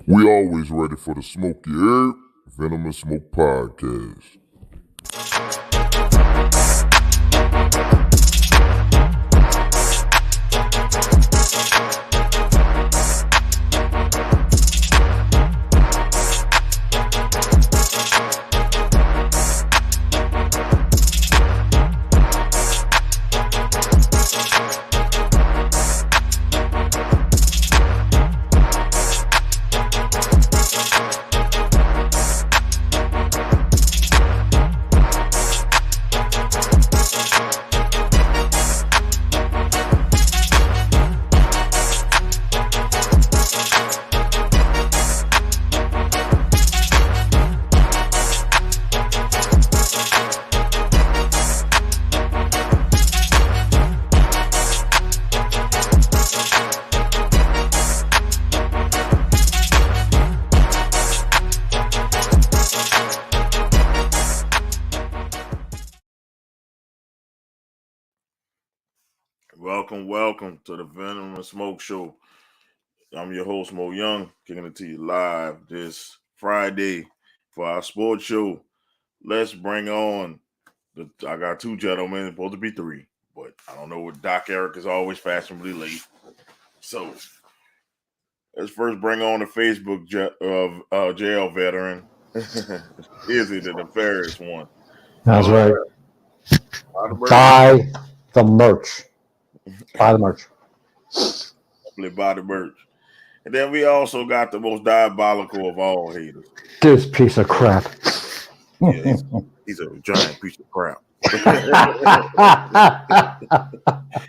We always ready for the smoky herb, Venom and Smoke podcast. Welcome to the Venom and Smoke Show. I'm your host, Mo Young, kicking it to you live this Friday for our sports show. Let's bring on I got two gentlemen, supposed to be three, but I don't know what Doc Eric is always fashionably late. So let's first bring on the Facebook jail veteran, Izzy, the nefarious one. That's right. Buy the merch. Buy the merch. Buy the merch. And then we also got the most diabolical of all haters. This piece of crap. Yeah, he's a giant piece of crap.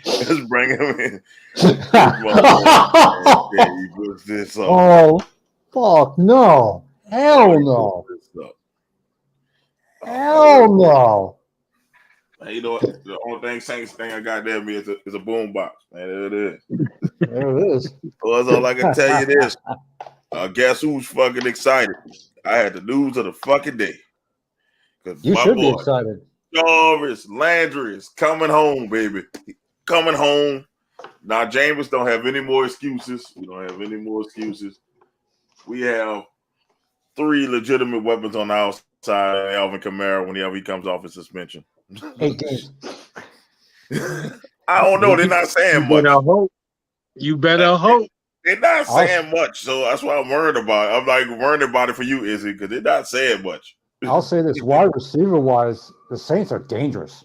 Let's bring him in. Oh, fuck no. Hell no. Hell no. Hey, you know what? The only Saints thing I got there is a boom box. Man, there it is. There it is. Well, that's all I can tell you this. Guess who's fucking excited? I had the news of the fucking day. You should be excited. Jarvis Landry is coming home, baby. Coming home. Now, James don't have any more excuses. We don't have any more excuses. We have 3 legitimate weapons on the outside of Alvin Kamara whenever he comes off his suspension. 8 games. I don't know. They're not saying much. You better hope. They're not saying much, so that's why I'm worried about it. I'm like worried about it for you, Izzy, because they're not saying much. I'll say this: wide receiver wise, the Saints are dangerous.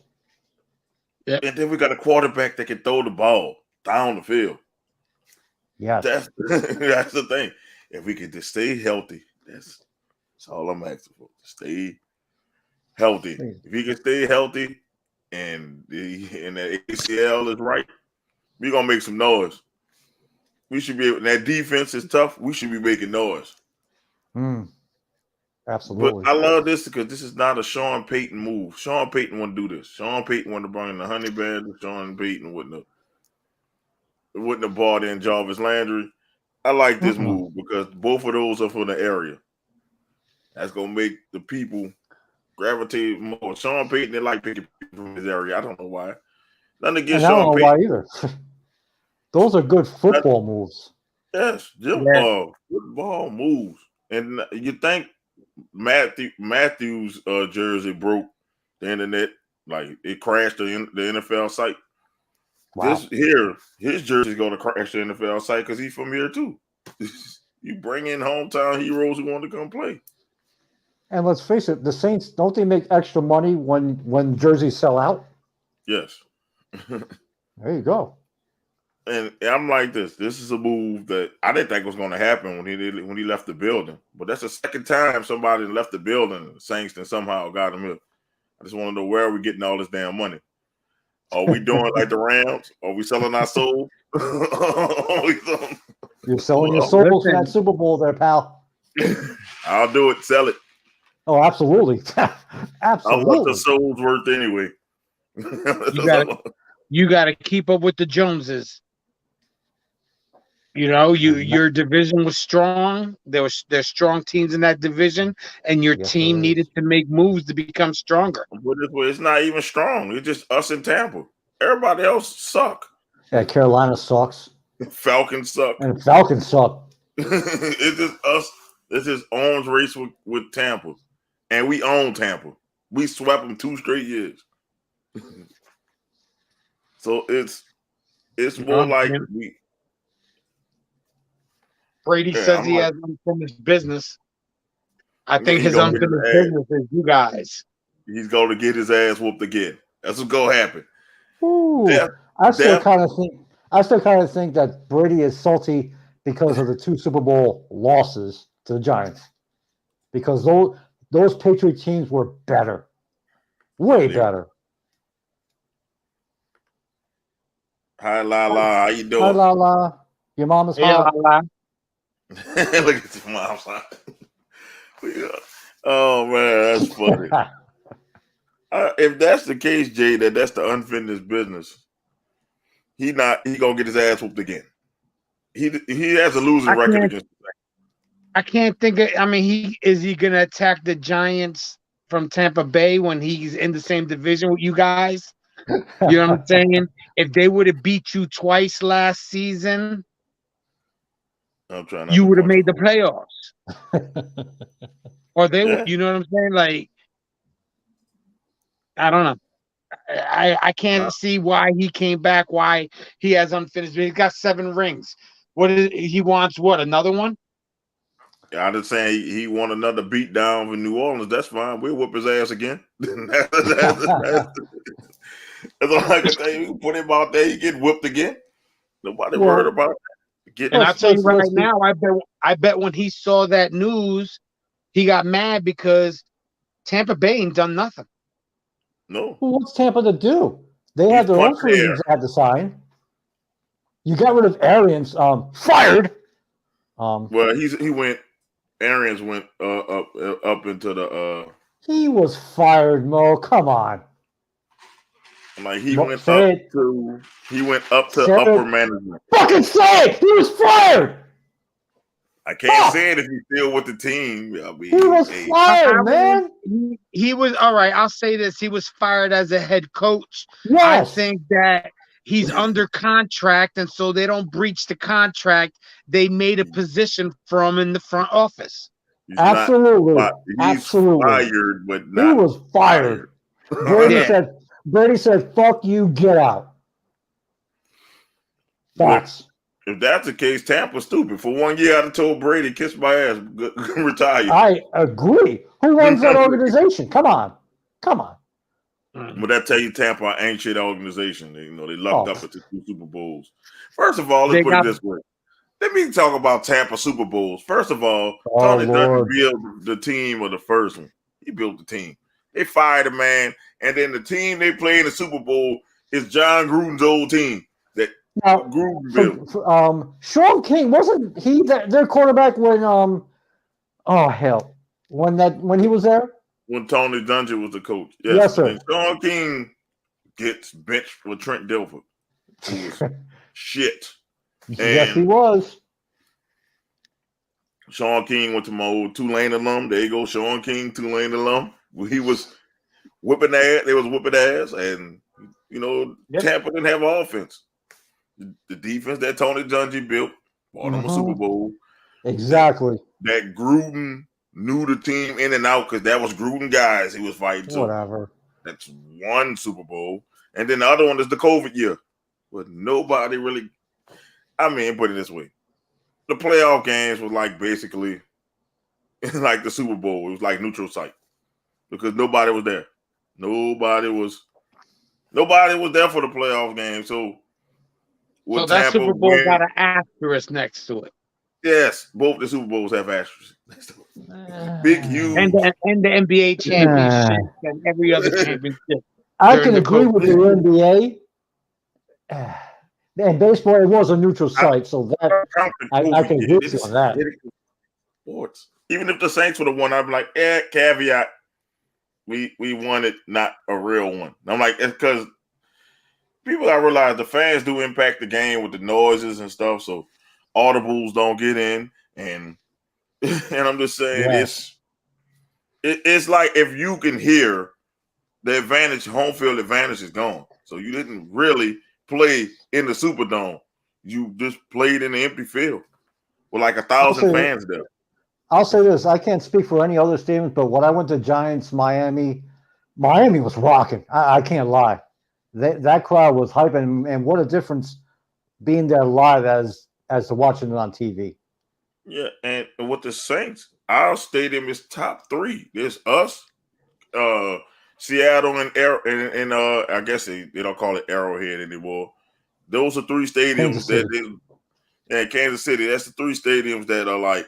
Yep. And then we got a quarterback that can throw the ball down the field. Yes, That's the thing. If we can just stay healthy, that's all I'm asking for. Stay healthy. If he can stay healthy and the ACL is right, we're gonna make some noise. We should be. That defense is tough. We should be making noise. Absolutely. But I love this because this is not a Sean Payton move. Sean Payton want to do this. Sean Payton want to bring in the honey badger. Sean Payton wouldn't have bought in Jarvis Landry. I like this move because both of those are for the area. That's gonna make the people gravitate more. Sean Payton, they like picking people from his area. I don't know why. Nothing against I Sean don't know Payton. why either. Those are good football moves. Yes, football moves. And you think Matthews' jersey broke the internet, like it crashed the NFL site. Wow. His jersey's gonna crash the NFL site because he's from here too. You bring in hometown heroes who want to come play. And let's face it, the Saints, don't they make extra money when jerseys sell out? Yes. There you go. And I'm like this. This is a move that I didn't think was going to happen when he left the building. But that's the second time somebody left the building. The Saints then somehow got him here. I just want to know where are we getting all this damn money. Are we doing like the Rams? Are we selling our soul? You're selling your soul for that Super Bowl there, pal. I'll do it. Sell it. Oh, absolutely. Absolutely. How much the soul's worth anyway? You got to keep up with the Joneses. You know, your division was strong. There's strong teams in that division, and your team needed to make moves to become stronger. But it's not even strong. It's just us in Tampa. Everybody else suck. Yeah, Carolina sucks. Falcons suck. And Falcons suck. It's just us. It's just arms race with Tampa. And we own Tampa. We swept them 2 straight years. So it's more like Brady says he has unfinished business. I think his unfinished business is you guys. He's going to get his ass whooped again. That's what's going to happen. I still kind of think that Brady is salty because of the 2 Super Bowl losses to the Giants. Because those Patriot teams were better. Way better. Hi, Lala. How you doing? Hi, Lala. Your mama's hot. Lala. Look at your mom's hot. Oh, man, that's funny. If that's the case, Jay, that's the unfinished business. He gonna get his ass whooped again. He has a losing record against the I can't think of. I mean, is he gonna attack the Giants from Tampa Bay when he's in the same division with you guys? You know what I'm saying? If they would have beat you twice last season, you would have made the playoffs. Or you know what I'm saying? Like, I don't know. I can't see why he came back, why he has unfinished. He's got 7 rings. He wants another one? I'm just saying he want another beat down for New Orleans. That's fine. We'll whoop his ass again. That's all I can tell you. We can put him out there. He get whipped again. Nobody worried about it. And I'll tell you right now, I bet when he saw that news, he got mad because Tampa Bay ain't done nothing. No. Well, what's Tampa to do? They have their own free agents they had to sign. You got rid of Arians. Fired. Well, he went. Arians went up into the. He was fired, Mo. Come on. Like he went up to upper management. Fucking say it! He was fired. I can't say it if he's still with the team. I mean, he was fired, man. He was all right. I'll say this: he was fired as a head coach. Yes. I think that he's under contract, and so they don't breach the contract. They made a position for him in the front office. Absolutely. He's fired, but not. He was fired. Brady said, "Fuck you, get out." Facts. if that's the case, Tampa's stupid. For 1 year, I'd have told Brady, kiss my ass, retire. I agree. Who runs that organization? Come on. But that tell you Tampa ain't shit organization. They lucked up at the 2 Super Bowls. First of all, let's put it this way. Let me talk about Tampa Super Bowls. First of all, Tony doesn't build the team of the first one. He built the team. They fired a man, and then the team they play in the Super Bowl is John Gruden's old team that Gruden built. Sean King, wasn't he their quarterback when when he was there? When Tony Dungy was the coach. Yes sir. And Sean King gets benched for Trent Dilfer, who was shit. Yes, he was. Sean King went to my old Tulane alum. There you go, Sean King, Tulane alum. He was whipping ass. They was whipping ass, and Tampa didn't have offense. The defense that Tony Dungy built bought him a Super Bowl. Exactly. That Gruden knew the team in and out because that was Gruden guys he was fighting to. Whatever. That's one Super Bowl, and then the other one is the COVID year, but nobody really. I mean, put it this way. The playoff games was like basically like the Super Bowl. It was like neutral site because nobody was there. Nobody was there for the playoff game. So that Tampa Super Bowl got an asterisk next to it. Yes, both the Super Bowls have asterisks next to it. Big, huge. And the NBA championship and every other championship. I can agree with the NBA. And baseball, it was a neutral site, so that I can agree with you on that. Sports. Even if the Saints would have won, I'd be like, caveat, we won it, not a real one. And I'm like, it's because people gotta realize the fans do impact the game with the noises and stuff, so audibles don't get in, and I'm just saying it's like if you can hear the advantage, home field advantage is gone. So you didn't really play in the Superdome. You just played in the empty field with like 1,000 fans there. I'll say this. I can't speak for any other stadiums, but when I went to Giants Miami was rocking. I can't lie. That crowd was hyping, and what a difference being there live as to watching it on TV. Yeah, and with the Saints, our stadium is top 3. There's us, Seattle, and I guess they don't call it Arrowhead anymore. Those are 3 stadiums Kansas City. That's the 3 stadiums that are like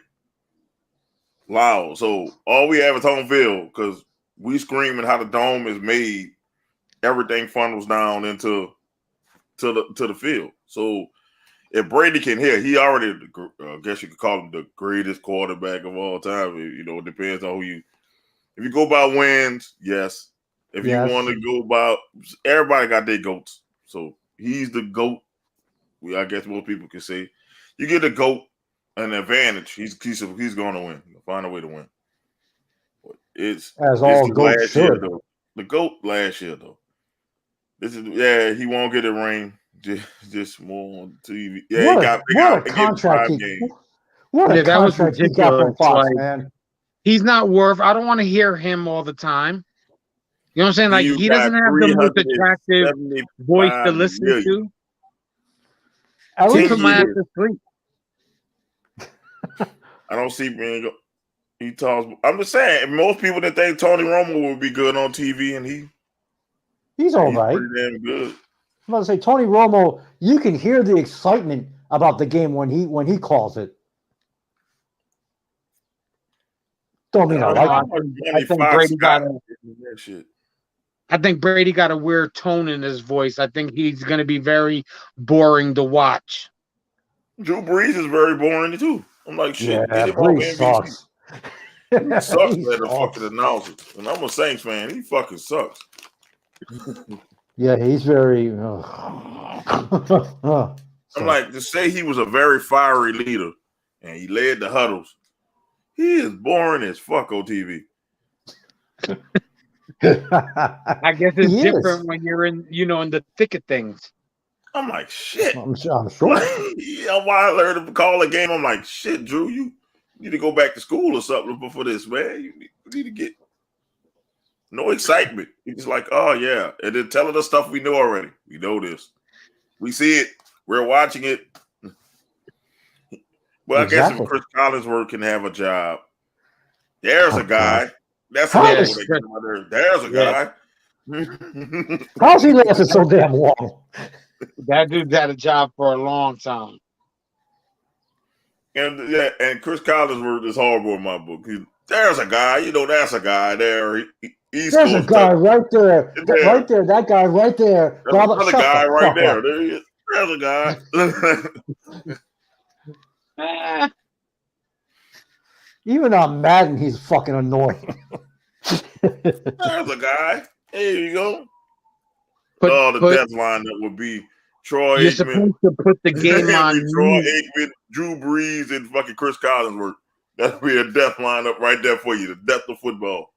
loud. So all we have is home field because we screaming how the dome is made. Everything funnels down into the field. So if Brady can hear, he already, I guess you could call him the greatest quarterback of all time. It depends on who you. If you go by wins, yes. If you want to go by, everybody got their goats. So he's the GOAT. I guess most people can say, you get the GOAT an advantage. He's going to win. He'll find a way to win. But it's all GOAT should. Though. The GOAT last year though. This is he won't get a ring. Just more on TV. Yeah, he got a contract. What a contract he got from Fox, man. He's not worth. I don't want to hear him all the time. You know what I'm saying? Like he doesn't have the most attractive voice to listen to. I would put my ass to sleep. I don't see being. He talks. I'm just saying. Most people that think Tony Romo would be good on TV, and he's all right. Pretty damn good. I'm about to say Tony Romo. You can hear the excitement about the game when he calls it. Don't mean I think Brady got a weird tone in his voice. I think he's going to be very boring to watch. Drew Brees is very boring too. I'm like, shit. Yeah, Brees sucks. He sucks at the fucking announcer. And I'm a Saints fan. He fucking sucks. Yeah, he's very. I'm like, to say he was a very fiery leader and he led the huddles. He is boring as fuck on TV. I guess it's different when you're in the thick of things. I'm like, shit. I'm sure. Why I learned to call a game? I'm like, shit, Drew, you need to go back to school or something before this, man. You need to get no excitement. It's like, oh yeah, and then telling us stuff we know already. We know this. We see it. We're watching it. Well, I guess if Chris Collinsworth can have a job, there's a guy. God. That's how they get him out there. There's a guy. How's he lasted so damn long? That dude's had a job for a long time. And Chris Collinsworth is horrible in my book. There's a guy. That's a guy there. There's a guy right there. Right there. That guy right there. There's another guy right there. There he is. There's a guy. Even on Madden, he's fucking annoying. There's a guy. There you go. The death lineup would be Troy You're Aikman. Supposed to put the game on Troy Aikman, Drew Brees, and fucking Chris Collinsworth. That'd be a death lineup right there for you. The death of football.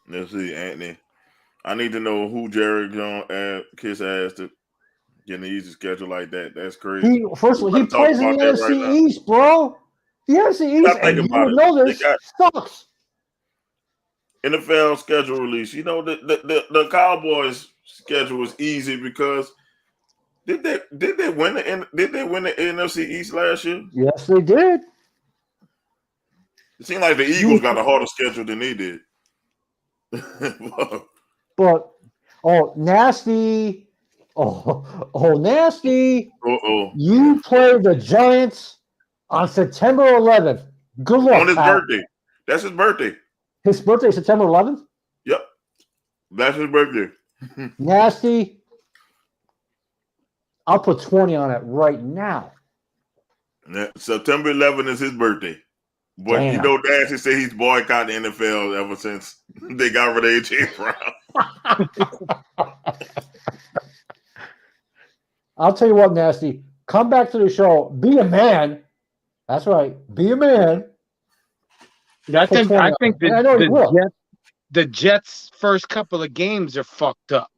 Let's see, Anthony. I need to know who Jerry Jones and Kiss asked to get an easy schedule like that. That's crazy. First of all, he plays in the NFC East, bro. The NFC East, and you know this sucks. NFL schedule release. The Cowboys schedule was easy because did they win the NFC East last year? Yes, they did. It seemed like the Eagles got a harder schedule than they did. But nasty. Nasty. You play the Giants on September 11th. Good luck. On his birthday. That's his birthday. His birthday is September 11th? Yep. That's his birthday. Nasty. I'll put 20 on it right now. September 11th is his birthday. But Damn. Nasty said he's boycotting the NFL ever since they got rid of A.J. Brown. I'll tell you what, Nasty. Come back to the show. Be a man. That's right. Be a man. I think the Jets' first couple of games are fucked up.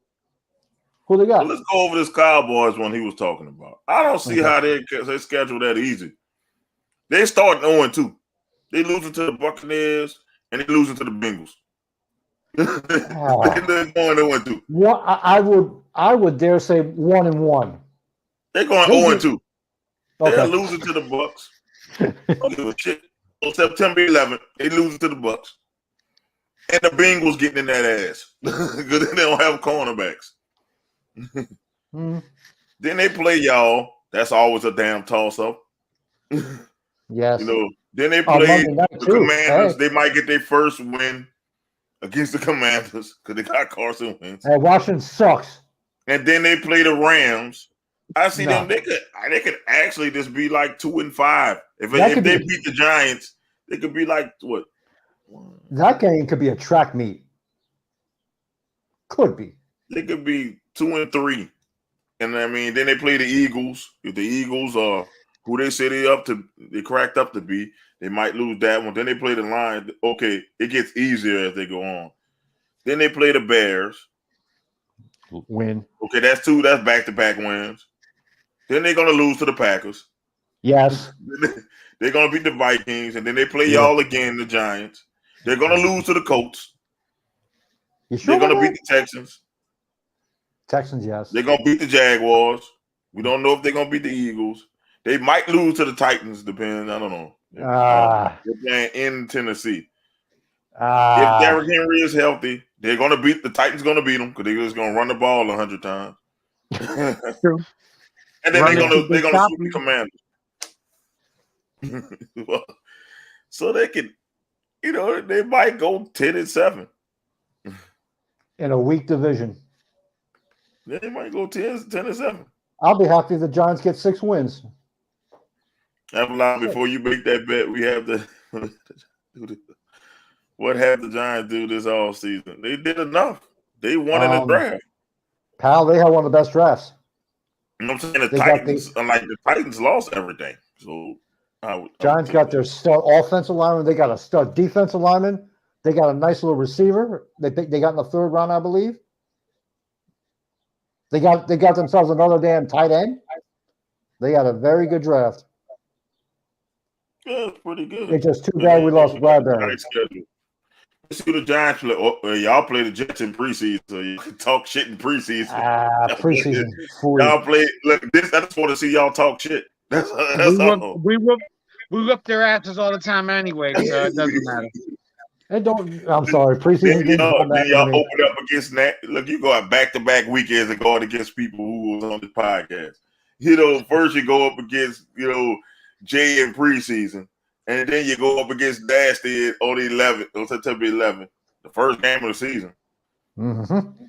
Who they got? Well, let's go over this Cowboys one he was talking about. I don't see how they schedule that easy. They start 0-2. They losing to the Buccaneers and they losing to the Bengals. They're going 0-2. What I would dare say 1-1. They're going 0-2. Okay. They're losing to the Bucs. Don't give a shit. On September 11th, they losing to the Bucs. And the Bengals getting in that ass. Because they don't have cornerbacks. Then they play y'all. That's always a damn toss-up. Yes. Then they play the Commanders. Hey. They might get their first win against the Commanders because they got Carson Wentz. Washington sucks. And then they play the Rams. I see them. They could actually just be like 2-5. If they beat the Giants, they could be like what? That game could be a track meet. Could be. They could be 2-3. And I mean, then they play the Eagles. If the Eagles are who they say they cracked up to be, they might lose that one. Then they play the Lions. Okay, it gets easier as they go on. Then they play the Bears. Win. Okay, that's 2. That's back-to-back wins. Then they're going to lose to the Packers. Yes. They're going to beat the Vikings, and then they play y'all again, the Giants. They're going to lose to the Colts. You sure they're going to beat the Texans. Texans, yes. They're going to beat the Jaguars. We don't know if they're going to beat the Eagles. They might lose to the Titans, depending. I don't know. They're playing in Tennessee. If Derrick Henry is healthy, they're going to beat the Titans. Going to beat them because they're just going to run the ball 100 times. True. And then they're going to sweep the Commanders. So they can, they might go 10-7 in a weak division. They might go 10-7. I'll be happy if the Giants get 6 wins. Before you make that bet, we have to. What have the Giants do this all season? They did enough. They won in the draft. Pal, they had one of the best drafts. You know what I'm saying? The Titans lost everything. So Giants got their stud offensive lineman. They got a stud defensive lineman. They got a nice little receiver. They got in the 3rd round, I believe. They got themselves another damn tight end. They got a very good draft. Yeah, it's pretty good. It's just too bad we lost Bradbury. The see who the Giants play. Y'all play the Jets in preseason, so you can talk shit in preseason. Preseason. Y'all play. Look, I just want to see y'all talk shit. That's all. We whip their asses all the time anyway, so it doesn't matter. I'm sorry. Preseason games don't matter. Then y'all open up against that. Look, you go out back-to-back weekends and going against people who was on this podcast. First you go up against Jay in preseason, and then you go up against Nasty on the 11th, on September 11th, the first game of the season. Mm-hmm.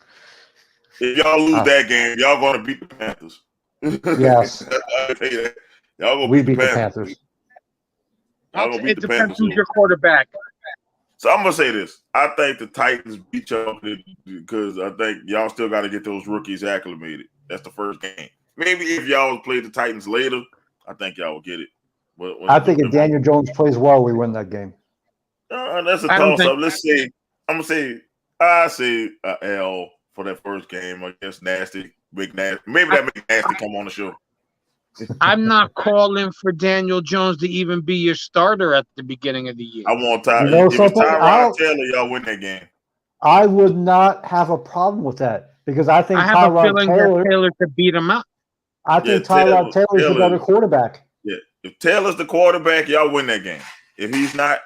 If y'all lose that game, y'all going to beat the Panthers. Yes. I tell you that. Y'all going to beat the Panthers. Y'all going to beat the Panthers. It depends who's your quarterback. So I'm going to say this. I think the Titans beat y'all because I think y'all still got to get those rookies acclimated. That's the first game. Maybe if y'all play the Titans later, I think y'all will get it. I think if Daniel Jones plays well, we win that game. That's a toss-up. Let's say I say L for that first game. I guess Big Nasty. Maybe that makes Nasty come on the show. I'm not calling for Daniel Jones to even be your starter at the beginning of the year. I want Tyrod. If it's Tyrod Taylor, y'all win that game. I would not have a problem with that because I think Tyrod Taylor could beat him up. I think Tyrod Taylor is the better quarterback. Yeah, if Taylor's the quarterback, y'all win that game. If he's not,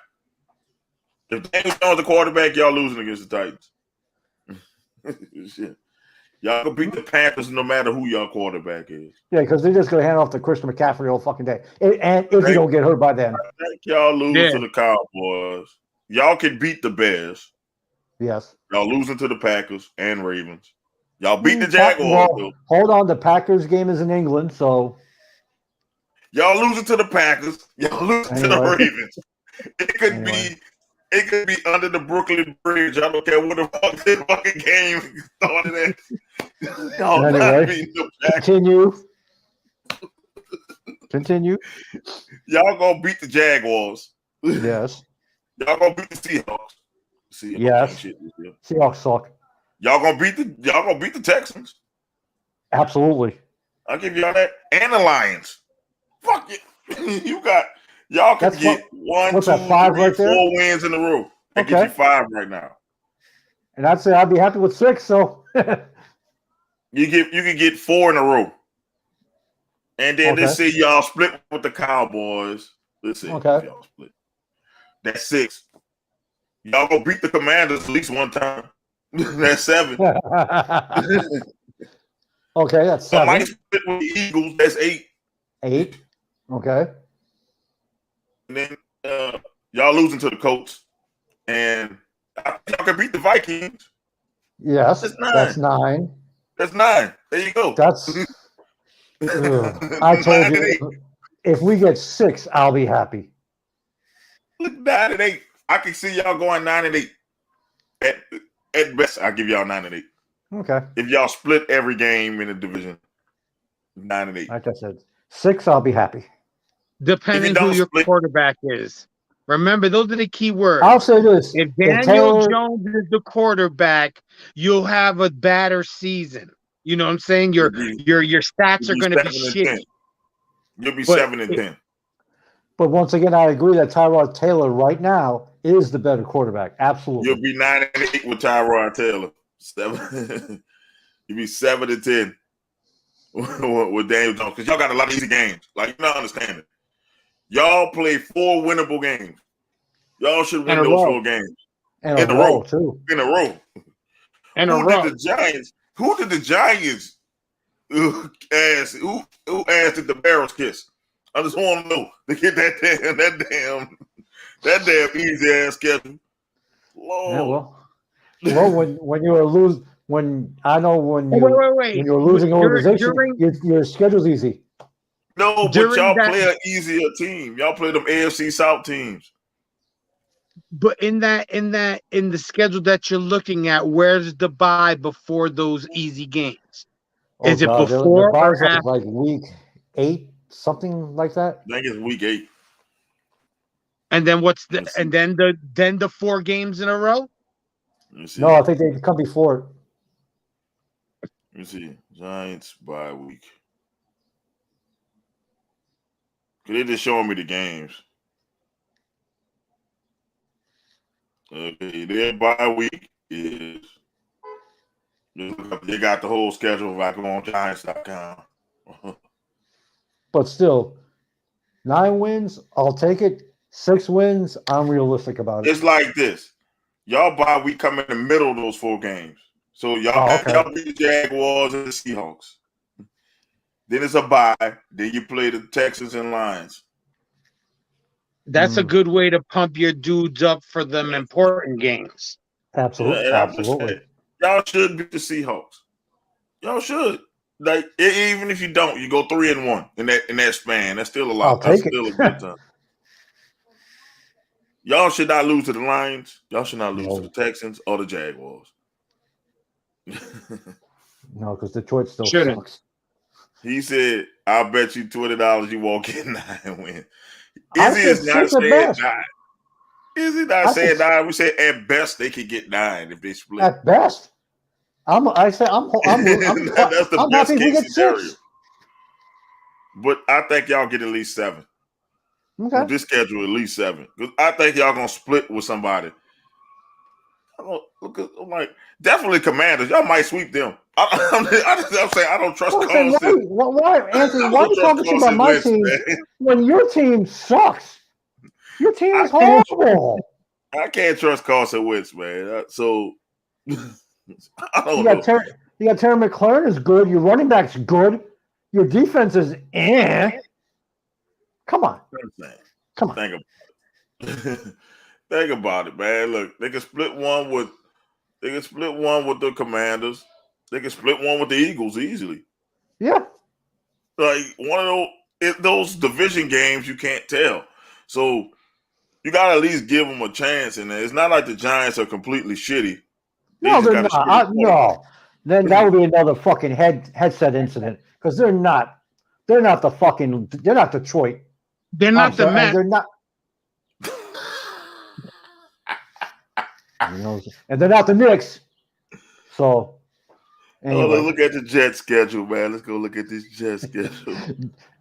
if Daniel Jones the quarterback, y'all losing against the Titans. Shit. Y'all can beat the Panthers no matter who y'all quarterback is. Yeah, because they're just going to hand off to Christian McCaffrey all fucking day. And if you don't get hurt by then. I think y'all lose to the Cowboys. Y'all can beat the Bears. Yes. Y'all losing to the Packers and Ravens. Y'all beat the Jaguars. Hold on. The Packers game is in England, so. Y'all losing to the Packers. Y'all losing to the Ravens. It could be under the Brooklyn Bridge. I don't care what the fuck this fucking game started at. Anyway, continue. Y'all gonna beat the Jaguars. Yes. Y'all gonna beat the Seahawks. Yes. Seahawks suck. Y'all gonna beat the Texans. Absolutely. I'll give y'all that. And the Lions. Fuck it. Y'all can get 1, 2, 3, 4 wins in a row. That gives you 5 right now. And I'd say I'd be happy with 6. So you can get 4 in a row. And then let's say y'all split with the Cowboys. Let's see if y'all split. That's 6. Y'all gonna beat the Commanders at least one time. That's 7. Okay, that's 7. I might split with the Eagles. That's 8. 8. Okay. And then y'all losing to the Colts. And y'all can beat the Vikings. Yes. That's 9. That's 9. There you go. That's I told you if we get 6, I'll be happy. Look, 9-8. I can see y'all going 9-8. At best, I'll give y'all 9-8. Okay. If y'all split every game in the division, 9-8. Like I said, 6, I'll be happy. Depending who your quarterback is. Remember, those are the key words. I'll say this. If Daniel Jones is the quarterback, you'll have a better season. You know what I'm saying? Your stats are going to be shitty. You'll be 7-10. But once again, I agree that Tyrod Taylor right now is the better quarterback. Absolutely. You'll be 9-8 with Tyrod Taylor. 7. You'll be 7-10 with Daniel Jones because y'all got a lot of easy games. Like, you're not understanding. Y'all play 4 winnable games. Y'all should win those 4 games in a row too. In a row. Who did the Giants ask? Who asked did the Barrels kiss? I just want to know to get that damn easy ass schedule. Lord. Yeah, well, when you are losing, when you're losing organization, your schedule's easy. No, but y'all play an easier team. Y'all play them AFC South teams. But in the schedule that you're looking at, where's the bye before those easy games? Is it before or after? Like week 8, something like that? I think it's week 8. And then then the 4 games in a row? No, I think they come before. Let me see. Giants bye week. They're just showing me the games. Okay, their bye week is. They got the whole schedule if I go on Giants.com. But still, 9 wins, I'll take it. 6 wins, I'm realistic about it. It's like this. Y'all bye week come in the middle of those 4 games. So y'all beat the Jaguars and the Seahawks. Then it's a bye. Then you play the Texans and Lions. That's a good way to pump your dudes up for them important games. Absolutely. Absolutely. Y'all should beat the Seahawks. Y'all should. Like even if you don't, you go 3-1 in that span. That's still a lot. I'll take That's still a good time. Y'all should not lose to the Lions. Y'all should not lose to the Texans or the Jaguars. No, because Detroit still sucks. He said, "I'll bet you $20 you walk in 9 win." Izzy is not saying 9. Izzy not saying 9. We say at best they could get 9 if they split. At best, I'm that's the best case scenario. But I think y'all get at least 7. Okay. With this schedule, at least 7. Because I think y'all gonna split with somebody. I'm like, definitely Commanders. Y'all might sweep them. I'm saying I don't trust Carson. Why, Anthony? Why are you talking about my team when your team sucks? Your team is horrible. I can't trust Carson Wentz, man. So I don't know. You got Terry McLaurin is good. Your running back's good. Your defense is Come on. Come on. Think about it, man. Look, they can split one with the Commanders. They can split one with the Eagles easily. Yeah. Like one of those division games, you can't tell. So you got to at least give them a chance. And it's not like the Giants are completely shitty. No, they're not. No. Then that would be another fucking headset incident because they're not Detroit. They're not the Mets. They're not. And they're not the Knicks. So, anyway. Look at the Jet schedule, man. Let's go look at this Jet schedule.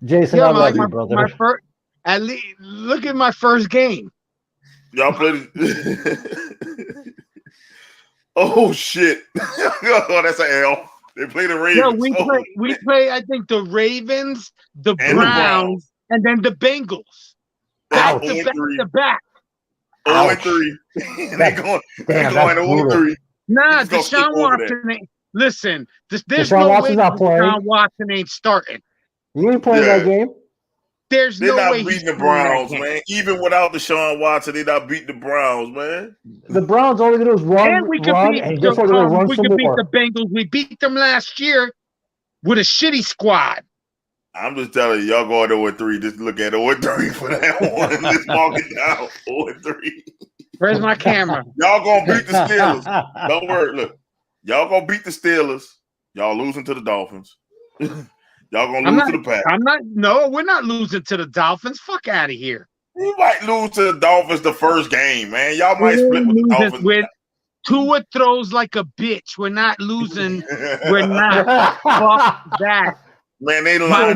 Jason, I love you, brother. At least look at my first game. Y'all played it. Oh shit! Oh, that's an L. They play the Ravens. Yeah, we play. I think the Ravens, the Browns, and then the Bengals. Back to back. 0-3. They going 0-3. Nah, Deshaun Watson ain't. Listen, there's no way Deshaun Watson ain't starting. You ain't playing that game. There's no way he's beating the Browns, man. Even without Deshaun Watson, they're not beating the Browns, man. The Browns all they do is run, and we could beat the Bengals. We beat them last year with a shitty squad. I'm just telling you, y'all going 0-3. Just look at 0-3 for that one. Just mark it down. 0-3. Where's my camera? Y'all gonna beat the Steelers. Don't worry. Look, y'all gonna beat the Steelers. Y'all losing to the Dolphins. Y'all gonna lose to the Packers. We're not losing to the Dolphins. Fuck out of here. You might lose to the Dolphins the first game, man. Y'all might split with the Dolphins. Tua throws like a bitch. We're not losing. We're not. Fuck that. Man, my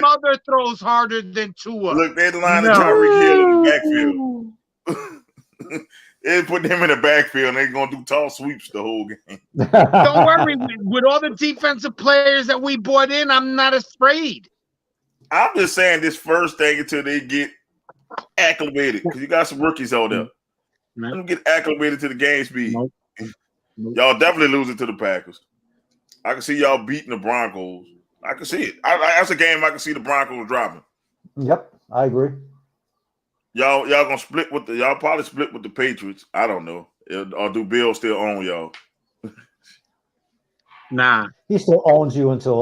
mother throws harder than Tua. Look, they lining Tyreek Hill in the backfield. They put him in the backfield and they're going to do tall sweeps the whole game. Don't worry. With all the defensive players that we brought in, I'm not afraid. I'm just saying this first thing until they get acclimated because you got some rookies out there. Let them get acclimated to the game speed. Nope. Y'all definitely losing to the Packers. I can see y'all beating the Broncos. I can see it. That's a game I can see the Broncos dropping. Yep, I agree. Y'all gonna split with y'all probably split with the Patriots. I don't know. Or do Bill still own y'all? Nah. He still owns you until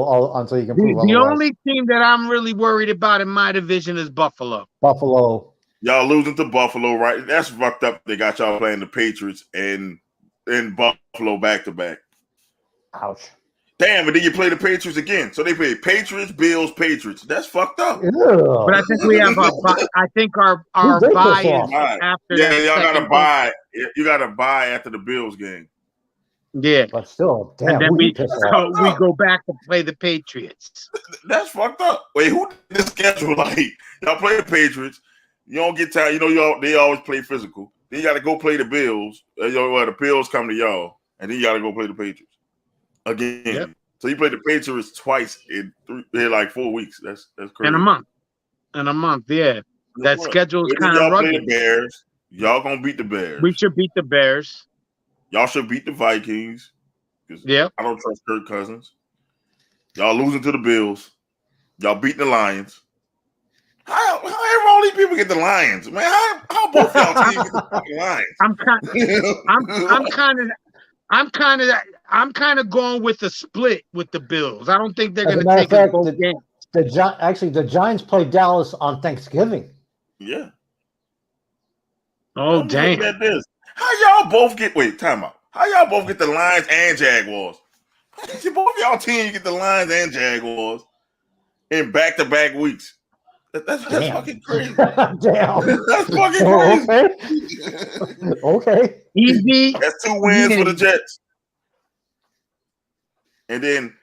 you can prove otherwise. The only team that I'm really worried about in my division is Buffalo. Buffalo. Y'all losing to Buffalo, right? That's fucked up. They got y'all playing the Patriots and Buffalo back to back. Ouch. Damn, and then you play the Patriots again. So they play Patriots, Bills, Patriots. That's fucked up. Yeah. But I think we have our bye is after. Yeah, y'all got to buy. You got to buy after the Bills game. Yeah, but still, damn. And then we go back to play the Patriots. That's fucked up. Wait, who did this schedule like? Y'all play the Patriots. You don't get tired. You know they always play physical. Then you got to go play the Bills. The Bills come to y'all, and then you got to go play the Patriots again. Yep. So you play the Patriots twice in 4 weeks. That's crazy. In a month, yeah. That schedule is kind of y'all rugged. Play the Bears. Y'all gonna beat the Bears. We should beat the Bears. Y'all should beat the Vikings. Yeah. I don't trust Kirk Cousins. Y'all losing to the Bills. Y'all beating the Lions. How all these people get the Lions, man? How both y'all teams get the Lions? I'm kind of going with a split with the Bills. I don't think they're going to take us both games. The Giants play Dallas on Thanksgiving. Yeah. Oh, damn. At this. How y'all both get time out? How y'all both get the Lions and Jaguars? Both y'all teams get the Lions and Jaguars in back-to-back weeks. That's fucking crazy. Damn. That's fucking crazy. Okay. Easy. That's 2 wins for the Jets. And then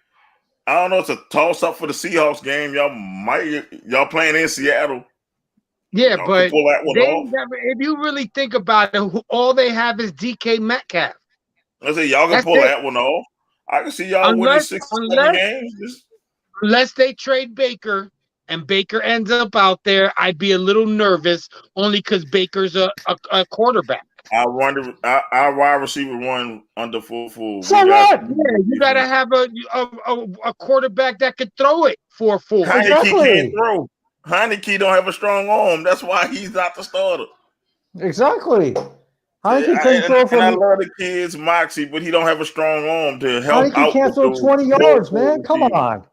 I don't know, it's a toss-up for the Seahawks game. Y'all playing in Seattle. Yeah, but if you really think about it, all they have is DK Metcalf. I say y'all can pull that one off. I can see y'all winning 6 or 7 games. Unless they trade Baker and Baker ends up out there, I'd be a little nervous only because Baker's a quarterback. I wonder. Our wide receiver one under full. So what? Yeah, you got to have a quarterback that could throw it 4-4. Heineke can't throw. Heineke don't have a strong arm. That's why he's not the starter. Exactly. Heineke can't throw from. I love the kid's moxie, but he don't have a strong arm to help out. Heineke can't throw 20 yards, man. Come on.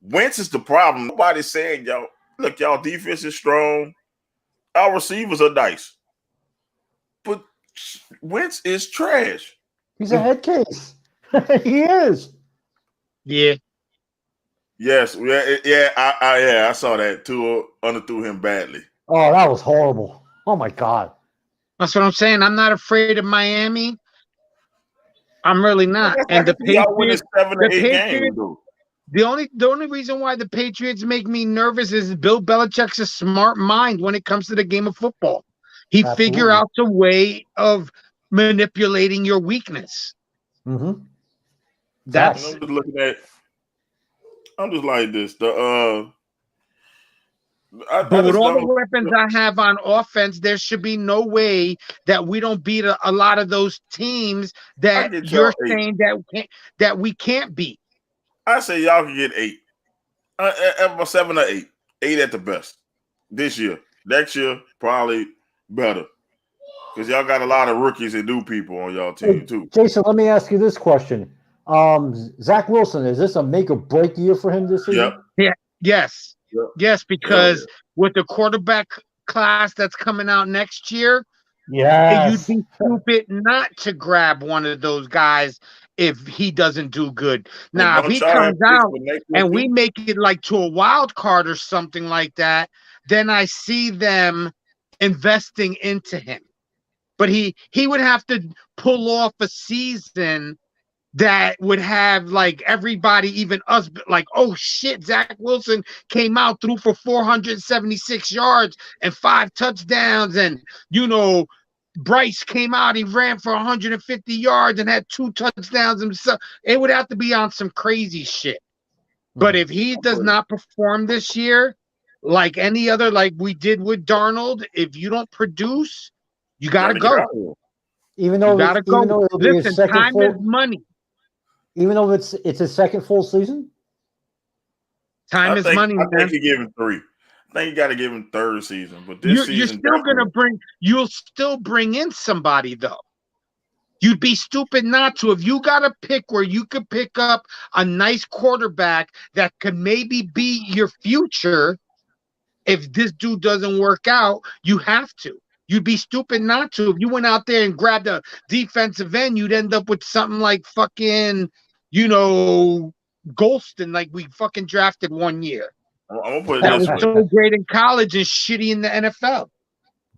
Wentz is the problem. Nobody's saying y'all defense is strong. Our receivers are nice. But Wentz is trash. He's a head case. He is. Yeah. Yes. Yeah. I saw that too. Underthrew him badly. Oh, that was horrible. Oh my God. That's what I'm saying. I'm not afraid of Miami. I'm really not. And the Patriots. The only reason why the Patriots make me nervous is Bill Belichick's a smart mind when it comes to the game of football. He figure out a way of manipulating your weakness. Mm-hmm. I'm just looking at. I'm just like this. But with all the weapons I have on offense, there should be no way that we don't beat a lot of those teams that you're saying that we can't beat. I say y'all can get 8. 7 or 8. 8 at the best. This year. Next year, probably better. Because y'all got a lot of rookies and new people on y'all team, too. Jason, let me ask you this question. Zach Wilson, is this a make or break year for him this season? Yep. Yeah. Yes. Yep. Yes, because with the quarterback class that's coming out next year, you'd be stupid not to grab one of those guys if he doesn't do good. Now, if he comes out and we make it like to a wild card or something like that, then I see them investing into him. But he would have to pull off a season that would have like everybody, even us, like, oh shit, Zach Wilson came out, threw for 476 yards and 5 touchdowns. And, Bryce came out, he ran for 150 yards and had 2 touchdowns himself. It would have to be on some crazy shit. But if he does not perform this year, like any other, like we did with Darnold, if you don't produce, you got to go. Even though it'll be his second time is money. Even though it's his second full season? Time is money, man. I think you give him 3. I think you got to give him 3rd season. But this season, you're still going to you'll still bring in somebody, though. You'd be stupid not to. If you got a pick where you could pick up a nice quarterback that could maybe be your future, if this dude doesn't work out, you have to. You'd be stupid not to. If you went out there and grabbed a defensive end, you'd end up with something like fucking, Golston, like we fucking drafted one year. I'm gonna put it that this was way. so great in college and shitty in the NFL.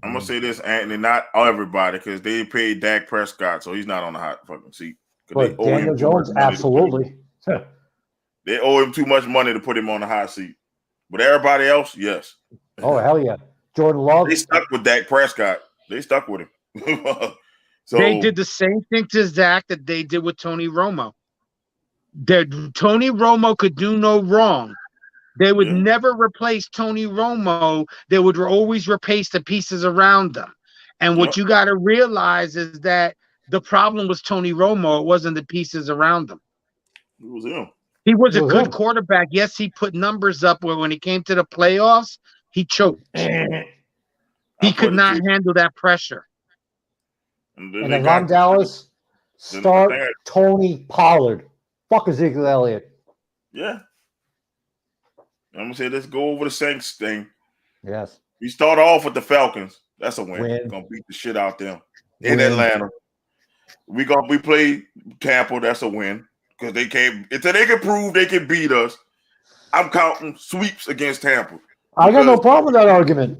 I'm gonna say this, Anthony, not everybody, because they paid Dak Prescott, so he's not on the hot fucking seat. But Daniel Jones, absolutely. They owe him too much money to put him on the hot seat. But everybody else, yes. Oh, hell yeah. Jordan Love. They stuck with Dak Prescott. They stuck with him. So they did the same thing to Zach that they did with Tony Romo. Tony Romo could do no wrong. They would never replace Tony Romo. They would always replace the pieces around them. And what you got to realize is that the problem was Tony Romo. It wasn't the pieces around him. It was him. He was a good quarterback. Yes, he put numbers up where when he came to the playoffs, he choked. He could not handle that pressure. And if I'm Dallas, start Tony Pollard. Fuck Ezekiel Elliott. Yeah. I'm going to say, let's go over the Saints thing. Yes. We start off with the Falcons. That's a win. We're going to beat the shit out them in Atlanta. We play Tampa. That's a win. Because they can't, until they can prove they can beat us, I'm counting sweeps against Tampa. I got no problem with that argument.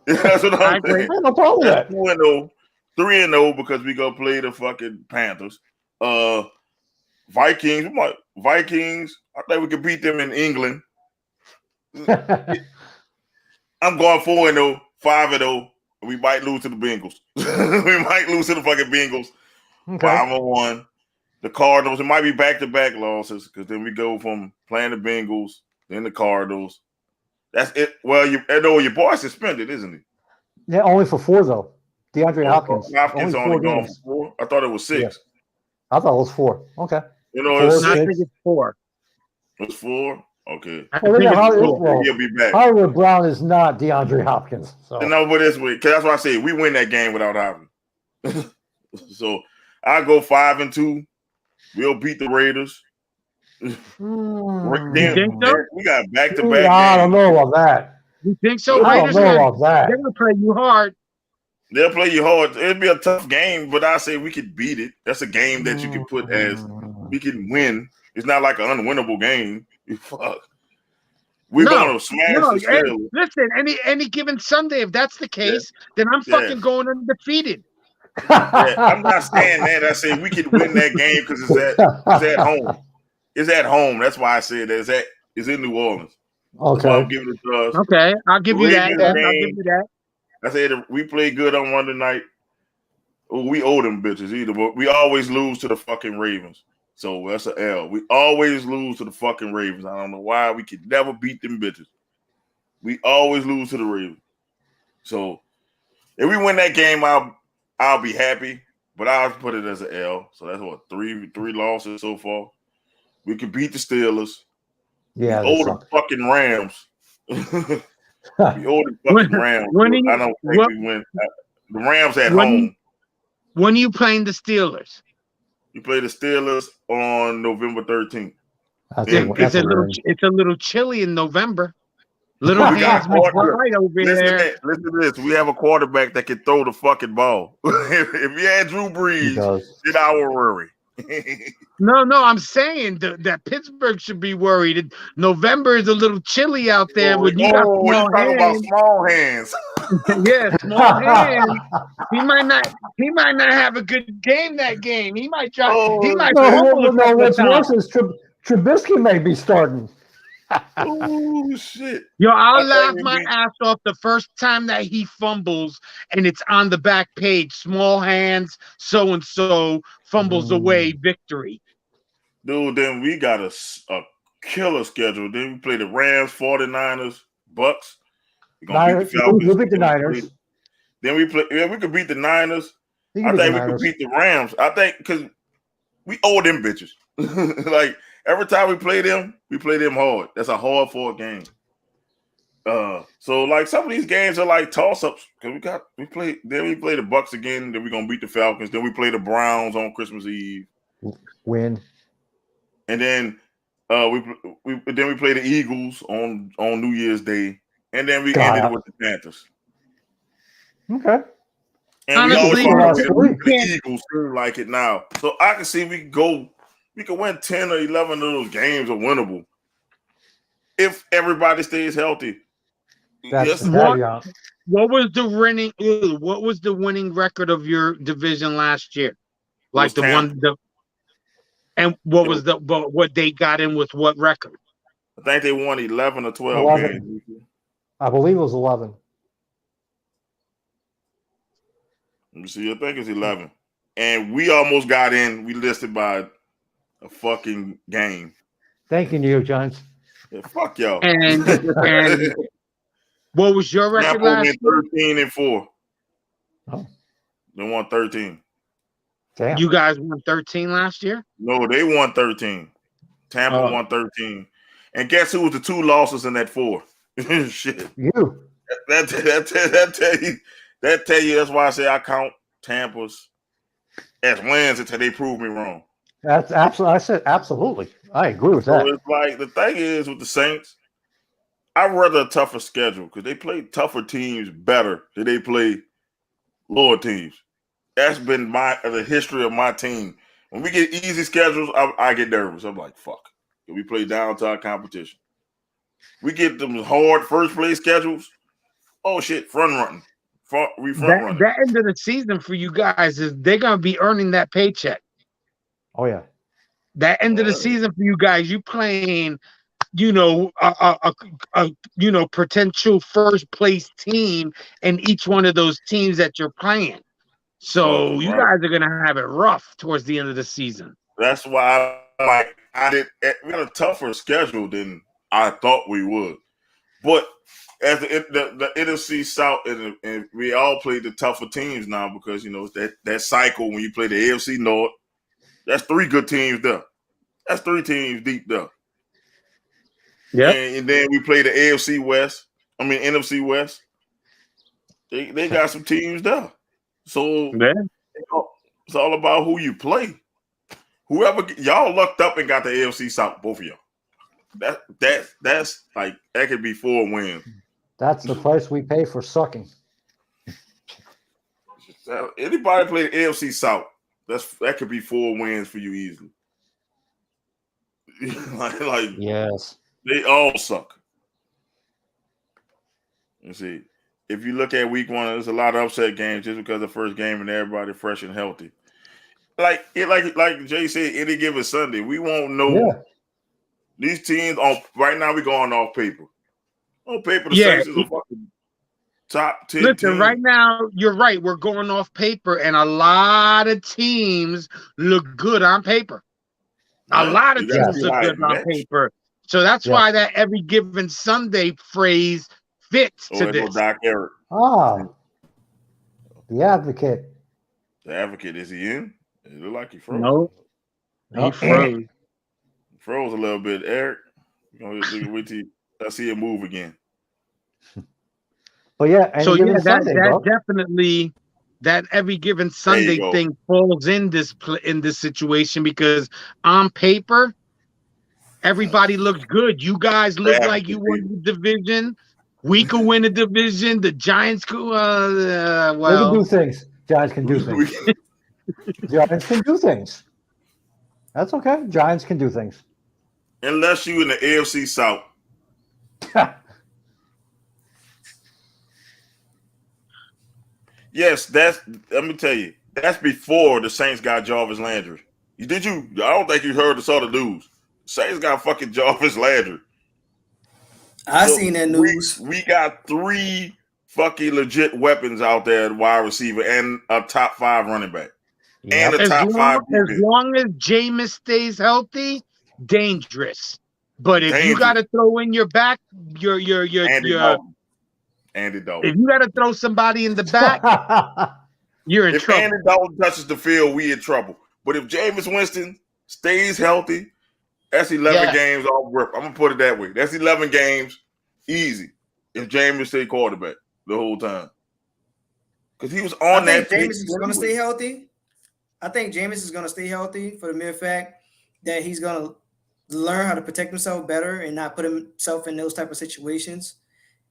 That's what I'm saying. I got no problem with that. 2-0, 3-0 because we go play the fucking Panthers. Vikings. I think we could beat them in England. I'm going 4-0, 5-0. We might lose to the Bengals. We might lose to the fucking Bengals. 5-1. The Cardinals. It might be back-to-back losses because then we go from playing the Bengals, then the Cardinals. That's it. Well, your boy's suspended, isn't he? Yeah, only for 4 though. DeAndre Hopkins. Hopkins only gone for 4. I thought it was 6. Yeah. I thought it was 4. Okay. It's I think it's 4. It's 4. Okay. He'll be back. Hollywood Brown is not DeAndre Hopkins. So. No, but this week, that's why I say we win that game without Hopkins. So I go 5-2. We'll beat the Raiders. You think so? We got back-to-back. I don't know about that. You think so? I don't know about that. They're gonna play you hard. They'll play you hard. It'll be a tough game, but I say we could beat it. That's a game that you can put as we can win. It's not like an unwinnable game. Fuck. We're gonna smash the Steelers. Listen, any given Sunday, if that's the case, then I'm fucking going undefeated. I'm not saying that. I say we could win that game because it's at home. It's at home. That's why I said that it's in New Orleans. Okay. I'm giving it to us. Okay, I'll give you that. I'll give you that. I said we played good on Monday night. We owe them bitches either, but we always lose to the fucking Ravens. So that's an L. We always lose to the fucking Ravens. I don't know why. We could never beat them bitches. We always lose to the Ravens. So if we win that game, I'll be happy, but I'll put it as an L. So that's what, three losses so far. We could beat the Steelers. Yeah. We owe the fucking Rams. We owe the fucking Rams. I don't think we win. The Rams at home. When are you playing the Steelers? You play the Steelers on November 13th. It's a little chilly in November. Little hands right over there. Listen to this. We have a quarterback that can throw the fucking ball. If you had Drew Brees, then I would worry. No, I'm saying that Pittsburgh should be worried. November is a little chilly out there. We're talking about small hands. Yeah, small hands. He might not have a good game that game. He might try. What's worse is Trubisky may be starting. Oh shit! Yo, I'll laugh my ass off the first time that he fumbles and it's on the back page. Small hands, so and so fumbles away victory. Dude, then we got a killer schedule. Then we play the Rams, 49ers, Bucks. We're gonna beat the Falcons. We'll beat the Niners. Then we play. Yeah, we could beat the Niners. I think we could beat the Rams. I think because we owe them bitches. Like every time we play them hard. That's a hard-fought game. So like some of these games are like toss-ups because we play the Bucks again. Then we're gonna beat the Falcons. Then we play the Browns on Christmas Eve. Win. And then we play the Eagles on New Year's Day. And then we ended it with the Panthers. Okay. And honestly, we always the Eagles seem like it now. So I can see we can win 10 or 11 of those games are winnable. If everybody stays healthy. That's what was the winning record of your division last year? Like the one and what they got in with what record? I think they won 11 or 12 games. I believe it was 11. Let me see. I think it's 11. And we almost got in. We listed by a fucking game. Thank you, New York Giants. Yeah, fuck y'all. And what was your record last year? 13-4. Oh. They won 13. Damn. You guys won 13 last year? No, they won 13. Tampa won 13. And guess who was the 2 losses in that 4? Shit. You. That tell you that's why I say I count Tampa's as wins until they prove me wrong. That's absolutely. I said absolutely. I agree with that. So it's like the thing is with the Saints, I'd rather a tougher schedule because they play tougher teams better than they play lower teams. That's been the history of my team. When we get easy schedules, I get nervous. I'm like, fuck. We play down to our competition. We get them hard first place schedules. Oh shit, front running. That end of the season for you guys is they're gonna be earning that paycheck. Oh yeah. That end of the season for you guys, you playing, a potential first place team in each one of those teams that you're playing. So you guys are gonna have it rough towards the end of the season. That's why we had a tougher schedule than I thought we would. But as the NFC South, and we all play the tougher teams now because that cycle when you play the AFC North, that's 3 good teams there. That's 3 teams deep there. Yeah, and then we play the NFC West. They got some teams there. So it's all about who you play. Whoever y'all lucked up and got the AFC South, both of y'all. That's like that could be 4 wins. That's the price we pay for sucking. Anybody play the AFC South, that could be 4 wins for you easily. like yes, they all suck. You see, if you look at week 1, there's a lot of upset games just because the first game and everybody fresh and healthy. Like Jay said, any given Sunday, we won't know. Yeah. These teams right now. We're going off paper. On paper, the Saints is a fucking top 10 Listen, team. right now, you're right. We're going off paper, and a lot of teams look good on paper. A lot of teams look good on paper. So that's why that every given Sunday phrase fits to this. Doc Eric. The advocate. The advocate, is he in? It looked like he froze. No, he froze. Froze a little bit, Eric. Wait till I see him move again. But yeah, so yeah, that definitely that every given Sunday thing falls in this situation because on paper everybody looks good. You guys look like you won the division. We could win the division. The Giants could. They can do things. Giants can do things. Giants can do things. That's okay. Giants can do things. Unless you in the AFC South. Yes, let me tell you, that's before the Saints got Jarvis Landry. I don't think you heard the other news. Saints got fucking Jarvis Landry. I seen that news. We got 3 fucking legit weapons out there at wide receiver and a top 5 running back. Yep. And a top 5 defense. As long as Jameis stays healthy, dangerous. But if you got to throw in your back, Andy Dalton. If you got to throw somebody in the back, you're in trouble. If Andy Dalton touches the field, we in trouble. But if Jameis Winston stays healthy, that's 11 games off rip. I'm going to put it that way. That's 11 games easy if Jameis stay quarterback the whole time. Because he was on that team. Jameis is going to stay healthy. I think Jameis is going to stay healthy for the mere fact that he's going to learn how to protect himself better and not put himself in those type of situations.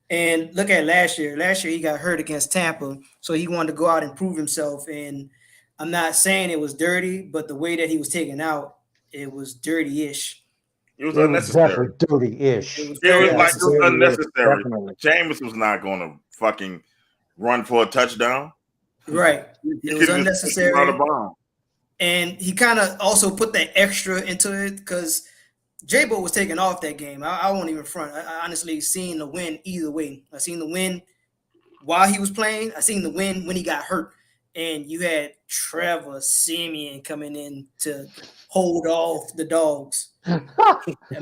And look at last year. Last year, he got hurt against Tampa, so he wanted to go out and prove himself. And I'm not saying it was dirty, but the way that he was taken out, it was dirty-ish. It was unnecessary. Dirty-ish. It was unnecessary. Jameis was not going to fucking run for a touchdown. Right. It was unnecessary. And he kind of also put that extra into it because J-Bo was taking off that game. I won't even front. I honestly seen the win either way. I seen the win while he was playing. I seen the win when he got hurt. and you had Trevor Siemian coming in to hold off the dogs. I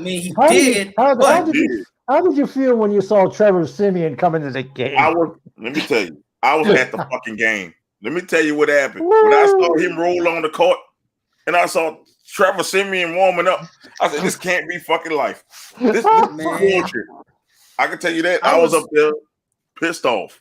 mean, he did. How did you feel when you saw Trevor Siemian come into the game? Let me tell you, I was at the fucking game. Let me tell you what happened. When I saw him roll on the court and I saw Trevor Siemian warming up, I said, this can't be fucking life. This is bullshit. I can tell you that. I was up there pissed off.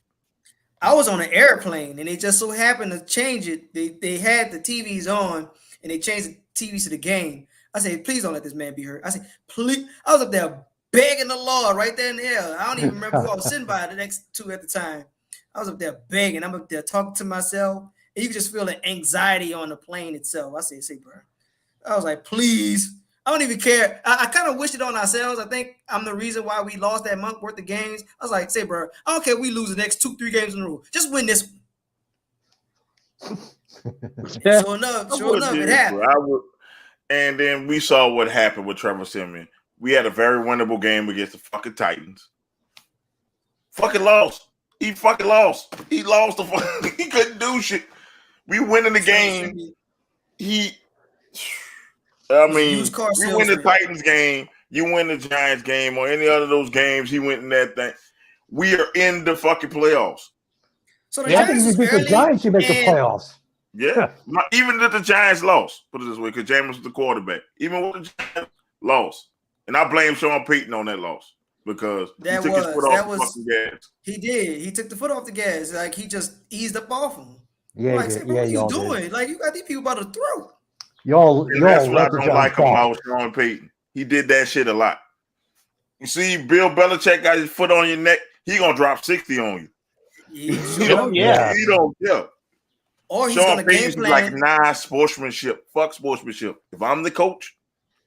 I was on an airplane and they just so happened to change it. They had the TVs on and they changed the TVs to the game. I said, please don't let this man be hurt. I said, please. I was up there begging the Lord right there in the air. I don't even remember who I was sitting by the next two at the time. I was up there begging. I'm up there talking to myself. And you can just feel the anxiety on the plane itself. I said, say, bro. I was like, please. I don't even care. I kind of wish it on ourselves. I think I'm the reason why we lost that month worth of games. I was like, say, bro, I don't care if we lose the next 2-3 games in a row. Just win this one. Sure enough, it happened. And then we saw what happened with Trevor Siemian. We had a very winnable game against the fucking Titans. Fucking lost. He fucking lost. He lost he couldn't do shit. We winning the game. We win the Titans game. You win the Giants game or any other of those games. He went in that thing. We are in the fucking playoffs. So the Giants, you beat the Giants, you make the playoffs. Yeah. Even if the Giants lost, put it this way, because Jameis was the quarterback. Even with the Giants lost. And I blame Sean Payton on that loss because he took his foot off the fucking gas. He did. He took the foot off the gas. Like, he just eased up off him. Yeah, like, what are you doing? Did. Like, you got these people by the throat. That's what I don't like about Sean Payton. He did that shit a lot. You see, Bill Belichick got his foot on your neck. He gonna drop 60 on you. He don't care. Or he's Sean gonna Payton's like, nah, sportsmanship. Fuck sportsmanship. If I'm the coach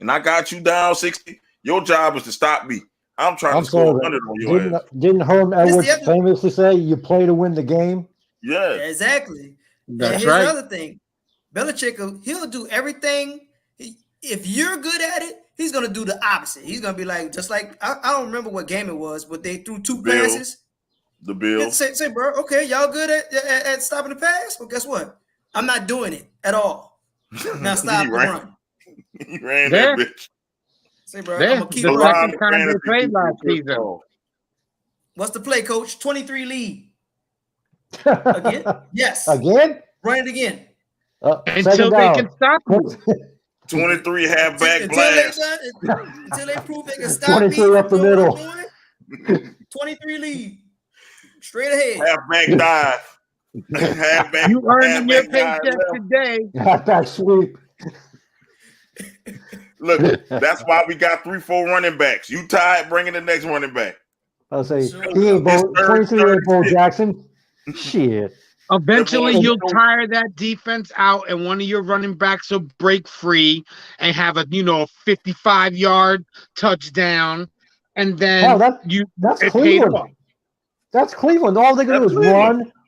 and I got you down 60, your job is to stop me. I'm trying to score 100 on your ass. Didn't Herm Edwards famously say you play to win the game? Yeah. Exactly. That's here's right. another thing. Belichick, he'll do everything. If you're good at it, he's going to do the opposite. He's going to be like, just like, I don't remember what game it was, but they threw two passes. The Bills. Say, bro, okay, y'all good at stopping the pass? Well, guess what? I'm not doing it at all. Now stop the run. He ran that bitch. Say, bro, I'm going to keep the running. second time they played last season. What's the play, coach? 23 lead. Again? Yes. Again? Run it again. Until they can stop you. 23 halfback blast. Until they prove they can stop 23 up the middle. 23 lead. Straight ahead. Halfback dive. Halfback. You earning your paycheck today. Halfback sweep. Look, that's why we got 3-4 running backs. You tired, bringing the next running back. I'll say he ain't 23 ain't Bo Jackson. Shit. Eventually, you'll tire that defense out, and one of your running backs will break free and have a 55-yard touchdown, and then that's Cleveland. That's Cleveland. All they're gonna do is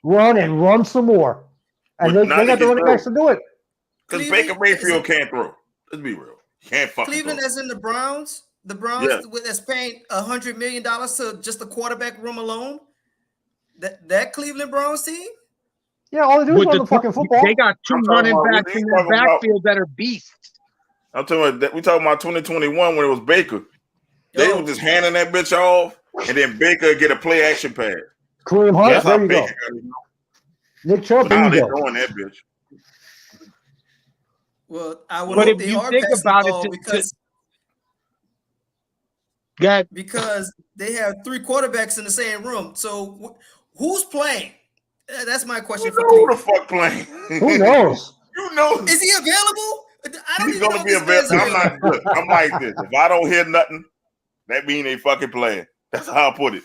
run some more, and they got the running backs to do it. Because Baker Mayfield can't throw. Let's be real. Can't fucking Cleveland, throw. as in the Browns. The Browns that's paying $100 million to just the quarterback room alone. That Cleveland Browns team. Yeah, all they do is run the fucking football. They got two running backs in their backfield that are beasts. I'm talking about that. We talking about 2021 when it was Baker. They were just handing that bitch off, and then Baker get a play action pass. Kareem Hunt, there you go. Nick Chubb, now they doing that bitch. Well, I would. But if you think about it, because they have three quarterbacks in the same room. So who's playing? That's my question for Who the fuck playing? Who knows? You know. Is he available? He's gonna be available. I'm like this. If I don't hear nothing, that means they fucking playing. That's how I put it.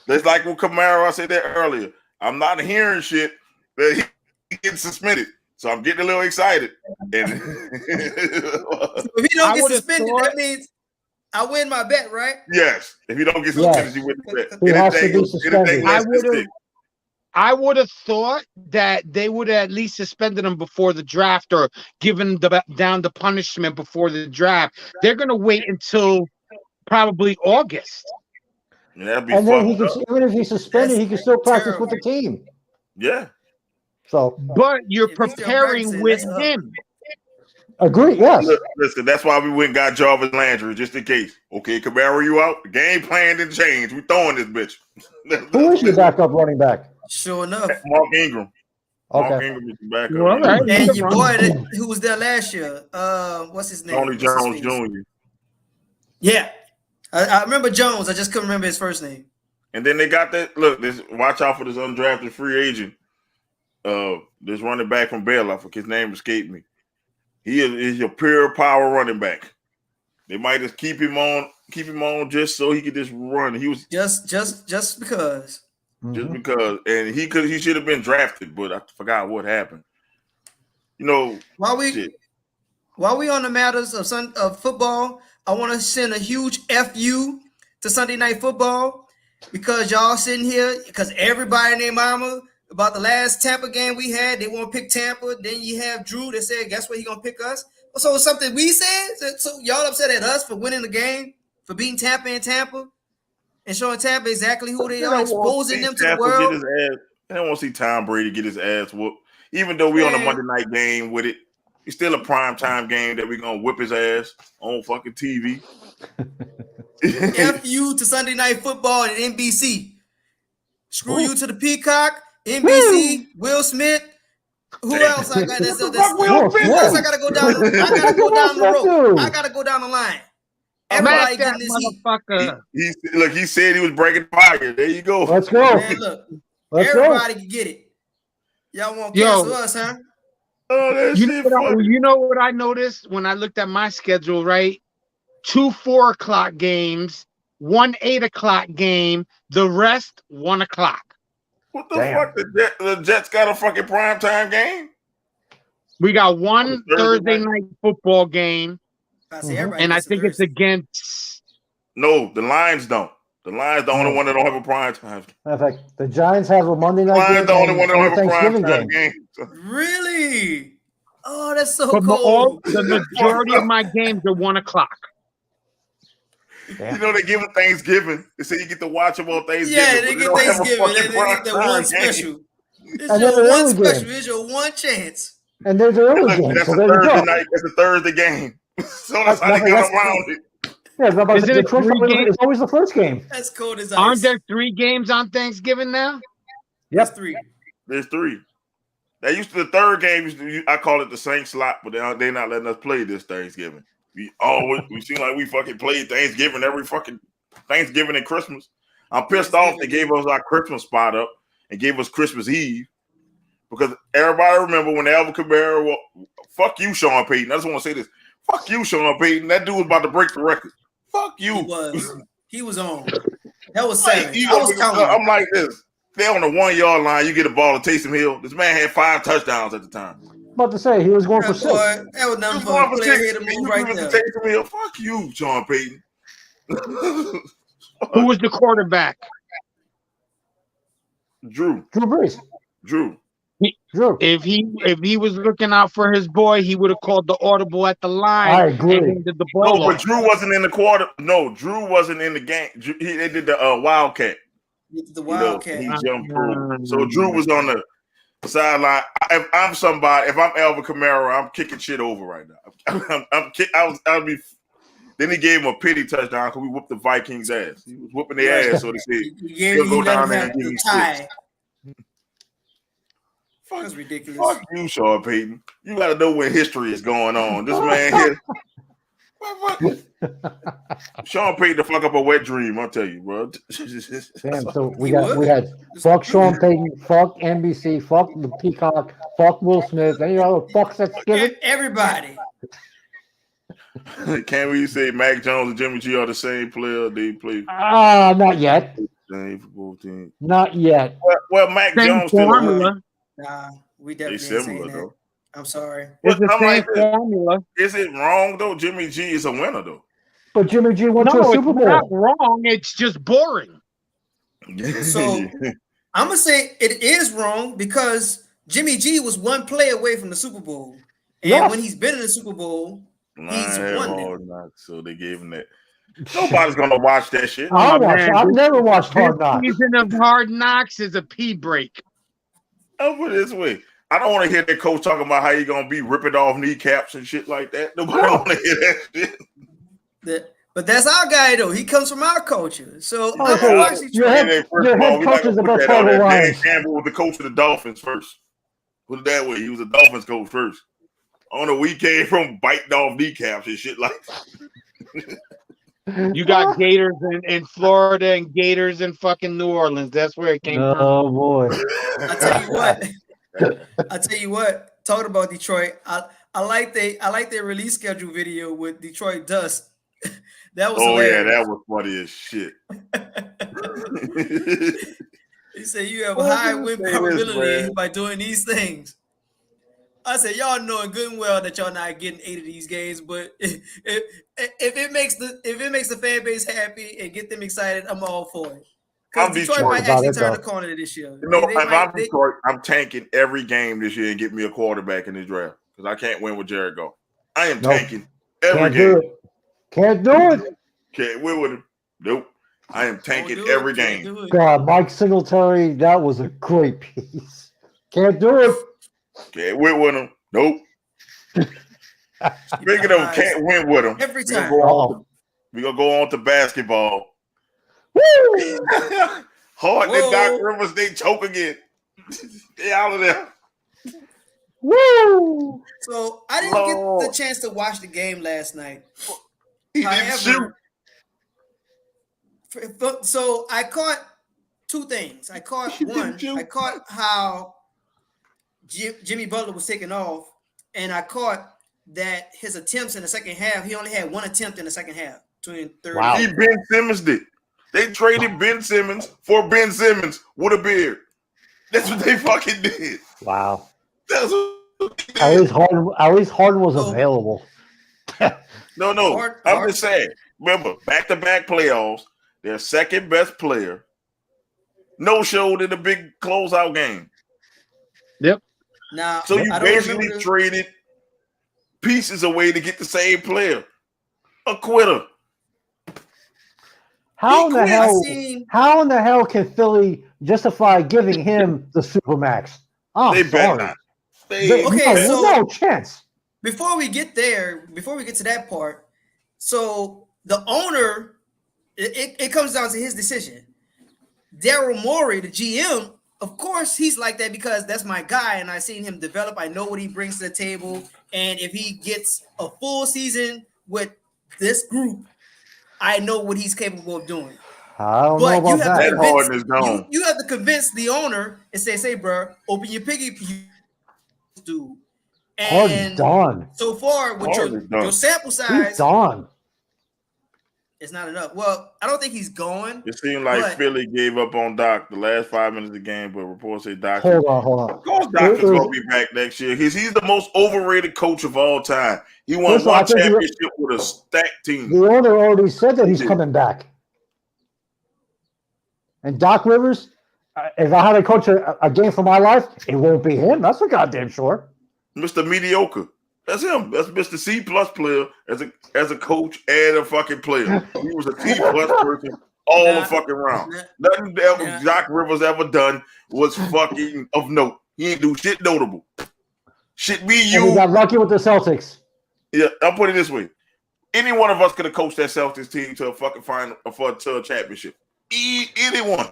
That's like with Kamara. I said that earlier. I'm not hearing shit that he gets suspended. So I'm getting a little excited. And if he don't get suspended, that means I win my bet, right? Yes. If you don't get suspended, you win the bet. He has to be suspended. I would have thought that they would have at least suspended him before the draft or given down the punishment before the draft. They're going to wait until probably August. And then he can, even if he's suspended, he can still practice with the team. Yeah. So, but you're preparing with him. Agree, yes. Listen, that's why we went and got Jarvis Landry, just in case. Okay, Camaro, you out. The game plan didn't change. We throwing this bitch. Who is your backup running back? Sure enough. Mark Ingram. Okay. Mark Ingram is the backup. Well, right. And your boy who was there last year, what's his name? Tony Jones Jr. Yeah. I remember Jones. I just couldn't remember his first name. And then they got that. Look, watch out for this undrafted free agent. This running back from Baylor. His name escaped me. He is your pure power running back. They might just keep him on just so he could just run. He was just because. Just because, and he should have been drafted, but I forgot what happened. You know, while we on the matters of football, I want to send a huge FU to Sunday Night Football because y'all sitting here because everybody and their mama about the last Tampa game we had, they want to pick Tampa. Then you have Drew that said, guess what, he gonna pick us. So it's something we said. So y'all upset at us for winning the game, for beating Tampa in Tampa. And showing Tampa exactly who they are, exposing them to the world. I don't want to see Tom Brady get his ass whooped. Even though we on a Monday night game with it, it's still a prime time game that we're going to whip his ass on fucking TV. F you to Sunday Night Football and NBC. Screw you to the Peacock, NBC, Will Smith. Who else I got? Who else I got to go down? I got to go down the road. I got to go down the line. Everybody getting this motherfucker. He said he was breaking fire. There you go. Let's go. Man, look, everybody can get it. Y'all want to cancel us, huh? Oh, you know what I noticed when I looked at my schedule, right? 2 4 o'clock games, 1 8 o'clock game, the rest 1 o'clock. What the fuck? The Jets got a fucking primetime game? We got one Thursday night football game. And I think it's against. No, the Lions don't. The Lions the only one that don't have a prime time. In fact, the Giants have a Monday night game. The only one that don't have a prime time game. Really? Oh, that's so cool. The majority of my games are 1 o'clock. You know they give it Thanksgiving. They say you get to watch them on Thanksgiving. Yeah, they get Thanksgiving. They get the one special. It's your one special. It's your one chance. And there's an early game. That's a Thursday night. That's a Thursday game. So that's how they get around it. Yeah, it's always the first game. That's cold as ice. Aren't there 3 games on Thanksgiving now? Yep, 3. There's 3. They used to the third game. I call it the Saints slot, but they're not letting us play this Thanksgiving. We seem like we fucking played Thanksgiving every fucking Thanksgiving and Christmas. I'm pissed off they gave us our Christmas spot up and gave us Christmas Eve because everybody remember when Alvin Kamara. Fuck you, Sean Payton. I just want to say this. Fuck you, Sean Payton. That dude was about to break the record. Fuck you. He was on. That was savage. I'm like this. They're on the 1 yard line. You get a ball to Taysom Hill. This man had 5 touchdowns at the time. About to say he was going for 6. That was nothing for a player here to move right there. Taysom Hill. Fuck you, Sean Payton. Who was the quarterback? Drew Brees. Drew. If he was looking out for his boy, he would have called the audible at the line. I agree. But Drew wasn't in the quarter. No, Drew wasn't in the game. They did the Wildcat. The Wildcat. He jumped through. So Drew was on the sideline. If I'm somebody, if I'm Alvin Kamara, I'm kicking shit over right now. I'll be. Then he gave him a pity touchdown because we whooped the Vikings' ass. He was whooping their ass, so to say. He'll go down there and give me 6. That's ridiculous. Fuck you, Sean Payton. You got to know when history is going on. This man here. Sean Payton to fuck up a wet dream, I'll tell you, bro. Damn, so we had fuck Sean Payton, fuck NBC, fuck the Peacock, fuck Will Smith, any other fucks that's given? Everybody. Can we say Mac Jones and Jimmy G are the same player? They play. Not yet. Not yet. Well, Mac Jones formula. Nah, we definitely ain't saying that. Though. I'm sorry. It's the same formula. Is it wrong though? Jimmy G is a winner though. But Jimmy G went to a Super Bowl. It's not wrong. It's just boring. So I'm gonna say it is wrong because Jimmy G was one play away from the Super Bowl, and when he's been in the Super Bowl, he's won it. So they gave him that. Nobody's gonna watch that shit. I've never watched Hard Knocks. The season of Hard Knocks is a pee break. I'll put it this way. I don't want to hear that coach talking about how he gonna be ripping off kneecaps and shit like that. Nobody want to hear that shit. But that's our guy though. He comes from our culture. So I'm so watch Detroit. Your head coach is the best part of the Lions. Campbell was the coach of the Dolphins first. Put it that way. He was a Dolphins coach first. I don't know. We came from biting off kneecaps and shit like that. You got Gators in Florida and Gators in fucking New Orleans. That's where it came from. Oh boy! I tell you what. Talking about Detroit, I like their release schedule video with Detroit Dust. That was hilarious. Yeah, that was funny as shit. He said you have a high win probability by doing these things. I said, y'all knowing good and well that y'all not getting 8 of these games, but if it makes the fan base happy and get them excited, I'm all for it. Because Detroit might actually turn the corner this year. If I'm Detroit, I'm tanking every game this year and get me a quarterback in this draft because I can't win with Jared Goff. I am tanking every game. Can't do it. Can't win with him. Nope. I am tanking every game. God, Mike Singletary, that was a great piece. Can't do it. Can't win with him. Nope. Speaking of can't win with him. Every time. We're going to go on to basketball. Woo! Hard than Doc Rivers, they choke again. They out of there. Woo! So I didn't get the chance to watch the game last night. However, so I caught two things. I caught one. I caught how Jimmy Butler was taking off, and I caught that his attempts in the second half. He only had one attempt in the second half. Between third. Wow. He Ben Simmons did. They traded Ben Simmons for Ben Simmons with a beard. That's what they fucking did. Wow. That's what they did. At least Harden was available. No. I'm just saying. Remember, back-to-back playoffs, their second best player no-showed in the big closeout game. Yep. Now, so you basically traded pieces away to get the same player. A quitter. How in the hell can Philly justify giving him the Supermax? Oh, they bet not. No chance. Before we get to that part, so the owner, it comes down to his decision. Daryl Morey, the GM, of course, he's like that because that's my guy, and I've seen him develop. I know what he brings to the table, and if he gets a full season with this group, I know what he's capable of doing. I don't know about that. Harden is gone. You have to convince the owner and say, bro, open your piggy, dude. And done. So far, with your sample size, he's done. It's not enough. Well, I don't think he's gone. It seemed like Philly gave up on Doc the last 5 minutes of the game, but reports say Doc. Hold on. Of course, Doc is going to be back next year. He's the most overrated coach of all time. He won one championship with a stacked team. The owner already said that he's coming back. And Doc Rivers, if I had to coach a game for my life, it won't be him. That's for goddamn sure. Mr. Mediocre. That's him. That's Mr. C+ player as a coach and a fucking player. He was a C+ person all the fucking round. Nothing that Doc Rivers ever done was fucking of note. He ain't do shit notable. Shit me, you. And he got lucky with the Celtics. Yeah, I'll put it this way. Any one of us could have coached that Celtics team to a fucking final to a championship. Anyone.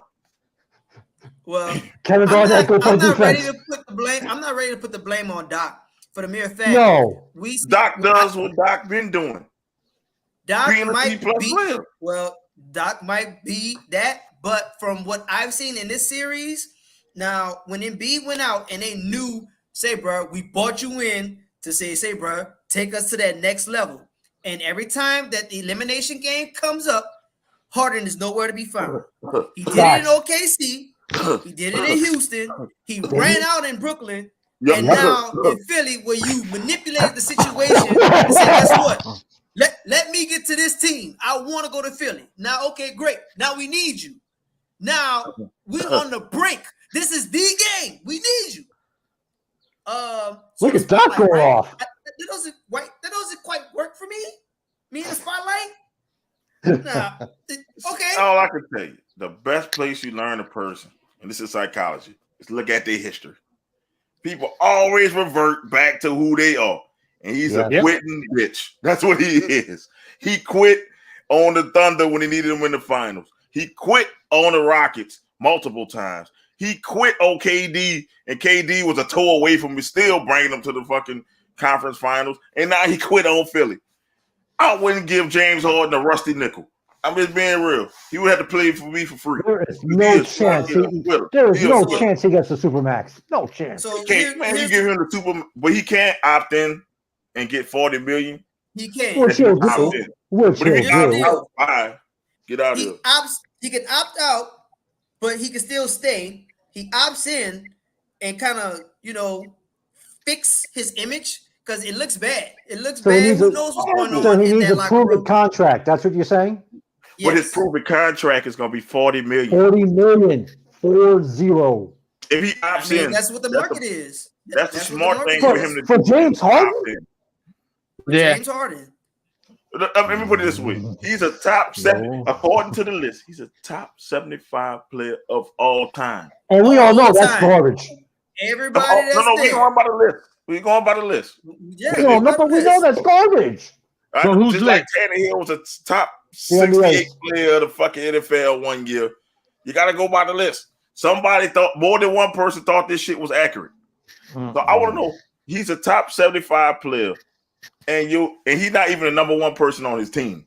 Well, Kevin Garnett go play defense. I'm not ready to put the blame on Doc. For the mere fact, Doc does what Doc been doing. Doc might be Doc might be that, but from what I've seen in this series, now when Embiid went out and they knew, say, bro, we brought you in to say, bro, take us to that next level. And every time that the elimination game comes up, Harden is nowhere to be found. He did it in OKC. He did it in Houston. He ran out in Brooklyn. And now in Philly, where you manipulated the situation and said, guess what? Let me get to this team. I want to go to Philly. Now, okay, great. Now we need you. Now we're on the brink. This is the game. We need you. Look at that go off. That doesn't quite work for me. Me in the spotlight. Nah. Okay. All I can tell you, the best place you learn a person, and this is psychology, is look at their history. People always revert back to who they are. And he's a quitting bitch. That's what he is. He quit on the Thunder when he needed them in the finals. He quit on the Rockets multiple times. He quit on KD, and KD was a toe away from me, still bringing them to the fucking conference finals. And now he quit on Philly. I wouldn't give James Harden a rusty nickel. I'm just being real. He would have to play for me for free. There is no chance. There is no chance he gets the Supermax. No chance. So you give him the Super, but he can't opt in and get $40 million. He can. Which he'll do. But if he opts out, fine. Get out of here. He can opt out, but he can still stay. He opts in and kind of, fix his image because it looks bad. It looks bad. Who knows what's going on? So he needs a proven contract. That's what you're saying? Yes. But his proven contract is going to be $40 million. $40 million. 40. If he opts in, that's what the market is. That's a smart thing for him to do. For James Harden? Yeah. James Harden. Let me put it this way. He's a top 7, according to the list, he's a top 75 player of all time. And we all know that's garbage. Everybody that's we're going by the list. We're going by the list. Yeah, we know that's garbage. So who's just like Tannehill was a top 68 player of the fucking NFL one year. You got to go by the list. Somebody thought, more than one person thought this shit was accurate. So I want to know, he's a top 75 player. And he's not even the number one person on his team.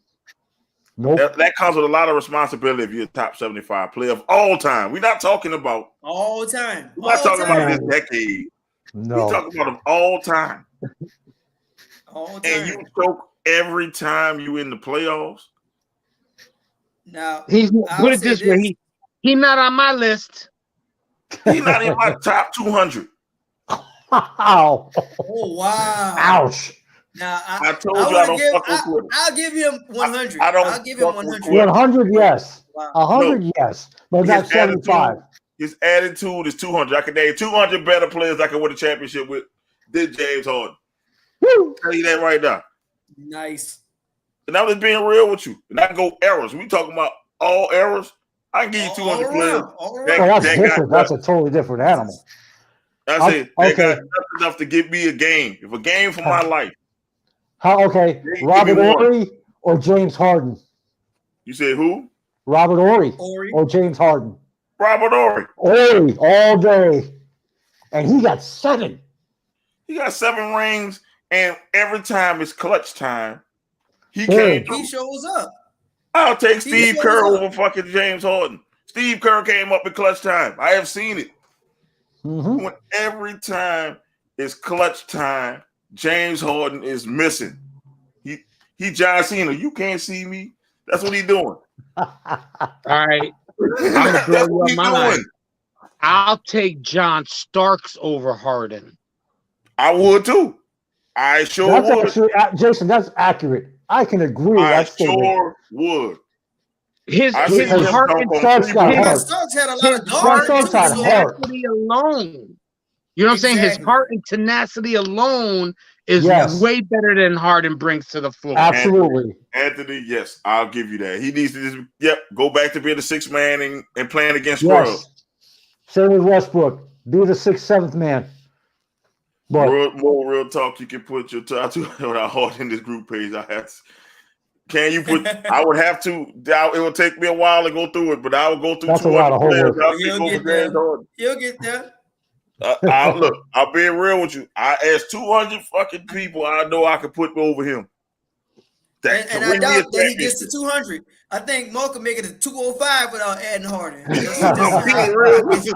Nope. That comes with a lot of responsibility if you're a top 75 player of all time. We're not talking about all time. We're not talking about this decade. No. We're talking about them all time. All time. And you choke every time you in the playoffs. Now put it this way. He's not on my list. He's not in my top 200. Wow. Oh wow. Ouch. Now I told you I don't fuck with Twitter. I'll give him 100. I'll give him 100. 100, yes. 100, yes. But not 75. His attitude is 200. I can name 200 better players I can win a championship with than James Harden. Woo! Tell you that right now. Nice. And I'm just being real with you. And I can go errors. We talking about all errors. I can give you 200 players. That's different. That's a totally different animal. That's it. They got enough to give me a game. If a game for my life. Okay, Robert Horry or James Harden? You said who? Robert Horry or James Harden? Robert Horry. Horry all day. And he got 7. He got 7 rings, and every time it's clutch time, he shows up. I'll take Steve Kerr over fucking James Harden. Steve Kerr came up in clutch time. I have seen it. Mm-hmm. When every time it's clutch time, James Harden is missing. He John Cena. You can't see me. That's what he's doing. All right. I'm gonna blow your mind. I'll take John Starks over Harden. I would too. I sure would. Actually, Jason, that's accurate. I can agree. I sure would. His heart and Starks had a lot of tenacity alone. You know what I'm saying? His heart and tenacity alone is way better than Harden brings to the floor. Absolutely. Anthony, yes, I'll give you that. He needs to just, go back to being the 6th man and playing against scrubs. Same with Westbrook. Be the 6th, 7th man. But real talk, you can put your tattoo without Harden in this group page. Can you put? I would have to. It will take me a while to go through it, but I will go through. That's a lot of homework. You'll get there. Look, I'll be real with you. I asked 200 fucking people I know I could put over him. And I doubt that he gets to 200. I think Mo can make it to 205 without adding Harden. You gotta listen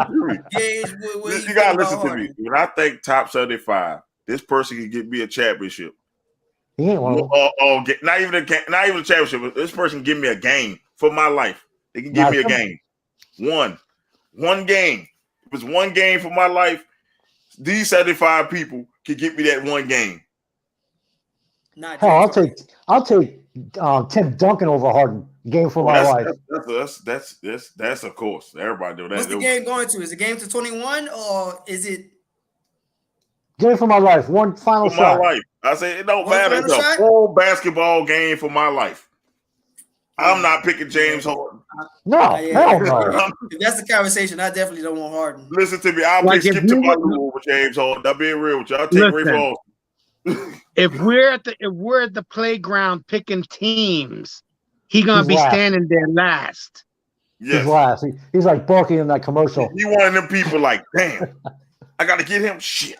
to me. When I think top 75, this person can get me a championship. He ain't one. Not even a championship. But this person can give me a game for my life. They can give me a game. One game. If it's one game for my life, these 75 people can get me that one game. I'll take Tim Duncan over Harden. Game for my life. That's of course. Everybody do that. What's the game going to? Is it game to 21 or is it game for my life? One final shot. My life. I say it don't matter. It's a full basketball game for my life. I'm not picking James Harden. No, hell no. If that's the conversation, I definitely don't want Harden. Listen to me. I'll Like, pick Skip Tabalu over James Harden. I'm being real with you. I'll take Ray for if we're at the playground picking teams, he's gonna be last. standing there last. Yes. He's last. He's like Barkley in that commercial. He one of them people like, damn, I gotta get him. Shit.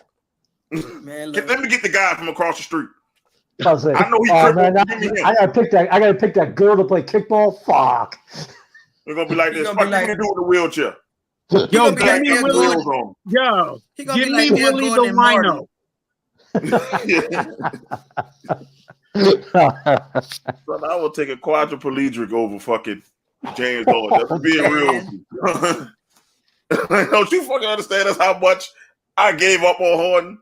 Man, Let me get the guy from across the street. I know he crippled. I gotta pick that girl to play kickball. Fuck. We're gonna be like this. What you gonna do with the wheelchair? Yo, give me Willie. Yo, give me Willie the Wino. Son, I will take a quadriplegic over fucking James Harden. That's being real. Don't you fucking understand? That's how much I gave up on Harden.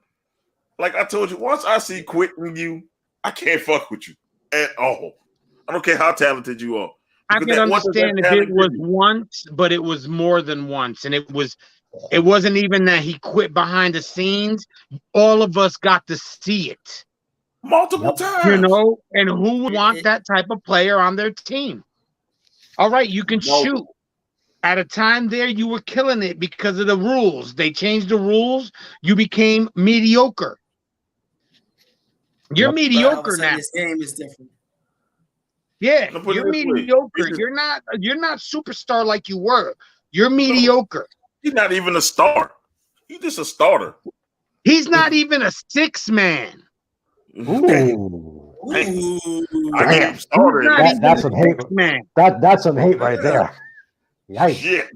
Like I told you, once I see quitting you, I can't fuck with you at all. I don't care how talented you are. I can understand if it was once, but it was more than once, and it wasn't even that he quit behind the scenes. All of us got to see it multiple times, you know. And who would want that type of player on their team? All right, you can shoot. At a time there, you were killing it because of the rules. They changed the rules. You became mediocre. You're mediocre now. This game is different. Yeah, you're mediocre. You're not superstar like you were. You're mediocre. He's not even a star. He's just a starter. He's not even a six man. Ooh. That's some hate, man. That's some hate right there. Yikes. Shit.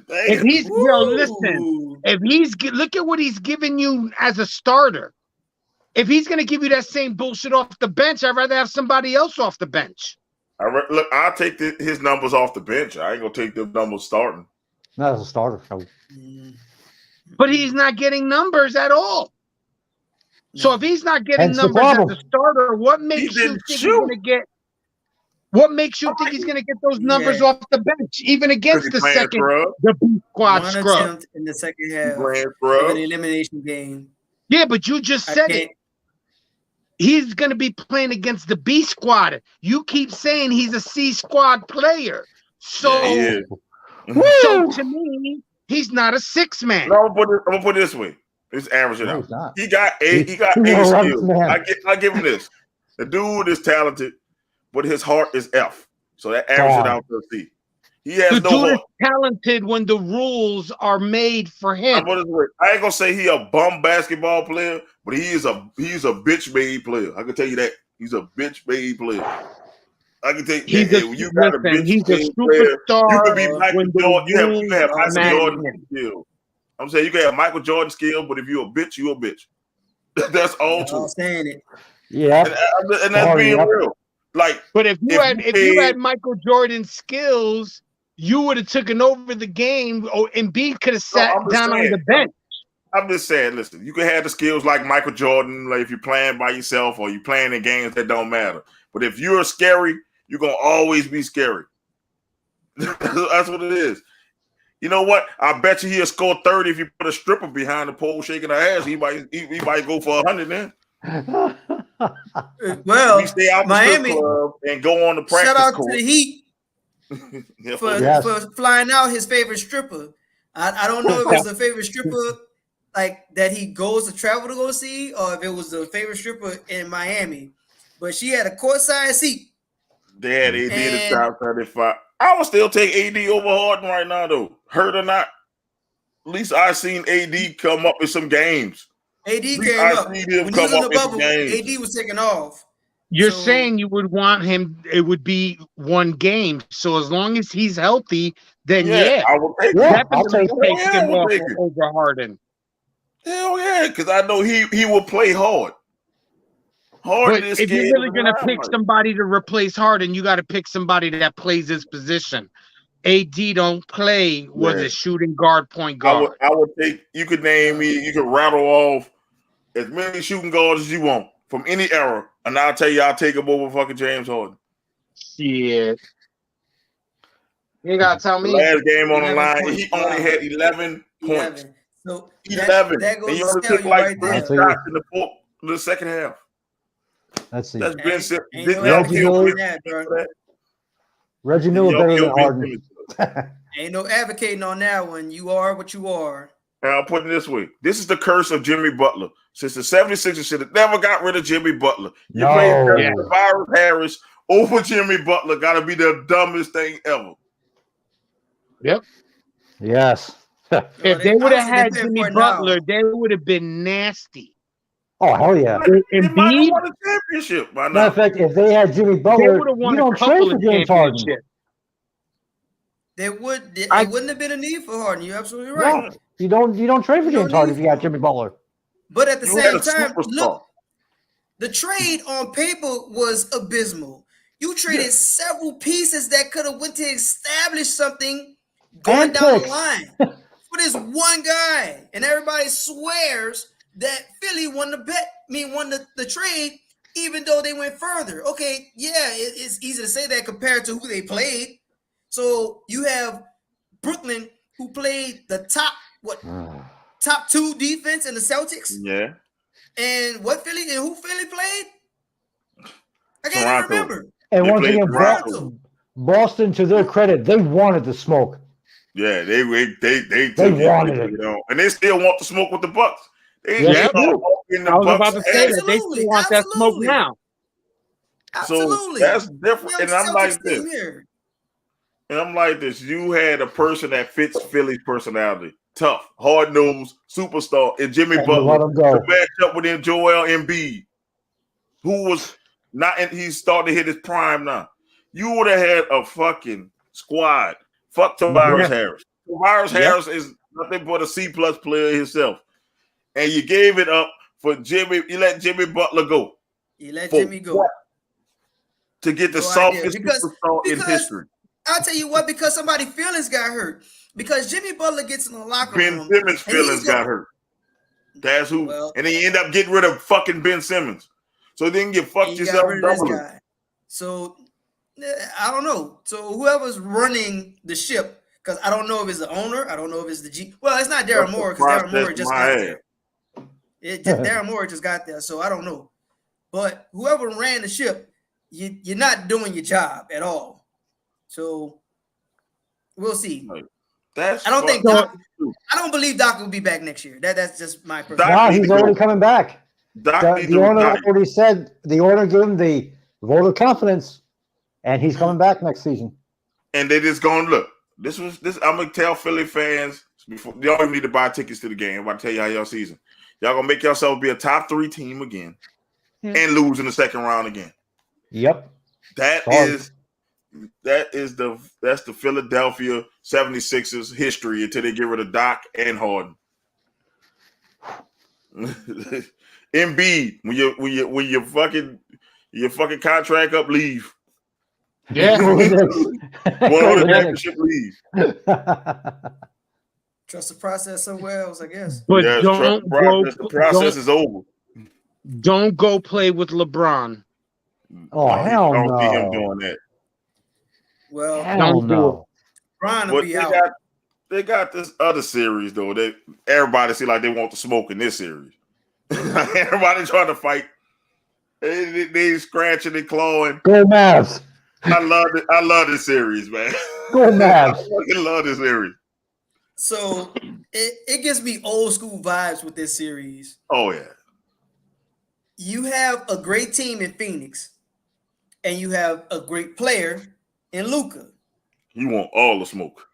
If he's listen, if he's look at what he's giving you as a starter. If he's going to give you that same bullshit off the bench, I'd rather have somebody else off the bench. Look, I'll take his numbers off the bench. I ain't going to take the numbers starting. Not as a starter. But he's not getting numbers at all. So if he's not getting numbers as a starter, what makes you think he's going to get? What makes you think he's going to get those numbers off the bench, even against the B squad scrub in the second half of an elimination game? Yeah, but you just said it. He's going to be playing against the B squad. You keep saying he's a C squad player. So, so to me, he's not a six man. No, I'm gonna put it this way. It's averaging out. He got A skills. I give him this. The dude is talented, but his heart is F. So that averages out to a C. He has no heart. Is talented when the rules are made for him. I ain't gonna say he a bum basketball player, but he's a bitch made player. I can tell you that he's a bitch made player. I can tell you that you got a bitch made player. You could be Michael Jordan. You can have Michael Jordan skills. I'm saying you can have Michael Jordan skills, but if you're a bitch, you're a bitch. That's all too. I'm saying it. Yeah, and that's being real. Like, but if you had Michael Jordan skills, you would have taken over the game. Embiid could have sat down on the bench. I'm just saying, listen, you can have the skills like Michael Jordan, like if you're playing by yourself or you're playing in games that don't matter. But if you're scary, you're gonna always be scary. That's what it is. You know what? I bet you he'll score 30 if you put a stripper behind the pole shaking her ass. He might go for 100 then. Well, we stay out Miami the club and go on the practice shout out court. to the Heat for flying out his favorite stripper. I don't know if it's the favorite stripper like that he goes to travel to go see, or if it was the favorite stripper in Miami. But she had a courtside seat. They had AD at the top 35. I would still take AD over Harden right now, though. Hurt or not. At least I seen AD come up in some games. AD came up. When he was in the bubble, AD was taking off. You're saying you would want him, it would be one game. So as long as he's healthy, then I will take him over Harden. Hell yeah, because I know he will play hard. But if you're really going to pick somebody to replace Harden, you got to pick somebody that plays his position. AD don't play a shooting guard, point guard. I would take. You could name me. You could rattle off as many shooting guards as you want from any era, and I'll tell you, I'll take him over fucking James Harden. Shit. You gotta tell me. The last game on the line, he only had 11 points. So 11. That goes and you only to took like 3 right shots in the second half. Let's see. That's been Diablcial. Reggie Miller better than Harden. Ain't no advocating on that one. You are what you are. And I'll put it this way. This is the curse of Jimmy Butler. Since the 76ers should have never got rid of Jimmy Butler. You played Tobias Harris over Jimmy Butler. Got to be the dumbest thing ever. Yep. Yes. If they would have had Jimmy Butler, they would have been nasty. Oh, hell yeah. They might have won a championship by now. Matter of fact, if they had Jimmy Butler, you don't trade for James Harden. It wouldn't have been a need for Harden. You're absolutely right. No, you don't trade for James Harden if you got Jimmy Butler. But at the same time, look, the trade on paper was abysmal. You traded several pieces that could have went to establish something going down the line for this one guy, and everybody swears that Philly won the trade, even though they went further. Okay, it's easy to say that compared to who they played. So you have Brooklyn, who played the top 2 defense in the Celtics. Yeah. And who Philly played? I can't even remember. And once again, Boston, to their credit, they wanted the smoke. Yeah, they wanted it. And they still want the smoke with the Bucks. I was about to say that they still want that smoke now. Absolutely. So that's different. And I'm like this. And I'm like this. You had a person that fits Philly's personality. Tough, hard-nosed, superstar, and Jimmy Butler to match up with Joel Embiid, who was not – he's starting to hit his prime now. You would have had a fucking squad. Fuck Tobias Harris. Tobias Harris is nothing but a C-plus player himself. And you gave it up for Jimmy. You let Jimmy Butler go. You let Jimmy go. What? To get the softest superstar in history. I'll tell you what, because somebody's feelings got hurt. Because Jimmy Butler gets in the locker room. Ben Simmons' feelings got hurt. That's who. And then you end up getting rid of fucking Ben Simmons. So then you fucked yourself doubly. So I don't know. So whoever's running the ship, because I don't know if it's the owner. I don't know if it's the G. Well, it's not Darren Moore, because Darren Moore just got there. Darren Moore just got there. So I don't know. But whoever ran the ship, you're not doing your job at all. So we'll see. I don't believe Doc will be back next year. That's just my personal. No, he's already coming back. The owner already said the owner gave him the vote of confidence, and he's coming back next season. And they just going to look. This. I'm gonna tell Philly fans before y'all even need to buy tickets to the game. I'm about to tell you how y'all season. Y'all gonna make yourself be a top 3 team again, and lose in the second round again. Yep. That's the Philadelphia 76ers history until they get rid of Doc and Harden. Embiid, when your fucking contract up, leave. Yeah. Leave. Trust the process somewhere else, I guess. But the process is over. Don't go play with LeBron. Oh, hell no. I don't see him doing that. Well, hell no. LeBron will be out. They got this other series, though. Everybody see like they want the smoke in this series. Everybody trying to fight. They scratching and clawing. Go Mavs. I love this series, man. Go Mavs. I fucking love this series. So it gives me old school vibes with this series. Oh, yeah. You have a great team in Phoenix, and you have a great player in Luka. You want all the smoke.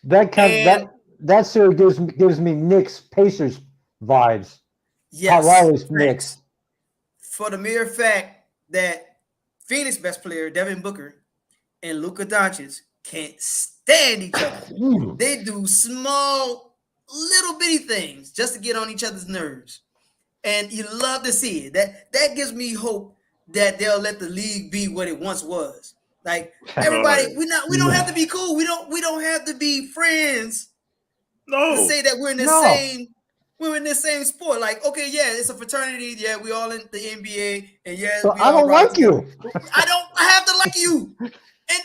That series gives me Knicks Pacers vibes. Yes, Riley's Knicks. For the mere fact that Phoenix best player Devin Booker and Luka Doncic can't stand each other. They do small, little bitty things just to get on each other's nerves, and you love to see it. That gives me hope that they'll let the league be what it once was. Like everybody, we don't have to be cool. We don't have to be friends. No, to say that we're in the same sport. Like, okay, yeah, it's a fraternity. Yeah, we all in the NBA, and yeah, so I don't like you. I have to like you, and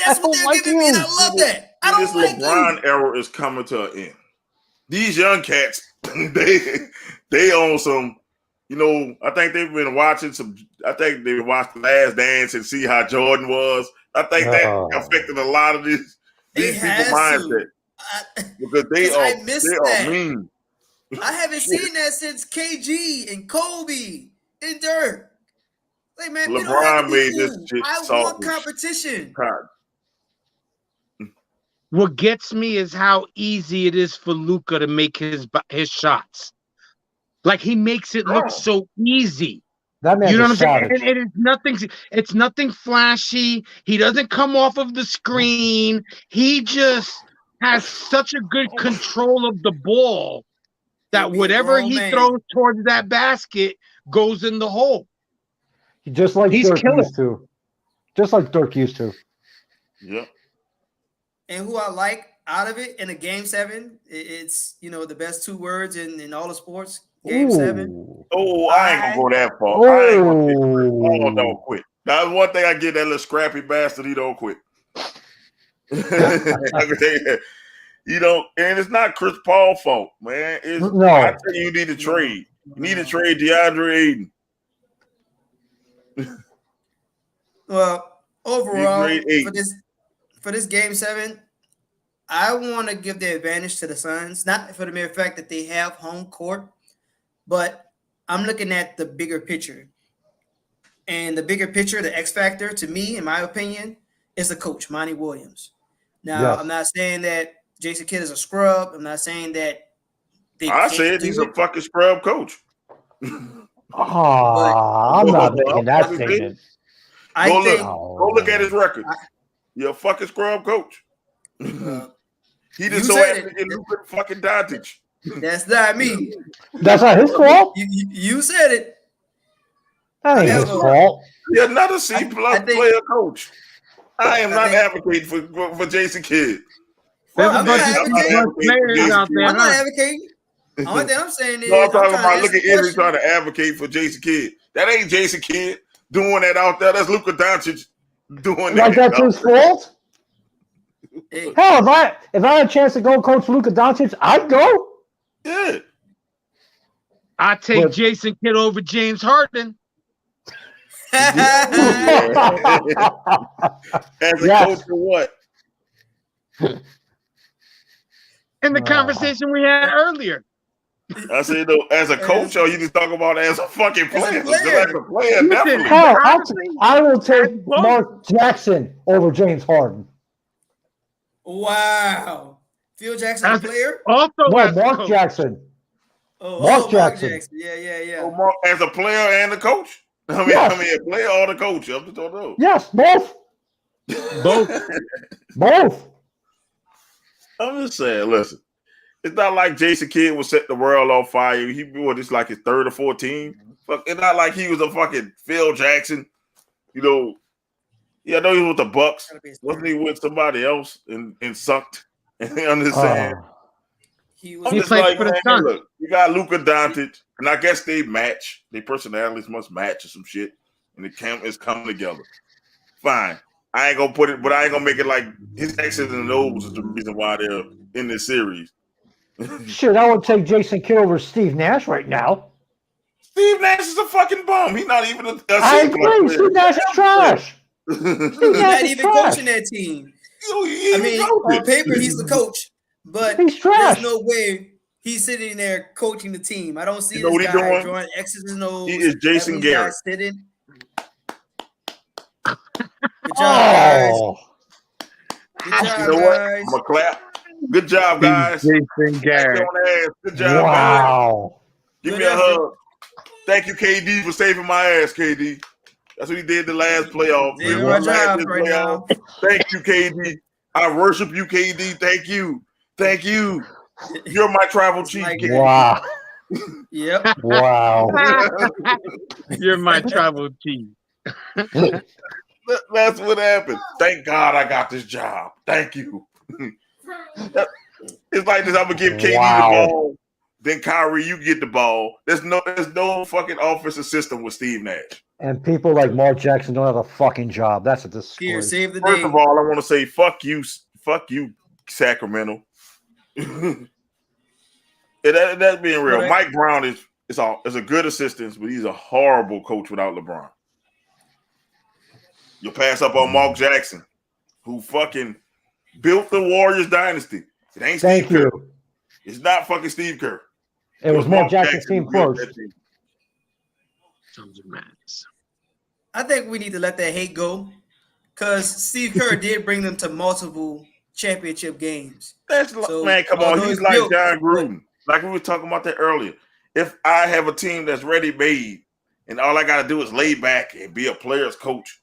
that's what they're giving me. And I love that. I don't like you. This LeBron era is coming to an end. These young cats, they own some. You know, I think they've been watching some. I think they watched The Last Dance and see how Jordan was. I think that affected a lot of these people mindset because they are mean. I haven't seen that since KG and Kobe and Dirk. Like, man, we don't have to LeBron be made cool. this shit I want competition. What gets me is how easy it is for Luka to make his shots. Like, he makes it look so easy. That man's you know what I'm savage. saying? And it's nothing flashy. He doesn't come off of the screen. He just has such a good control of the ball that whatever he throws towards that basket goes in the hole. Just like Dirk used to. Just like Dirk used to. Yeah. And who I like out of it in a game 7, it's the best 2 words in all the sports. Game 7. Oh, I ain't gonna go that far. I ain't gonna take Chris Paul don't quit. That's one thing I get that little scrappy bastard. He don't quit. I can tell you that. And it's not Chris Paul's fault, man. I tell you need to trade. You need to trade DeAndre Ayton. Well, overall, for this game 7, I want to give the advantage to the Suns, not for the mere fact that they have home court, but I'm looking at the bigger picture. And the bigger picture, the X factor, to me, in my opinion, is the coach, Monty Williams. Now, I'm not saying that Jason Kidd is a scrub. I'm not saying that I said he's a fucking scrub coach. I'm not making that statement. Go look at his record. You're a fucking scrub coach. He just so happy to get Luka fucking Doncic. That's not me. That's not his fault. You said it. That ain't his fault. You're not a C+ player coach. I am not advocating for Jason Kidd. I'm not advocating. The only thing I'm saying is, I'm talking about look at Izzy trying to advocate for Jason Kidd. That ain't Jason Kidd doing that out there. That's Luka Doncic doing that. Like that's his fault? Hell, if I had a chance to go coach Luka Doncic, I'd go. Yeah. I take Jason Kidd over James Harden. As a coach for what? In the conversation we had earlier. I said though, as a coach, or you just talk about as a fucking player. As a player, definitely. Hell, I will take Mark Jackson over James Harden. Wow. Phil Jackson, a player? Also, Mark Jackson. Mark Jackson. Yeah. Oh, Mark, as a player and a coach? I mean, a player or the coach? I just don't know. Yes, both. Both. I'm just saying, listen. It's not like Jason Kidd was set the world on fire. He was just like his 3rd or 4th team. It's not like he was a fucking Phil Jackson. I know he was with the Bucks. Wasn't he with somebody else and sucked? I'm just saying. He played for the Suns. Look, you got Luka Doncic, and I guess they match. Their personalities must match or some shit, and the camp is coming together. Fine. I ain't gonna put it, but I ain't gonna make it like his X's and O's is the reason why they're in this series. Shit, I would take Jason Kidd over Steve Nash right now. Steve Nash is a fucking bum. He's not even I agree. Steve Nash is trash. He's not even coaching that team. I mean, on paper, he's the coach, but he's trash. There's no way he's sitting there coaching the team. I don't see this guy drawing X's and O's. He is Jason Garrett. Sitting. Good job, guys. Good job, you know what? I'm gonna clap. Good job, guys. Jason Garrett. Good job, guys. Give me a hug. Thank you, KD, for saving my ass, KD. That's what he did the last playoff. Thank you, KD. I worship you, KD. Thank you. Thank you. You're my travel chief. Wow. Yep. Wow. You're my travel chief. That's what happened. Thank God I got this job. Thank you. It's like this. I'm gonna give KD the ball. Then Kyrie, you get the ball. There's no fucking offensive system with Steve Nash. And people like Mark Jackson don't have a fucking job. That's a disgrace. Here, save the First day. of all, I want to say fuck you, Sacramento. That's being real. Right. Mike Brown is a good assistant, but he's a horrible coach without LeBron. You'll pass up on Mark Jackson, who fucking built the Warriors dynasty. It ain't Steve Kerr. It's not fucking Steve Kerr. It was Mark Jackson's team first. I think we need to let that hate go, because Steve Kerr did bring them to multiple championship games. Man, come on. He's like John Gruden. Like we were talking about that earlier. If I have a team that's ready made and all I got to do is lay back and be a player's coach,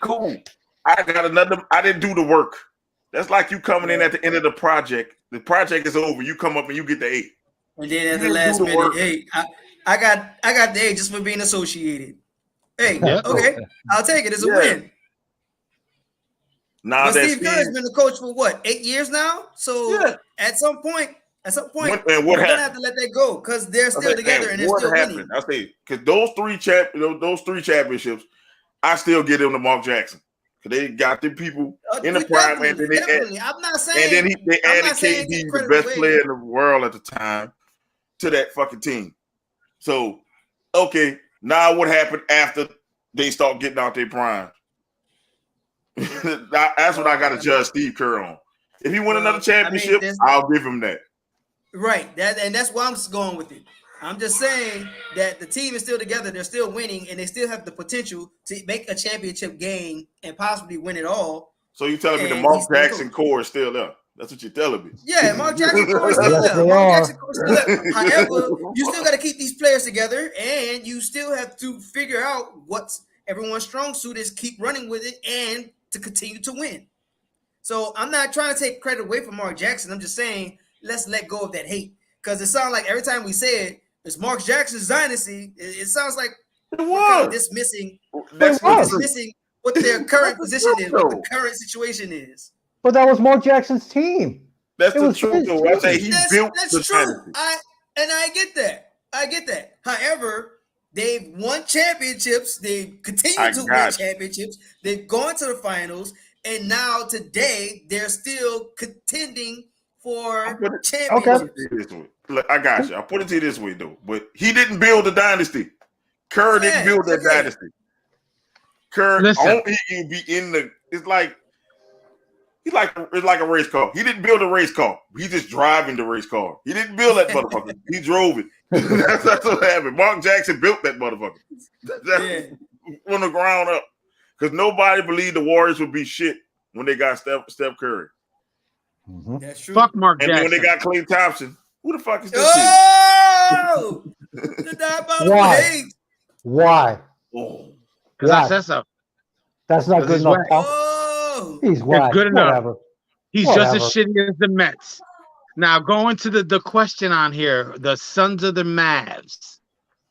cool. I didn't do the work. That's like you coming in at the end of the project. The project is over. You come up and you get the 8. And then at the last minute, hey, I got the 8 just for being associated. Hey, okay, I'll take it. It's a win. But Steve Kerr has been the coach for what, 8 years now? So at some point, we're gonna have to let that go, because they're still together and they're still winning. I say, because those three championships, I still get them to Mark Jackson, because they got them people in the prime, and then I'm not saying, and then they added KD, the best player in the world at the time, to that fucking team. So, okay, now what happened after they start getting out their prime? That's what I got to judge Steve Kerr on. If he win another championship, I'll give him that. Right, that's why I'm just going with it. I'm just saying that the team is still together, they're still winning, and they still have the potential to make a championship game and possibly win it all. So you're telling me the Mark Jackson core is still there? That's what you're telling me. Yeah, Mark Jackson core is still there. Mark Jackson core is still there. However, you still got to keep these players together, and you still have to figure out what's everyone's strong suit is, keep running with it, and to continue to win. So I'm not trying to take credit away from Mark Jackson. I'm just saying, let's let go of that hate, because it sounds like every time we say it, it's Mark Jackson's dynasty. It sounds like we're kind of dismissing what their current position is, what the current situation is. But that was Mark Jackson's team. That's the truth, though. I say he built the true. I get that. I get that. However, they've won championships. They've continued to win championships. They've gone to the finals. And now today, they're still contending for championship. Okay. Look, I got you. I'll put it to you this way, though. But he didn't build a dynasty. Kerr didn't build that dynasty. Kerr, he can be in the. It's like a race car. He didn't build a race car. He's just driving the race car. He didn't build that motherfucker. He drove it. that's what happened. Mark Jackson built that motherfucker. From the ground up. Because nobody believed the Warriors would be shit when they got Steph Curry. Mm-hmm. That's true. Fuck Mark Jackson. And when they got Klay Thompson, who the fuck is this? Oh! Why? Because I said so. That's not good enough. He's whack. Good enough. Whatever. He's just as shitty as the Mets. Now, going to the question on here, the Sons of the Mavs.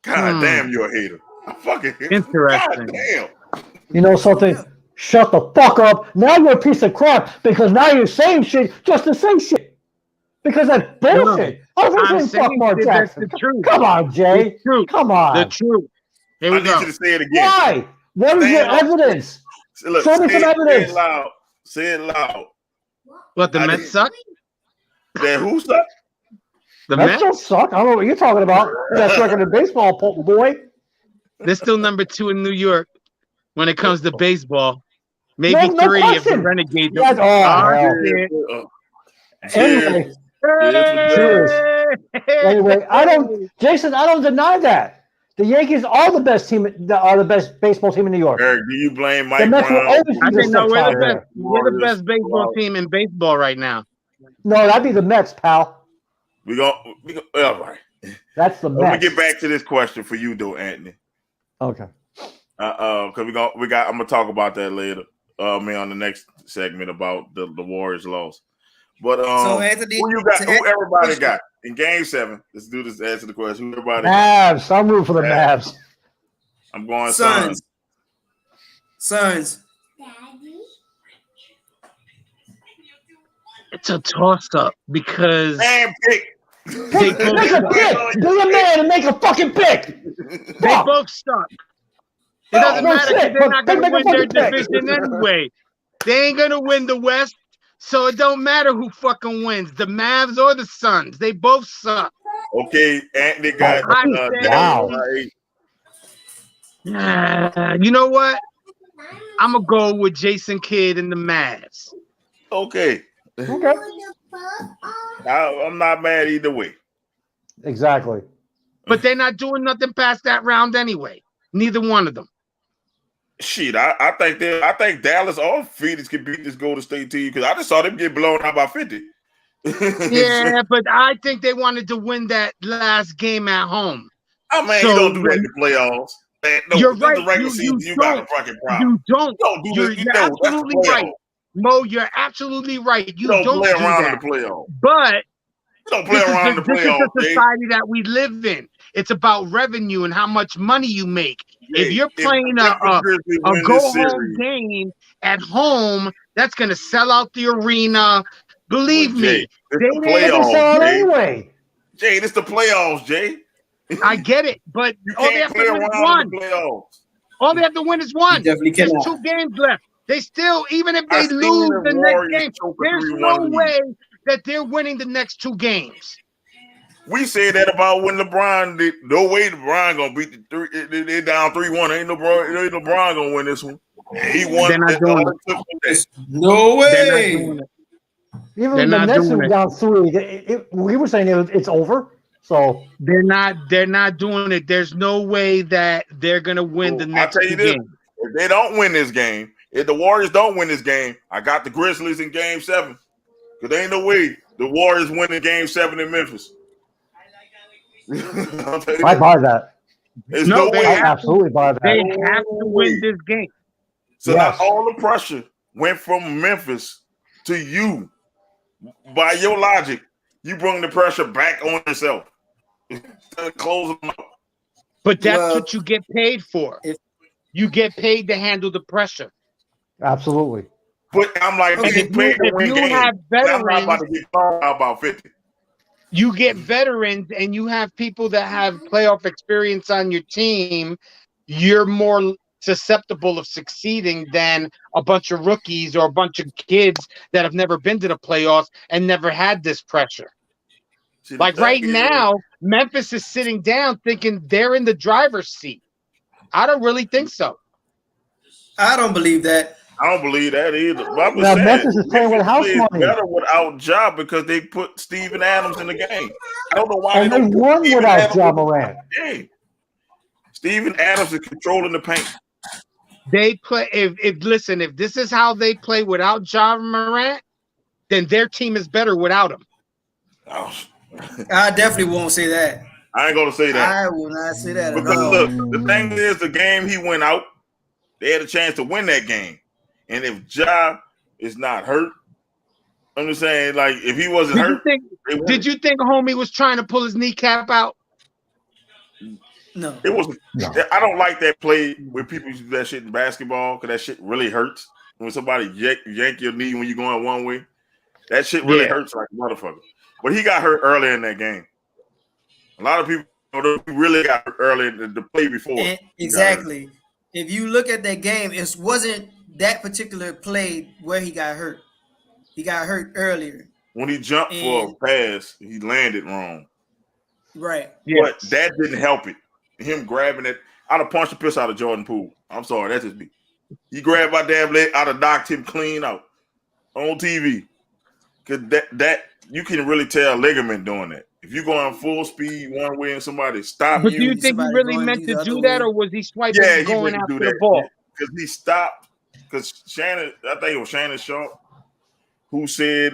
God damn, you're a hater. I fucking interesting. God damn. You know something? Shut the fuck up. Now you're a piece of crap, because now you're saying shit just to say shit. Because that's bullshit. I'm saying fuck Mark Jackson. Come on, Jay. Come on. The truth. Here we go. I need you to say it again. Why? What is your evidence? Look, show me some evidence. Say it loud. What, the Mets suck? That who suck? The Mets don't suck. I don't know what you're talking about. Best record in baseball, boy. They're still number 2 in New York when it comes to baseball. Maybe 3 if the Renegades. Anyway, Jason, I don't deny that. The Yankees are the best team, are the best baseball team in New York. Eric, do you blame Mike Brown? I think no, we're the best baseball team in baseball right now. No, that'd be the Mets, pal. We go all right. That's the Mets. Let me get back to this question for you, though, Anthony. Okay. Because I'm gonna talk about that later. On the next segment about the Warriors loss. But so Anthony, who everybody got in Game 7? Let's do this. Answer the question. Who everybody Mavs. I'm rooting for the Mavs. I'm going Suns. It's a toss-up because pick. Make a pick. Be a man and make a fucking pick. They both suck. It doesn't matter because they're not going to win their division anyway. They ain't going to win the West, so it don't matter who fucking wins, the Mavs or the Suns. They both suck. Okay, Anthony got wow. You know what? I'm gonna go with Jason Kidd and the Mavs. Okay. Okay. I'm not mad either way. Exactly. But they're not doing nothing past that round anyway. Neither one of them. Shit, I think Dallas or Phoenix can beat this Golden State team because I just saw them get blown out by 50. Yeah, but I think they wanted to win that last game at home. Oh man, So you don't do that in the playoffs. Man, no, you're this right. is the regular season. You got a fucking problem. You don't. You don't do You're, this. you're absolutely right. Mo, you're absolutely right. You don't play around that. in the playoffs. But you don't play around in the playoffs. This is the society that we live in. It's about revenue and how much money you make. Jay, if you're playing a go-home game at home, that's going to sell out the arena. Believe me. They playoffs, sell out anyway. Jay, it's the playoffs, Jay. I get it, but all they have to win is one. All they have to win is one. There's 2 games left. They still, even if they lose the next game, there's no way that they're winning the next 2 games. We said that about when LeBron did. No way LeBron gonna beat the 3. They're down 3-1. Ain't LeBron gonna win this one. He won. They're not doing it. No way. They're not doing it. Even the Nets were down 3. We were saying it's over. So they're not doing it. There's no way that they're gonna win the next 2 games. If they don't win this game, if the Warriors don't win this game, I got the Grizzlies in Game 7. Because there ain't no way the Warriors winning Game 7 in Memphis. I buy that. There's no way. I absolutely buy that. They have to win this game. So now all the pressure went from Memphis to you. By your logic, you bring the pressure back on yourself. Close them up. But that's what you get paid for. You get paid to handle the pressure. Absolutely. But I'm like, if you have veterans, I'm not about to get called out about 50. You get veterans and you have people that have playoff experience on your team, you're more susceptible of succeeding than a bunch of rookies or a bunch of kids that have never been to the playoffs and never had this pressure. Like right now, Memphis is sitting down thinking they're in the driver's seat. I don't really think so. I don't believe that. I don't believe that either. But now Memphis is playing with house money. Better without Ja because they put Steven Adams in the game. I don't know why. And they won without Ja Morant. Steven Adams is controlling the paint. They play. If this is how they play without Ja Morant, then their team is better without him. Oh. I definitely won't say that. I ain't gonna say that. I will not say that. Because look, the thing is, the game he went out, they had a chance to win that game. And if Ja is not hurt, I'm just saying, like, if he wasn't hurt, did you think homie was trying to pull his kneecap out? No. It wasn't. No. I don't like that play where people do that shit in basketball because that shit really hurts. When somebody yank your knee when you're going one way, that shit really hurts like a motherfucker. But he got hurt earlier in that game. A lot of people really got hurt early in the play before. Exactly. If you look at that game, it wasn't that particular play where he got hurt. He got hurt earlier. When he jumped for a pass, he landed wrong. Right. But that didn't help it. Him grabbing it. I'd have punched the piss out of Jordan Poole. I'm sorry, that's just me. He grabbed my damn leg, I'd have knocked him clean out on TV. Because that you can really tell ligament doing that. If you're going full speed one way and somebody stop you. But do you think he really meant to do that, or was he swiping and going after the ball? Because he stopped. Because Shannon, I think it was Shannon Sharp, who said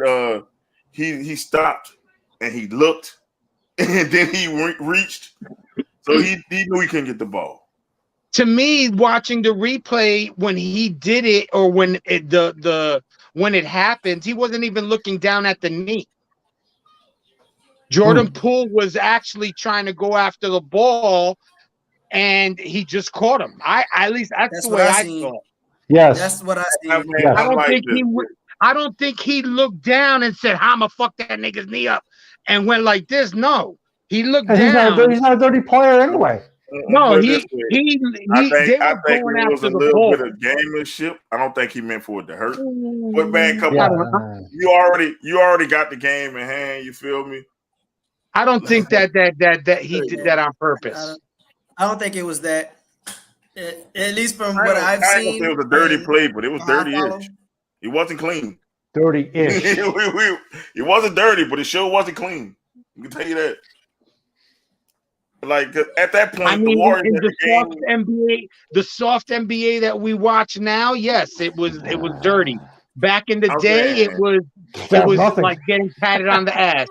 he stopped and he looked and then he reached. So he knew he couldn't get the ball. To me, watching the replay when he did it or when when it happened, he wasn't even looking down at the knee. Jordan Poole was actually trying to go after the ball, and he just caught him. At least that's the way I saw it. Yes, that's what I see. I don't think he looked down and said, "I'ma fuck that nigga's knee up," and went like this. No, he looked down. He's not a dirty player anyway. No, I think it was a little bit of gamemanship. I don't think he meant for it to hurt. But man, come on, you already got the game in hand. You feel me? I don't think that he did that on purpose. I don't think it was that. At least from what I've I seen. it was a dirty play, but it was dirty-ish. It wasn't clean. Dirty-ish. It wasn't dirty, but it sure wasn't clean. I can tell you that. Like at that point, I mean, the Warriors in had the the soft game. NBA, the soft NBA that we watch now, yes, it was dirty. Back in the I'm day, saying, it was nothing. like getting patted on the ass.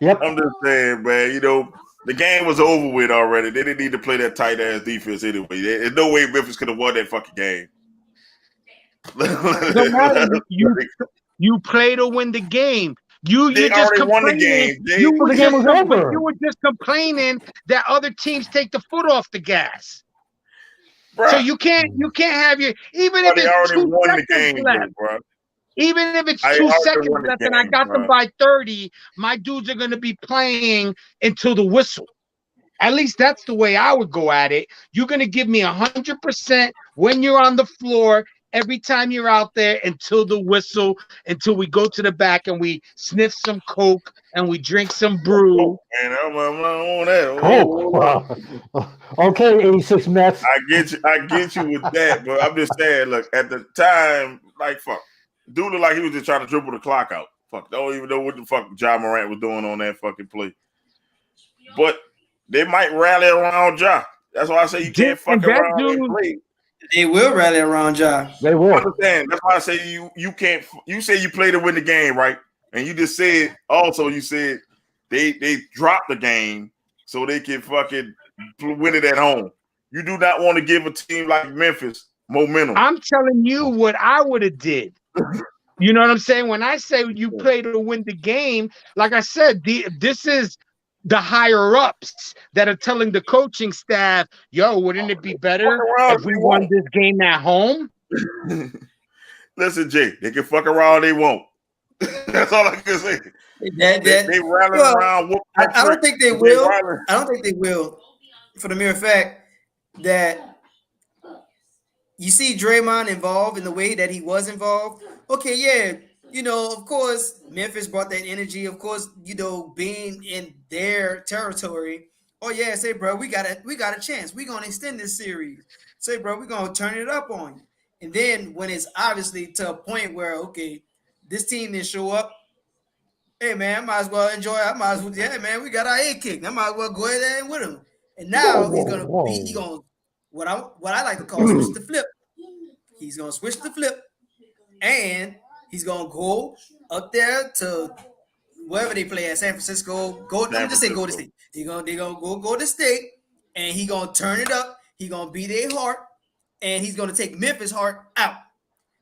Yep. I'm just saying, man. You know, the game was over with already. They didn't need to play that tight ass defense anyway. There's no way Memphis could have won that fucking game. It don't matter. You play to win the game. You're just already won the complaining. game. You the game was over. You were just complaining that other teams take the foot off the gas. Bruh, So you can't have your even if they it's already 2 won the seconds game, left. though, bro. Even if it's I 2 already seconds won the left and I game, got them bruh. by 30, my dudes are going to be playing until the whistle. At least that's the way I would go at it. You're going to give me 100% when you're on the floor, every time you're out there until the whistle, until we go to the back and we sniff some Coke and we drink some brew. Oh, man, I'm on that. Oh, okay, 86 Mets. I get you with that, but I'm just saying, look, at the time, like, fuck. Dude looked like he was just trying to dribble the clock out. Fuck, don't even know what the fuck Ja Morant was doing on that fucking play. But they might rally around Ja. That's why I say you can't fuck around and play. They will rally around Ja. They will. I understand. That's why I say you can't. You say you play to win the game, right? And you just said also you said they dropped the game so they can fucking win it at home. You do not want to give a team like Memphis momentum. I'm telling you what I would have did. You know what I'm saying? When I say you play to win the game, like I said, this is the higher ups that are telling the coaching staff, yo, wouldn't it be better if we won this game at home? Listen, Jay, they can fuck around, they won't. That's all I can say. They rally around. I don't think they will. I don't think they will, for the mere fact that you see Draymond involved in the way that he was involved. Okay, yeah, you know, of course, Memphis brought that energy. Of course, you know, being in their territory. Oh yeah, say, bro, we got a chance. We're gonna extend this series. Say, bro, we're gonna turn it up on you. And then when it's obviously to a point where, okay, this team didn't show up. Hey man, I might as well enjoy. Yeah, man, we got our A kicked. I might as well go ahead and with him. And now he's gonna what I like to call switch the flip. He's gonna switch the flip, and he's gonna go up there to wherever they play at San Francisco. Let me just say go to state. They gonna go to state, and he gonna turn it up. He gonna be their heart, and he's gonna take Memphis' heart out.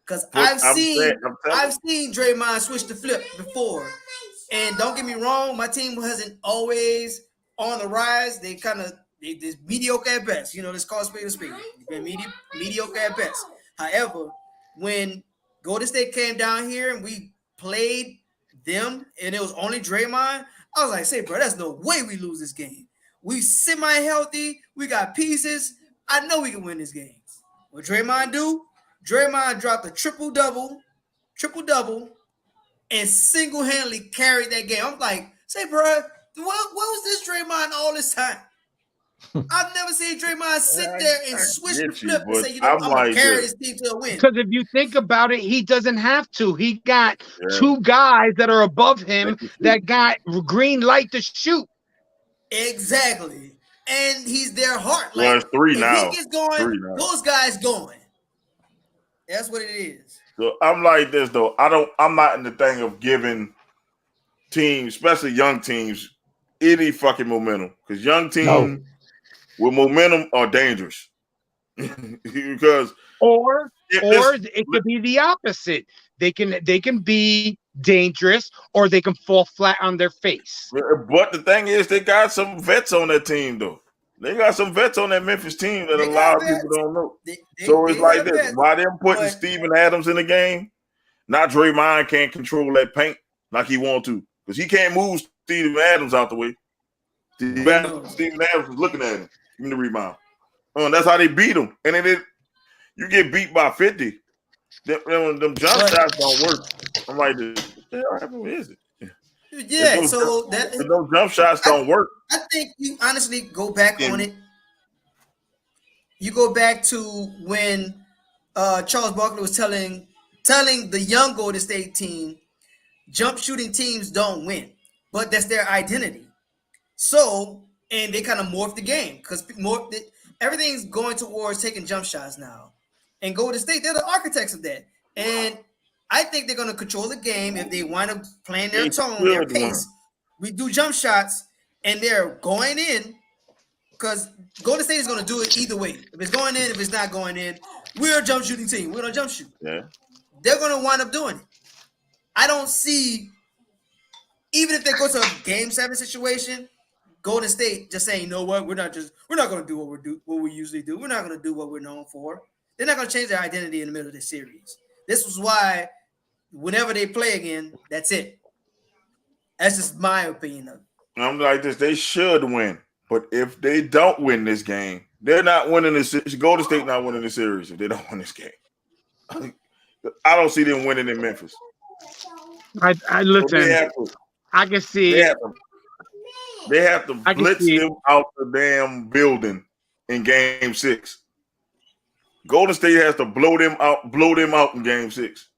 Because I've seen Draymond switch the flip before. And don't get me wrong, my team hasn't always on the rise. They mediocre at best. You know, this called spade a spade. They've been mediocre at best. However, when Golden State came down here and we played them and it was only Draymond, I was like, say, bro, there's no way we lose this game. We semi-healthy. We got pieces. I know we can win this game. What Draymond do? Draymond dropped a triple-double, and single-handedly carried that game. I'm like, say, bro, what was this Draymond all this time? I've never seen Draymond sit there and switch the flip and say, you know, I'm going to carry this team to a win. Because if you think about it, he doesn't have to. He got two guys that are above him that got green light to shoot. Exactly. And he's their heart. Well, it's three now. If he gets going, those guys going. That's what it is. So I'm like this though. I'm not in the thing of giving teams, especially young teams, any fucking momentum. Because young teams with momentum are dangerous. Because it could be the opposite. They can be dangerous or they can fall flat on their face. But the thing is, they got some vets on that team though. They got some vets on that Memphis team that a lot of people don't know. So it's like this. Why them putting Steven Adams in the game? Now Draymond can't control that paint like he want to. Because he can't move Steven Adams out the way. Steven Adams was looking at him in the rebound. That's how they beat him. And then you get beat by 50. Them jump shots don't work. I'm like, what is it? Yeah, so those jump shots don't work. I think you honestly go back on it. you go back to when Charles Barkley was telling the young Golden State team, jump shooting teams don't win, but that's their identity. So, and they kind of morphed the game because everything's going towards taking jump shots now. And Golden State, they're the architects of that. And I think they're going to control the game if they wind up playing their tone, their pace. We do jump shots, and they're going in because Golden State is going to do it either way. If it's going in, if it's not going in, we're a jump shooting team. We're going to jump shoot. Yeah. They're going to wind up doing it. I don't see, even if they go to a game 7 situation, Golden State just saying, you know what, we're not going to do what we usually do. We're not going to do what we're known for. They're not going to change their identity in the middle of the series. This was why whenever they play again, that's it. That's just my opinion of it. I'm like this. They should win, but if they don't win this game, they're not winning this. Golden State not winning the series if they don't win this game. I don't see them winning in Memphis. I listen. I can see. They have to blitz them out the damn building in Game 6. Golden State has to blow them out in Game 6.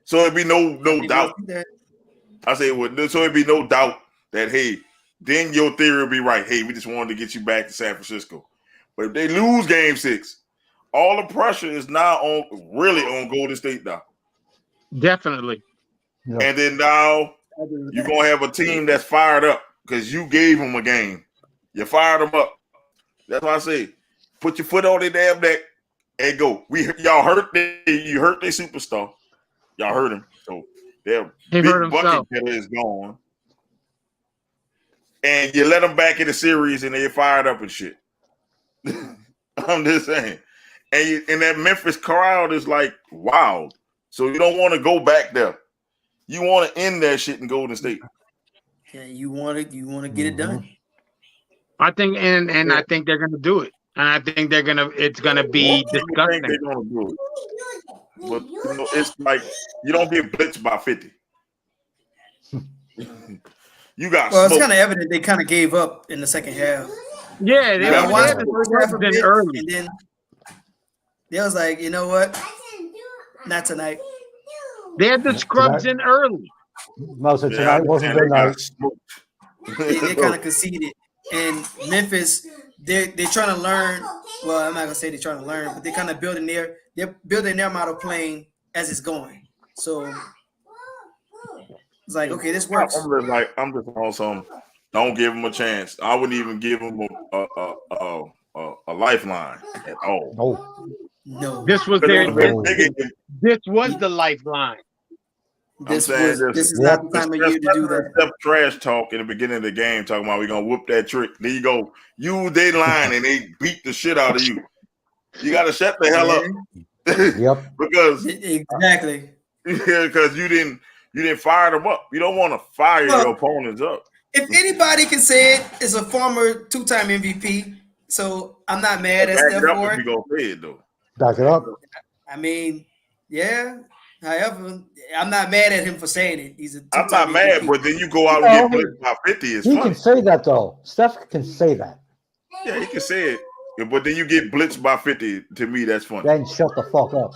So it'd be no doubt. I say so it'd be no doubt that, hey, then your theory will be right. Hey, we just wanted to get you back to San Francisco. But if they lose Game 6, all the pressure is now on Golden State now. Definitely. Yeah. And then now you're going to have a team that's fired up because you gave them a game. You fired them up. That's why I say, put your foot on their damn neck and go. You hurt their superstar. Y'all hurt him. So their big bucket getter is gone. And you let them back in the series and they're fired up and shit. I'm just saying. And that Memphis crowd is like wild. So you don't want to go back there. You want to end that shit in Golden State. Yeah, you want to get it done. I think, and I think they're gonna do it. And I think it's gonna be disgusting. They're gonna do it. But it's like you don't get blitzed by 50. You got it's kind of evident they kind of gave up in the second half. Yeah, they watched the first half a bit early, and then they was like, you know what? Not tonight. They had the scrubs in early. Most of tonight wasn't their night. They kind of conceded. And Memphis, they're trying to learn. Well, I'm not gonna say they're trying to learn, but they're kind of building their model playing as it's going. So it's like, okay, this works. I'm just also don't give them a chance. I wouldn't even give them a lifeline at all. No. This was this was the lifeline. This is not the time of year to do that. Trash talk in the beginning of the game, talking about we're gonna whoop that trick. Then you go, use their line and they beat the shit out of you. You gotta shut the hell up. Yep. Because exactly. Because you didn't fire them up. You don't want to fire your opponents up. If anybody can say it, it's a former 2-time MVP. So I'm not mad at Steph for it. You gonna say it though. Back it up. I mean, yeah. However, I'm not mad at him for saying it. I'm not mad, but then you go out and get blitzed by 50. He can say that though. Steph can say that. Yeah, he can say it. But then you get blitzed by 50. To me, that's funny. Then shut the fuck up.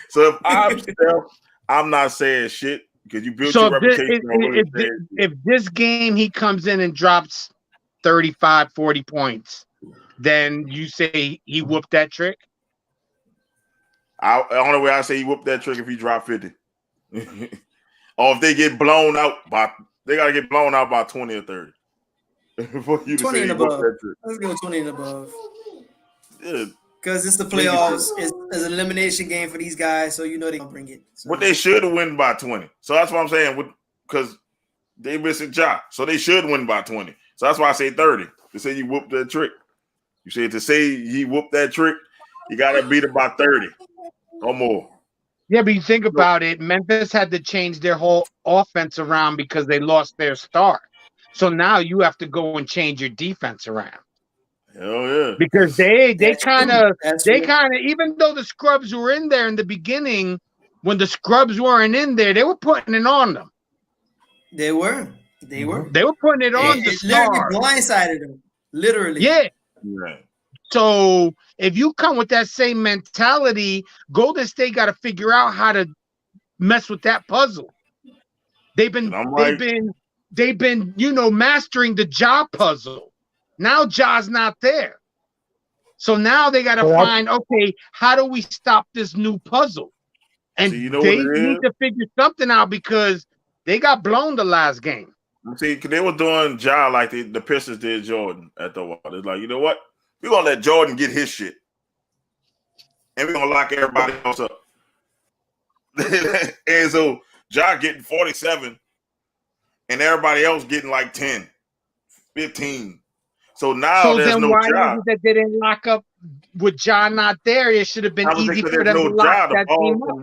So if I'm Steph, I'm not saying shit because you built your reputation. If this game he comes in and drops 35, 40 points, then you say he whooped that trick? The only way I say he whooped that trick if he dropped 50. Or if they get blown out they gotta get blown out by 20 or 30. For you to 20 say and above. Let's go 20 and above. Yeah. Because it's the playoffs. It's an elimination game for these guys, so you know they're gonna bring it. So. But they should win by 20. So that's what I'm saying. Because they missing Ja. So they should win by 20. So that's why I say 30. To say you whooped that trick. You said to say he whooped that trick, you gotta beat it by 30 or more. Yeah, but you think about it, Memphis had to change their whole offense around because they lost their star. So now you have to go and change your defense around. Hell yeah. Because they kind of even though the scrubs were in there in the beginning, when the scrubs weren't in there, they were putting it on them. They were. They were putting it on the literally stars. blindsided them. Literally. Yeah. Right. So if you come with that same mentality, Golden State got to figure out how to mess with that puzzle. They've been mastering the Ja puzzle. Now Ja's not there. So now they got to find, okay, how do we stop this new puzzle? And they need to figure something out because they got blown the last game. See, they were doing Ja like the Pistons did Jordan at the wall. It's like, you know what? We're going to let Jordan get his shit. And we're going to lock everybody else up. And so Ja getting 47 and everybody else getting like 10, 15. So now there's no Ja. Is it that they didn't lock up with Ja not there? It should have been easy for them to lock that team up.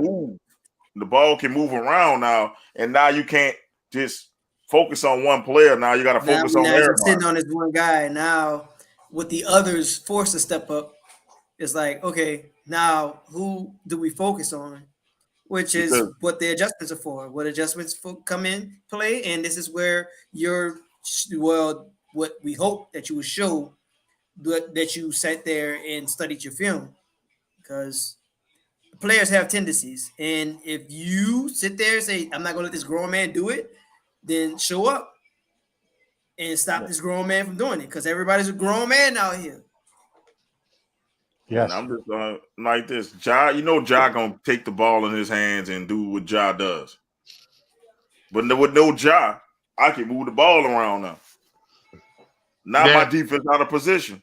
The ball can move around now, and now you can't just focus on one player. Now you got to focus on everybody. Sitting on this one guy now, with the others forced to step up, it's like, okay, now who do we focus on? Which is what the adjustments are for. What adjustments come in play, and this is where what we hope that you would show that you sat there and studied your film, because players have tendencies, and if you sit there and say, I'm not gonna let this grown man do it, then show up and stop this grown man from doing it, because everybody's a grown man out here. Yes. And I'm just like this. Ja, Ja gonna take the ball in his hands and do what Ja does. But with no Ja, I can move the ball around now. Now my defense out of position,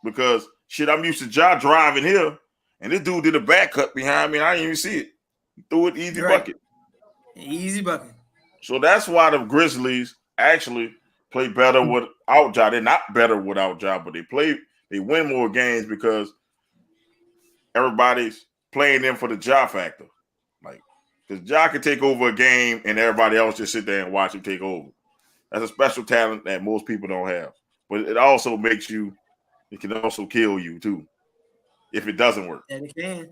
because I'm used to Ja driving here, and this dude did a back cut behind me, and I didn't even see it. He threw it easy bucket. Easy bucket. So that's why the Grizzlies actually play better without Ja. They're not better without Ja, but they win more games because everybody's playing them for the Ja factor. Like, because Ja can take over a game and everybody else just sit there and watch him take over. That's a special talent that most people don't have. But it also it can also kill you too if it doesn't work. And it can.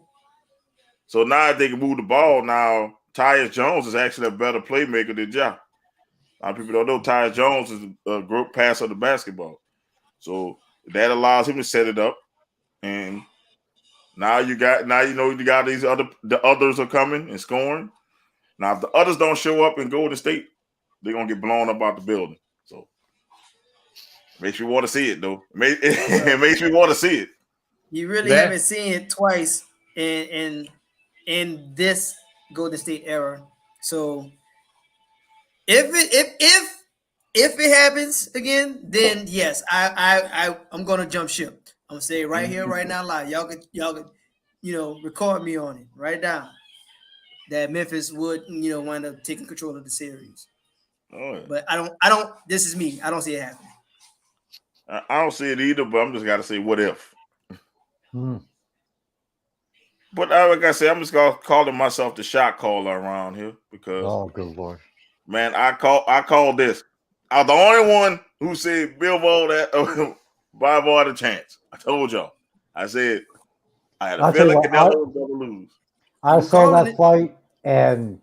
So now if they can move the ball, now Tyus Jones is actually a better playmaker than Ja. A lot of people don't know Tyus Jones is a group passer of the basketball. So that allows him to set it up. And now you got the others are coming and scoring. Now if the others don't show up in Golden State, they're gonna get blown up out the building. So makes me want to see it though. It makes me want to see it. You really haven't seen it twice in this Golden State era. So if it happens again, then yes, I'm gonna jump ship. I'm gonna say it right here, right now, live. Y'all could record me on it. Write it down. That Memphis would wind up taking control of the series. Oh, yeah. But I don't. This is me. I don't see it happening. I don't see it either. But I'm just gotta say, what if? But like I said, I'm just calling myself the shot caller around here because good Lord, man, I call this. I'm the only one who said Billboard that Bible had a chance. I told y'all. I said I had a feeling Canelo was gonna lose. I saw that fight, and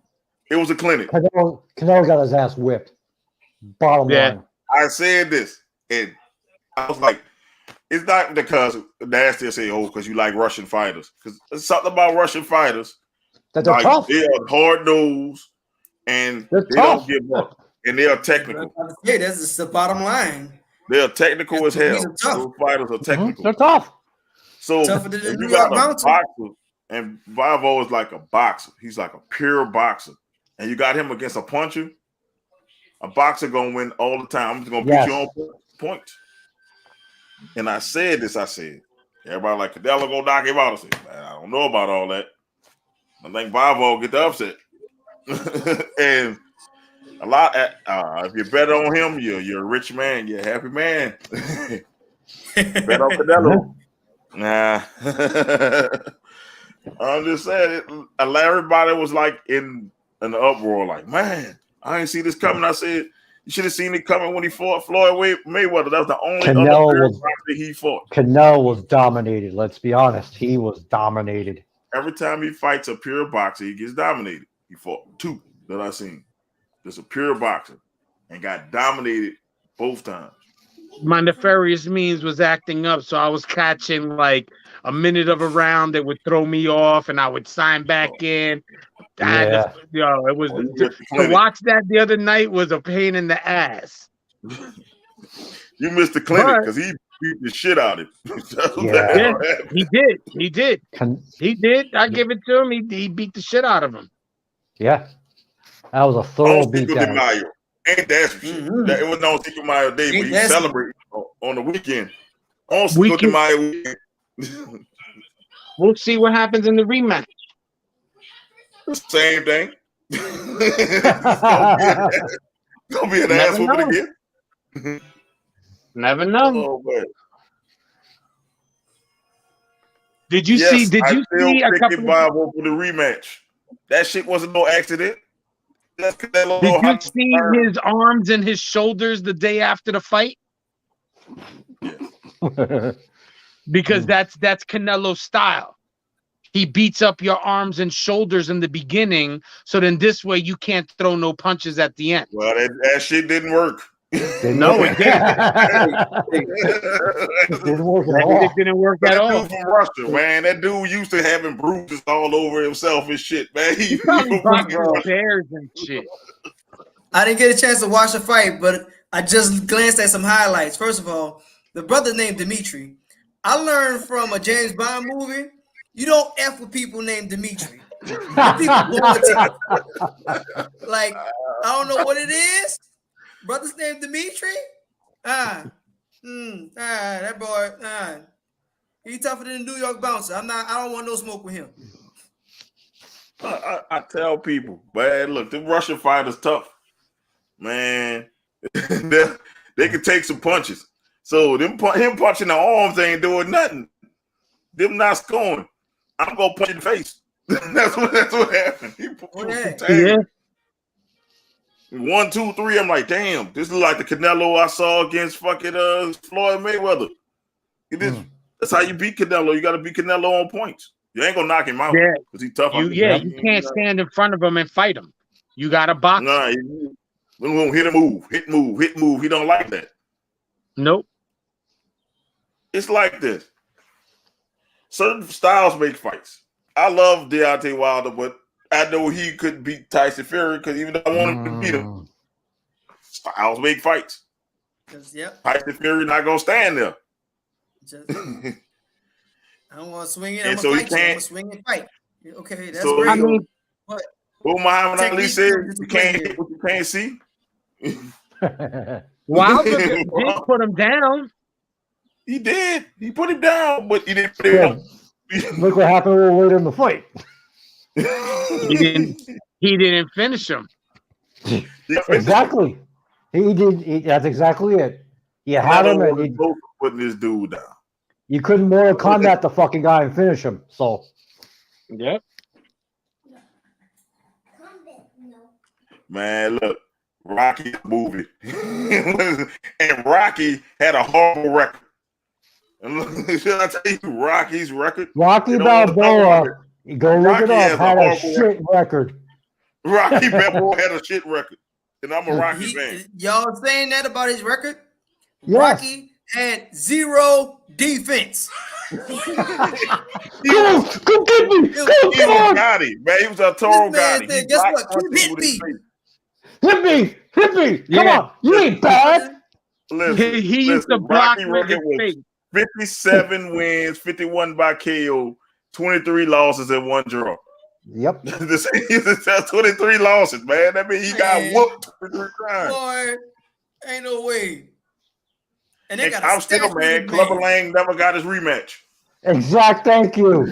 it was a clinic. Canelo got his ass whipped. Bottom line. I said this, and I was like, it's not because Nasty say, because you like Russian fighters. Because there's something about Russian fighters. That they're tough. They are hard-nosed, and they don't give up. And they are technical. Yeah, that's the bottom line. They are technical as hell. Those fighters are technical. They're tough. So if you got a boxer, and Vavo is like a boxer. He's like a pure boxer. And you got him against a puncher, a boxer going to win all the time. I'm just going to beat you on points. And I said this, everybody like, Canelo go knock him out. I said, man, I don't know about all that. I think Vavo get the upset. And a lot, if you bet on him, you're a rich man. You're a happy man. Bet on Canelo. Nah. I'm just saying, everybody was like in an uproar, like, man, I didn't see this coming. I said, you should have seen it coming when he fought Floyd Mayweather. That was the only other that he fought. Canelo was dominated. Let's be honest. He was dominated. Every time he fights a pure boxer, he gets dominated. He fought 2 that I seen. Just a pure boxer. and got dominated both times. My nefarious means was acting up, so I was catching like a minute of a round that would throw me off, and I would sign back in. Yeah. It was to watch that the other night was a pain in the ass. You missed the clinic because he beat the shit out of him. Yeah, he did. He did. I give it to him. He beat the shit out of him. Yeah, that was a thorough beatdown. Ain't that shit? It was no Cinco de Mayo day, but you celebrate on the weekend. On Cinco de Mayo weekend. We'll see what happens in the rematch. Same thing. Gonna be an ass whooping again. Never know. Oh, man. Did you see a couple of the rematch? That shit wasn't no accident. Did you see his arms and his shoulders the day after the fight? Yes. Because that's Canelo's style. He beats up your arms and shoulders in the beginning, so then this way you can't throw no punches at the end. Well, that shit didn't work. No, it didn't. It didn't work at all. It didn't work at all. Dude from Russia, man. That dude used to having bruises all over himself and shit, man. He bears and shit. I didn't get a chance to watch the fight, but I just glanced at some highlights. First of all, the brother named Dimitri. I learned from a James Bond movie, you don't F with people named Dimitri. Like, I don't know what it is. Brother's named Dimitri? That boy, he tougher than the New York bouncer. I don't want no smoke with him. I tell people, man, look, the Russian fighters tough. Man, they can take some punches. So him punching the arms ain't doing nothing. Them not scoring. I'm gonna punch in the face. that's what happened. He yeah. 1, 2, 3. I'm like, damn, this is like the Canelo I saw against fucking Floyd Mayweather. That's how you beat Canelo. You got to beat Canelo on points. You ain't gonna knock him out because he's tough. You can't stand in front of him and fight him. You got to box. Nah, hit a move, hit move. He don't like that. Nope. It's like this. Certain styles make fights. I love Deontay Wilder, but I know he could beat Tyson Fury because even though I want him to beat him, styles make fights. Tyson Fury not gonna stand there. I don't want to swing it. I'm gonna swing and fight. Okay, that's great. I mean, what Muhammad Ali said, you can't hit what you can't see. Wilder did put him down. He did. He put him down, but he didn't put him down. Look what happened a little later in the fight. He didn't finish him. Exactly. He did. That's exactly it. You had him, and you putting this dude down. You couldn't Mortal Kombat the fucking guy and finish him. So, yep. Man, look, Rocky movie, and Rocky had a horrible record. Should I tell you Rocky's record? Rocky Balboa, go look it up, had a shit record. Rocky Balboa had a shit record, and I'm a Rocky fan. Y'all saying that about his record? Yes. Rocky had 0 defense. Go get me! Come on! Gotti, man, he was a total Gotti. Guess what? Hit me! Hit me! Come on! You ain't bad. Listen, he used to block with his face. 57 wins, 51 by KO, 23 losses, and 1 draw. Yep. 23 losses, man. That means he got whooped 23 times. Boy, ain't no way. And they got I'm still mad. Clubber Lang never got his rematch. Thank you.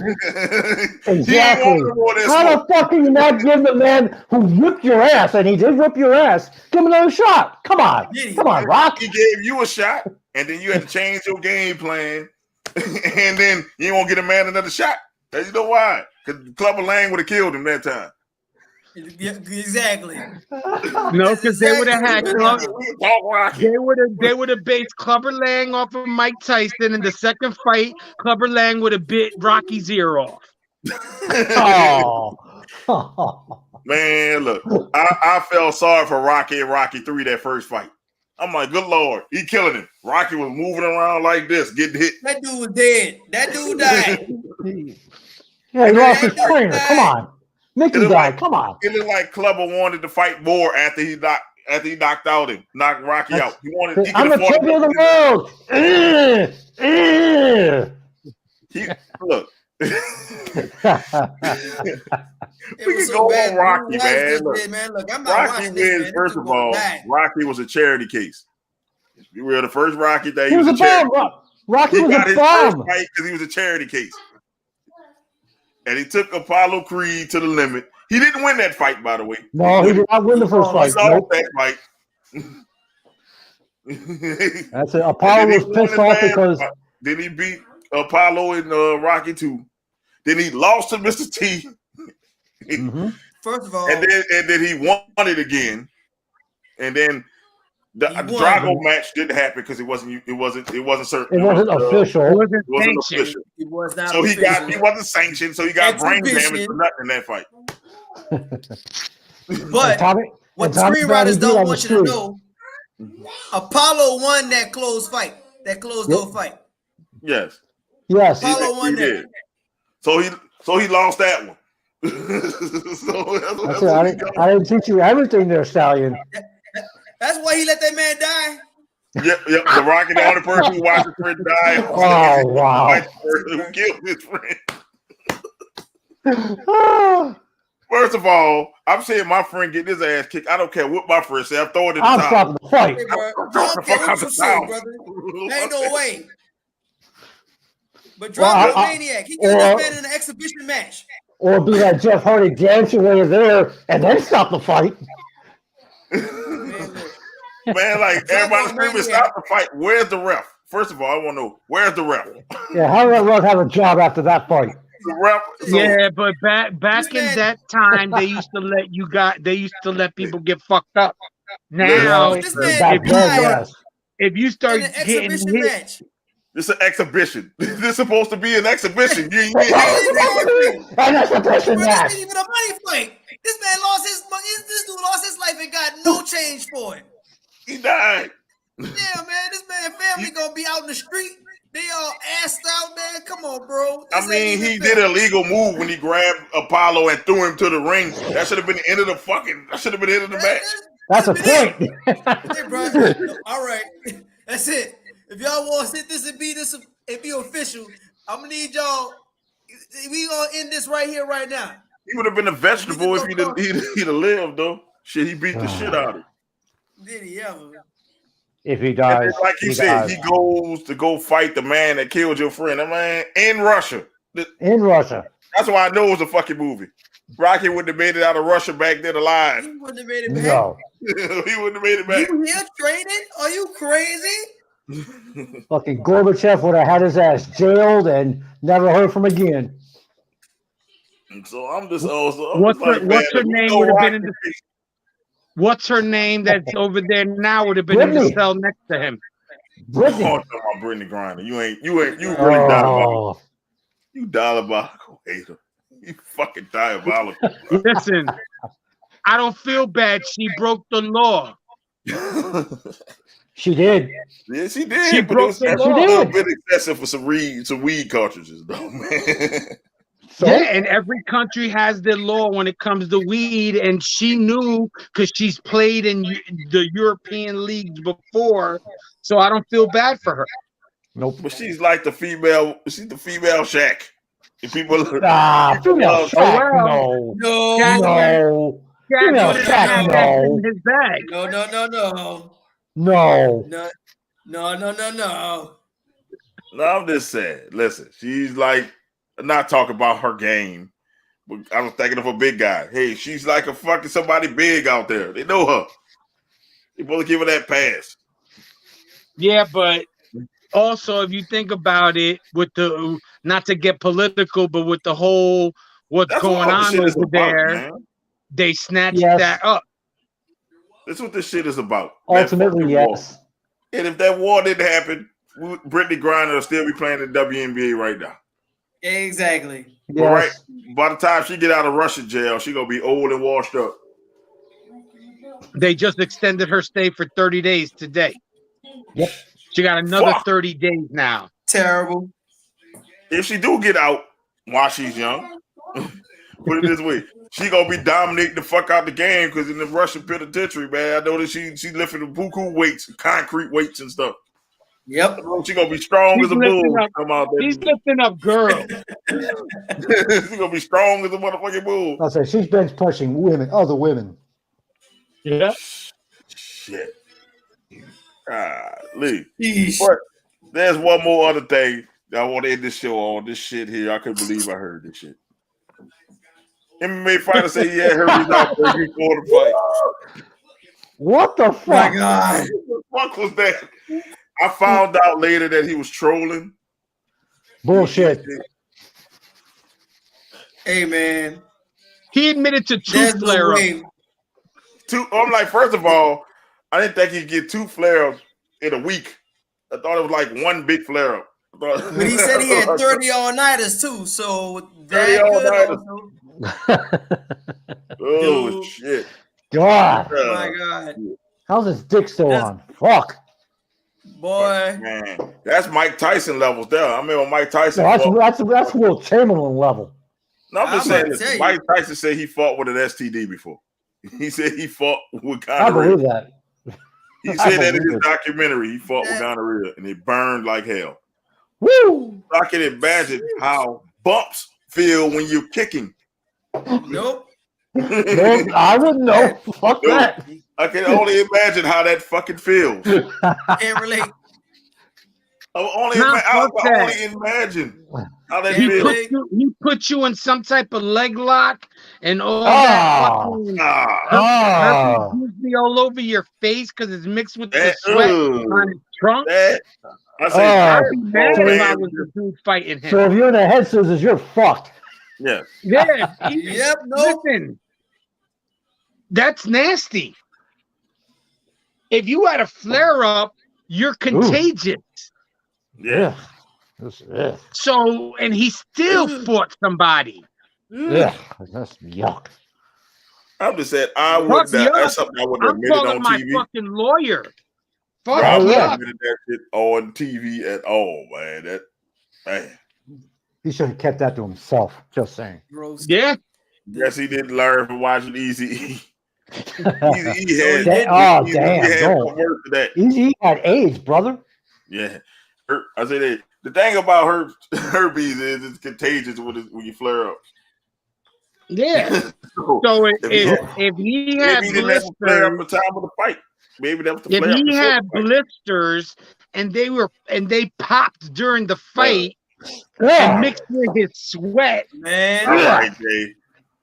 Exactly. How the fuck can you not give the man who whipped your ass, and he did whip your ass, give him another shot? Come on. Come on, Rock. He gave you a shot, and then you had to change your game plan, and then you won't get a man another shot. You know why? Because Clubber Lang would have killed him that time. Yeah, exactly. No, because they would have had they would have based Clubber Lang off of Mike Tyson. In the second fight, Clubber Lang would have bit Rocky's ear off. Man, look, I felt sorry for Rocky and Rocky 3 that first fight. I'm like, good Lord, he killing him. Rocky was moving around like this, getting hit. That dude was dead. That dude died. Yeah, he lost his trainer. Come on. Mickey died. Come on. It looked like Clubber wanted to fight more after he knocked Rocky out. I'm the champion of the world. Look. It we can go on Rocky, man. Look, look, I'm not Rocky wins. First of all, Rocky was a charity case. We were the first Rocky that he was a charity. Rocky was got a his bomb. first fight because he was a charity case, and he took Apollo Creed to the limit. He didn't win that fight, by the way. No, he did not win the first fight. He lost that fight. That's it. Apollo was pissed off because then he beat Apollo in Rocky 2. Then he lost to Mr. T. Mm-hmm. First of all, and then he won it again, and then the Drago match didn't happen because it wasn't certain. It wasn't official. It wasn't official. It was not. So he wasn't sanctioned. So he got brain damage for nothing in that fight. But what screenwriters don't want you to know, Apollo won that closed fight, that closed door fight. Yes. Apollo won that. Did. So he lost that one. I didn't teach you everything there, Stallion. That's why he let that man die. Yep. The Rocky, the only person who watched his friend die. Oh, wow. Who killed his friend. First of all, I'm saying my friend get his ass kicked. I don't care what my friend say. I'm throwing it. I'm stopping the fight. Hey, bro, don't care what you say, brother. Ain't no way. But Drago Maniac, he killed that man in an exhibition match. Or be like Jeff Hardy dancing when you're there and then stop the fight. Man, like everybody screaming, stop the fight. Where's the ref? First of all, I want to know where's the ref? Yeah, how did that ref have a job after that fight? The ref. Yeah, but back in that time, they used to let people get fucked up. Now, if you start getting hit, match. This is an exhibition. This is supposed to be an exhibition. An exhibition match. This ain't even a money fight. This man lost his money. This dude lost his life and got no change for it. He died. Yeah, man. This man family gonna be out in the street. They all assed out, man. Come on, bro. I mean, he did a legal move when he grabbed Apollo and threw him to the ring. That should have been the end of the fucking. That should have been the end of the match. That's a point. Hey, bro. All right, that's it. If y'all want to sit this and be official, I'm gonna need y'all. We gonna end this right here, right now. He would have been a vegetable if he'd have lived, though. Shit, he beat the shit out of him. Did he ever? If he dies, like he said, he goes to go fight the man that killed your friend. That man in Russia. In Russia. That's why I know it was a fucking movie. Rocky wouldn't have made it out of Russia back then alive. He wouldn't have made it back. No. He wouldn't have made it back. You here training? Are you crazy? Fucking Gorbachev would have had his ass jailed and never heard from again. So I'm just also. What's her name would have been in the. What's her name that's over there now would have been Brittany. in the cell next to him? Brittany. Oh, about Brittany Griner. You really diabolical. You diabolical hater. You fucking diabolical. Listen, I don't feel bad. She broke the law. She did. Yeah, she did. She broke the law. A little bit excessive for some weed cartridges, though, man. So? Yeah, and every country has their law when it comes to weed, and she knew because she's played in the European leagues before, so I don't feel bad for her. Nope. But she's like the female. She's the female Shaq. If people female Shaq. No. Female Shaq. No. His bag. No. No, I'm just saying. Listen, she's like. Not talk about her game, but I'm thinking of a big guy. Hey, she's like a fucking somebody big out there. They know her. They both give her that pass. Yeah, but also if you think about it, with the not to get political, but with the whole what's going on over there, they snatched that up. That's what this shit is about. Ultimately, yes. War. And if that war didn't happen, Brittany Griner will still be playing the WNBA right now. Exactly. But right, by the time she get out of Russian jail, she gonna be old and washed up. They just extended her stay for 30 days today. Yep. She got another 30 days now. Terrible. If she do get out while she's young, put it this way, she gonna be dominating the fuck out the game because in the Russian penitentiary, man, I know that she lifting the buku weights, concrete weights and stuff. Yep. She gonna be strong as a bull. She's lifting up girls. She's gonna be strong as a motherfucking bull. I'll say she's bench pushing women, other women. Yeah. Shit. Lee. But there's one more other thing that I want to end this show on. This shit here, I couldn't believe I heard this shit. MMA fighter say he had herpes outbreak before the fight. What the fuck? My God. What the fuck was that? I found out later that he was trolling. Bullshit. Hey, man. He admitted to two flare-ups. I'm like, first of all, I didn't think he'd get 2 flare-ups in a week. I thought it was like 1 big flare-up. But he said he had 30 all-nighters too, so that Oh, dude. shit. God. Oh, my God. How's his dick still on? Fuck. Boy. Man, that's Mike Tyson levels there. I remember Mike Tyson. No, that's Will Chamberlain level. No, I'm just saying this. Mike Tyson said he fought with an STD before. He said he fought with gonorrhea. I believe that. He said that in his documentary. He fought with gonorrhea and it burned like hell. Woo! I can imagine how bumps feel when you're kicking. Nope. No, I wouldn't know. Fuck that. I can only imagine how that fucking feels. Can't relate. I only imagine how that feels. He put you in some type of leg lock and all that fucking herpes usually all over your face because it's mixed with the sweat on his trunk. I'd be mad if I was the dude fighting him. So if you're in a head scissors, you're fucked. Yeah. Yeah. Yep. No. Listen, that's nasty. If you had a flare up, you're contagious. Yeah. So, and he still fought somebody. Yeah, that's yuck. I'm just saying, that's something I wouldn't admit on my TV. Fucking lawyer. Fuck I wouldn't yeah. admit that shit on TV at all, man. Man. He should have kept that to himself. Just saying. Yeah. Yes, he didn't learn from watching Izzy. Izzy had AIDS, brother. Yeah. I say that the thing about herpes is it's contagious when you flare up. Yeah. So if he had blisters at the time of the fight, maybe that was the flare up. If he had blisters and they popped during the fight and mixed with his sweat, man. All right, Jay.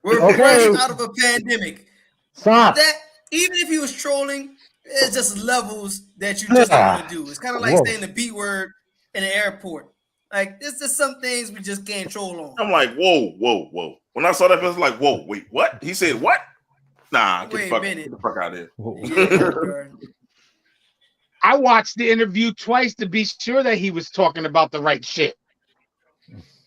We're fresh out of a pandemic. Stop. That even if he was trolling, it's just levels that you just don't want to do. It's kind of like saying the B word in an airport. Like, there's just some things we just can't troll on. I'm like, whoa. When I saw that, I was like, whoa, wait, what? He said what? Nah, get the fuck out of here. I watched the interview twice to be sure that he was talking about the right shit.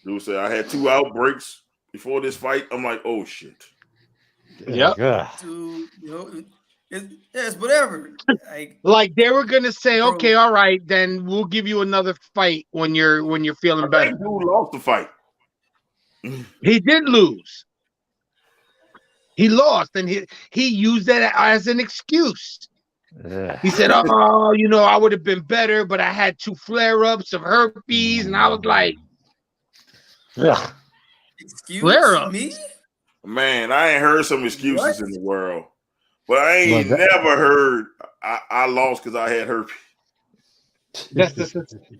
Dude said I had 2 outbreaks before this fight. I'm like, oh shit. Yep. Dude, it's whatever. Like they were gonna say, okay, all right, then we'll give you another fight when you're feeling better. Dude lost the fight. He did lose. He lost, and he used that as an excuse. He said, "Oh, I would have been better, but I had 2 flare-ups of herpes," and I was like, "Excuse flare-ups? Me? Man, I ain't heard some excuses in the world, but I ain't never heard I lost because I had herpes."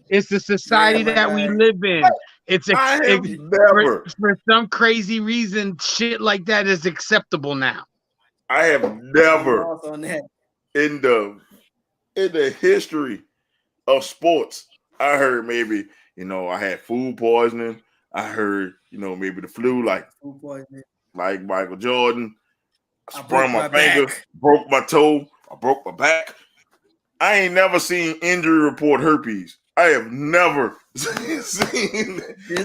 It's the society that we live in. For some crazy reason, shit like that is acceptable now. I have never in the history of sports, I heard maybe, I had food poisoning. I heard, maybe the flu, like Michael Jordan. I sprung my finger, broke my toe, I broke my back. I ain't never seen injury report herpes. I have never This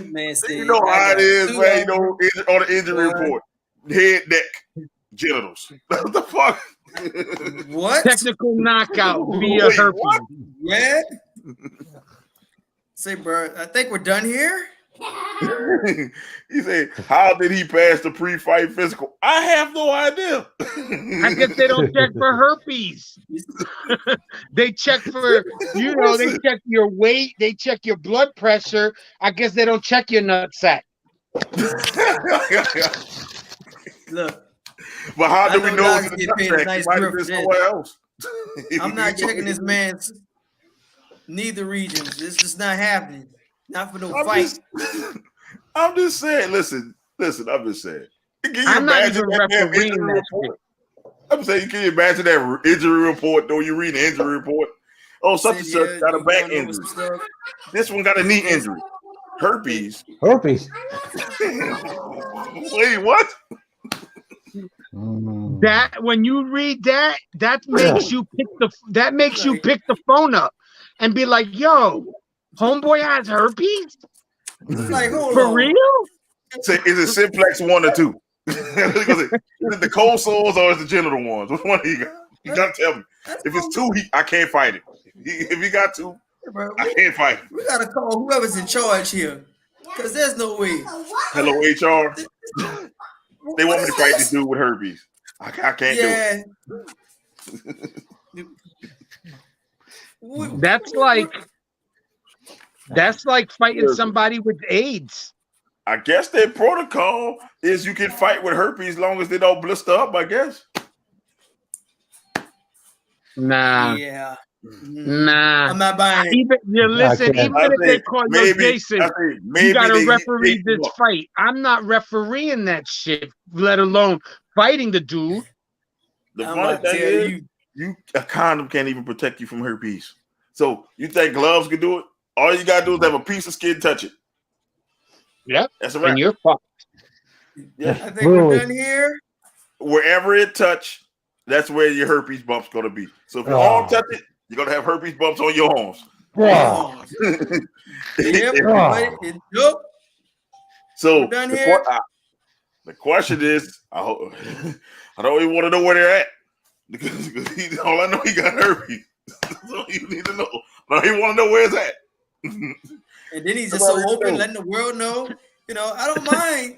man said, you know how it is, man. You know, on the injury report, head, neck, genitals. What the fuck? What? Technical knockout via herpes. What? Yeah. Say, bro, I think we're done here. He said, "How did he pass the pre-fight physical?" I have no idea. I guess they don't check for herpes. They check for, they check your weight, they check your blood pressure. I guess they don't check your nutsack. Look. But how do we know he's getting paid a nice grip for somewhere else? I'm not checking this man's neither regions. This is not happening. Not for no fight. I'm just saying. Listen. I'm just saying. I'm not even refereeing that shit. I'm saying, can you imagine that injury report? Though you read the injury report, oh, such and such got a back injury. This one got a knee injury. Herpes. Herpes. Wait, what? That when you read that makes you pick the phone up and be like, "Yo, homeboy has herpes." Like, for real? Say, is it simplex 1 or 2? Is it the cold sores or is it the genital ones? Which one he got? You gotta tell me. If it's 2, I can't fight it. If he got 2, I can't fight it. We gotta call whoever's in charge here, because there's no way. Hello, HR. They want me to fight this dude with herpes. I can't do it. That's like fighting somebody with AIDS. I guess their protocol is you can fight with herpes as long as they don't blister up, I guess. Nah. Yeah. Nah. I'm not buying it. Even if they call you Jason, you gotta referee this fight. I'm not refereeing that shit, let alone fighting the dude. The funny thing is, a condom can't even protect you from herpes. So you think gloves can do it? All you gotta do is have a piece of skin touch it. Yep. That's a wrap. And you're fucked. Yeah. I think we're done here. Wherever it touch, that's where your herpes bump's gonna be. So if your arm touch it, you're gonna have herpes bumps on your arms. Oh. So done here. The question is, I don't even want to know where they're at because all I know he got herpes. That's all you need to know. I don't even want to know where it's at. And then he's just so open, letting the world know. I don't mind.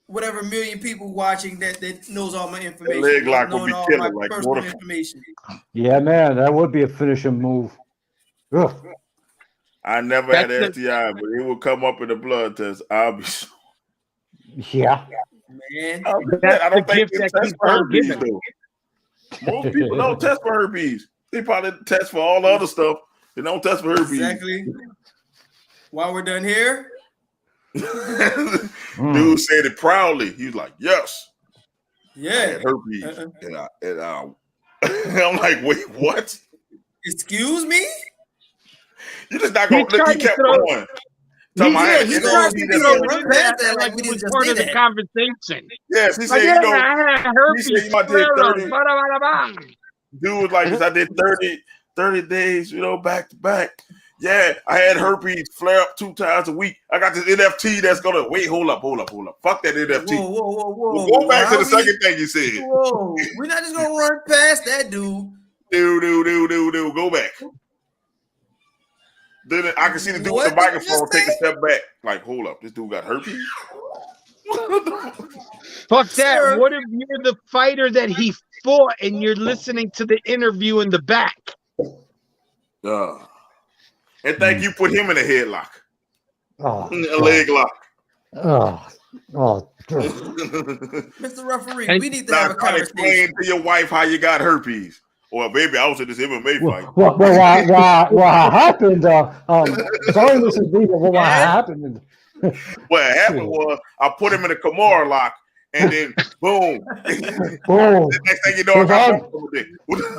Whatever million people watching that knows all my information. Leg lock will be killing like personal information. Yeah, man, that would be a finishing move. Ugh. I never had STI, but it will come up in the blood test. I'll be. Yeah. Man, I don't think they test for herpes though. Most people don't test for herpes. They probably test for all the other stuff. They don't test for herpes. Exactly. While we're done here. Dude said it proudly. He was like, "Yes, yeah, I had herpes." And I'm like, "Wait, what? Excuse me? You're just not gonna look." He kept going. He's going to run past that like we was part of the conversation. Yes, he said, I had herpes. He said, I did 30. Dude was like, I did 30 days, back to back. Yeah, I had herpes flare up 2 times a week. I got this NFT that's gonna hold up. Fuck that NFT. Whoa. Go back to the second thing you said. Whoa, we're not just gonna run past that dude. Dude, go back. Then I can see the dude with the microphone take a step back. Like, hold up, this dude got herpes? Fuck that. What if you're the fighter that he fought and you're listening to the interview in the back? And think you put him in a headlock. A leg lock. Mr. Referee, we need to have a conversation. Explain to your wife how you got herpes. Well, baby, I was in this MMA fight. What happened? Sorry, Mrs. B, but what happened? What happened was I put him in a Kimura lock, and then boom. Boom. The next thing you know, I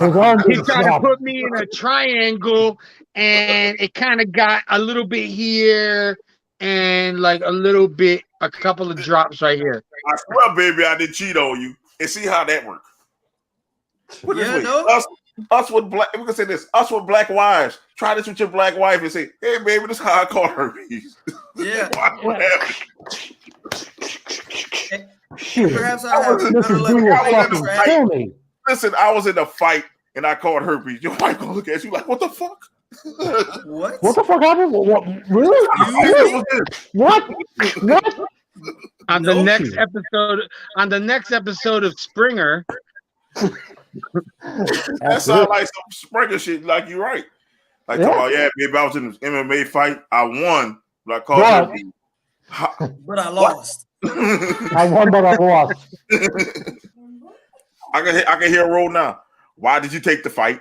got he tried to put me in a triangle, and it kind of got a little bit here, and like a couple of drops right here. I swear, baby, I didn't cheat on you. And see how that works. Us with black, we can say this. Us with black wives. Try this with your black wife and say, "Hey, baby, this is how I caught herpes." Yeah. Shit. Perhaps I have Listen, I was in a fight and I caught herpes. Your wife gonna look at you like, "What the fuck? What the fuck happened? What? Really? What? On the next episode of Springer. That sounds like some Springer shit. Like you're right. Like, come on, baby, I was in an MMA fight. I won, but I caught herpes. But I lost. I won, but I lost. I can hear a roll now. Why did you take the fight?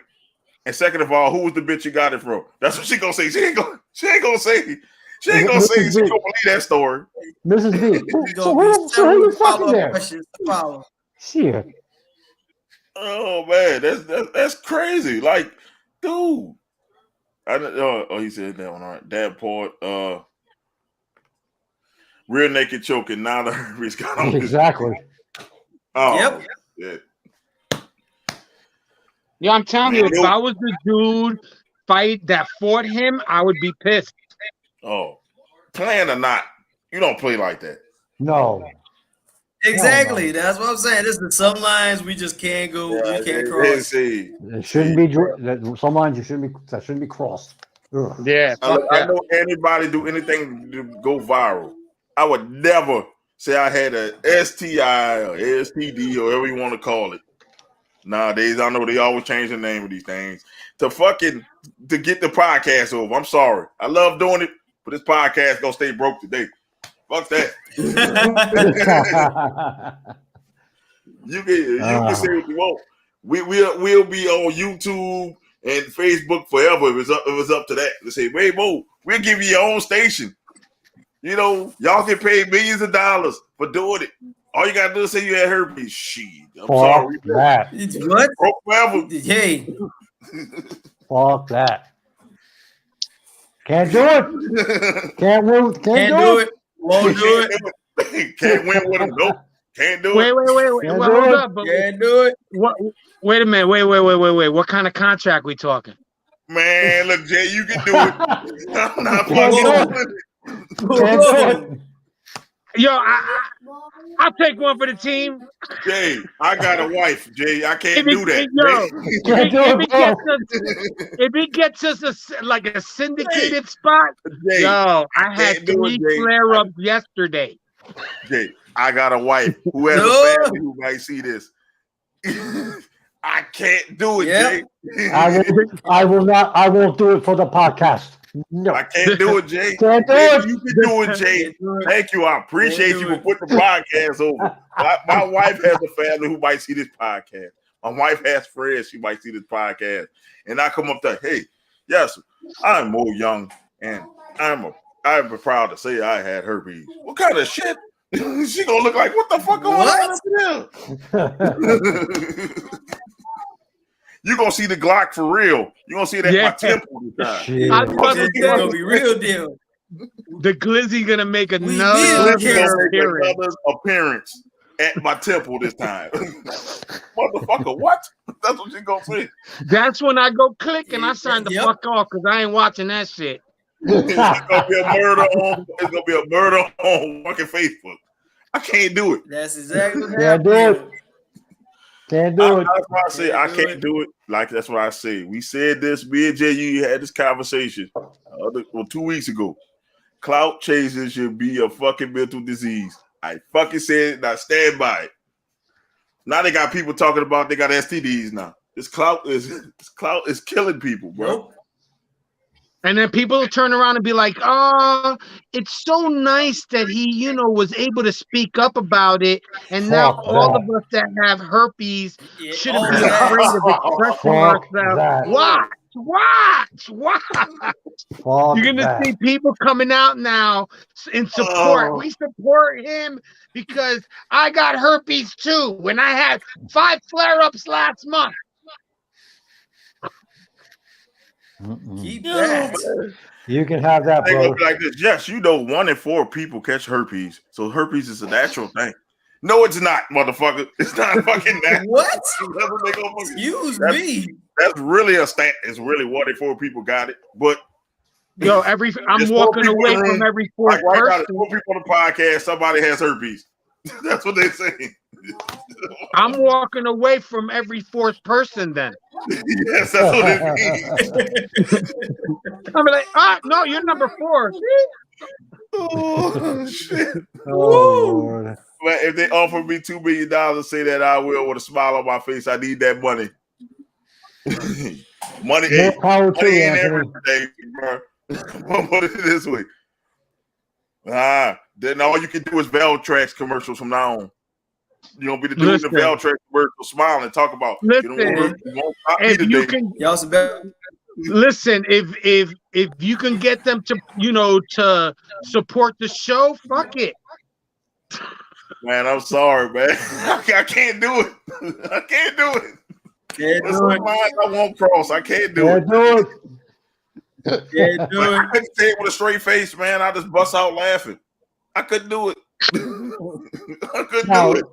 And second of all, who was the bitch you got it from? That's what she gonna say. She ain't gonna say. She ain't gonna say. She gonna believe that story. Mrs. B. So who you fucking there? Shit. Oh man, that's crazy. Like, dude. He said that one. All right. Dad poured real naked choking. Now the herpes got on. Exactly. Oh, yep. Yeah. Yeah, I'm telling you, if I was the dude that fought him, I would be pissed. Oh, playing or not, you don't play like that. No. Exactly. That's what I'm saying. This is some lines we just can't go. We can't cross. It shouldn't be. Some lines shouldn't be crossed. Ugh. Yeah. I know anybody do anything to go viral. I would never say I had a STI or STD or whatever you want to call it. Nowadays, I know they always change the name of these things to get the podcast over. I'm sorry. I love doing it, but this podcast gonna stay broke today. Fuck that. You can say what you want. We'll be on YouTube and Facebook forever if it's up to that. To say, wait, Mo, we'll give you your own station. You know, y'all get paid millions of dollars for doing it. All you gotta do is say you had herpes. Shit. I'm sorry. That. What? Broke forever. Hey. Fuck that. Can't do it. Can't do it. Won't do it. Can't win with them. Nope. Can't do it. Wait. Hold up. Can't do it. What? Wait a minute. Wait. What kind of contract we talking? Man, look, Jay, you can do it. I'm not fucking. Can't do it. Yo, I'll take one for the team. Jay, I got a wife, Jay. I can't do that. If he gets us a syndicated spot, Jay, yo, I had 3 flare-ups yesterday. Jay, I got a wife who has a family who might see this. I can't do it, Jay. I will not. I won't do it for the podcast. No, I can't do it, Jay. Can't do it. You can do it, Jay. Thank you. I appreciate you for putting the podcast over. My wife has a family who might see this podcast. My wife has friends who might see this podcast. And I come up there, hey, yes, I'm Mo Young, and I'm proud to say I had herpes. What kind of shit? She gonna look like, what the fuck going on up there? You're gonna see the Glock for real. You're gonna see it at my temple this time. It's gonna be real deal. The Glizzy gonna make another appearance at my temple this time. Motherfucker, what? That's what you're gonna say. That's when I go click and I sign the fuck off because I ain't watching that shit. It's gonna be a murder on fucking Facebook. I can't do it. That's exactly what Can't do it. Can't do it. That's why I say I can't do it. Like that's what I say. We said this. Me and JU had this conversation 2 weeks ago. Clout chasing should be a fucking mental disease. I fucking said it and I stand by it. Now they got people talking about they got STDs now. This clout is killing people, bro. Nope. And then people turn around and be like, "Oh, it's so nice that he, was able to speak up about it, and now all of us that have herpes shouldn't be afraid of expressing ourselves." Watch. You're gonna see people coming out now in support. We support him because I got herpes too. When I had 5 flare-ups last month. Keep that. You can have that, bro. Like this. Yes, 1 in 4 people catch herpes. So herpes is a natural thing. No, it's not, motherfucker. It's not fucking natural. What? Excuse me. That's really a stat. It's really what if 4 people got it. But yo, I'm walking away from every fourth like right person. now, there's 4 people on the podcast. Somebody has herpes. That's what they're saying. I'm walking away from every fourth person. Then yes, that's what it means. I'm like, no, you're number 4. Oh shit! Oh, Lord. But if they offer me $2 million, say that I will with a smile on my face. I need that money. Money ain't everything, bro. Put it this way. Then all you can do is Veltrax commercials from now on. You gonna be the dude in the Veltrax commercial, smile and talk about. Listen, listen, if you can get them to to support the show, fuck it. Man, I'm sorry, man. I can't do it. I can't do it. That's the line I won't cross. I can't do it. Can't do it. I couldn't say it with a straight face, man. I just bust out laughing. I couldn't do it. I couldn't do it.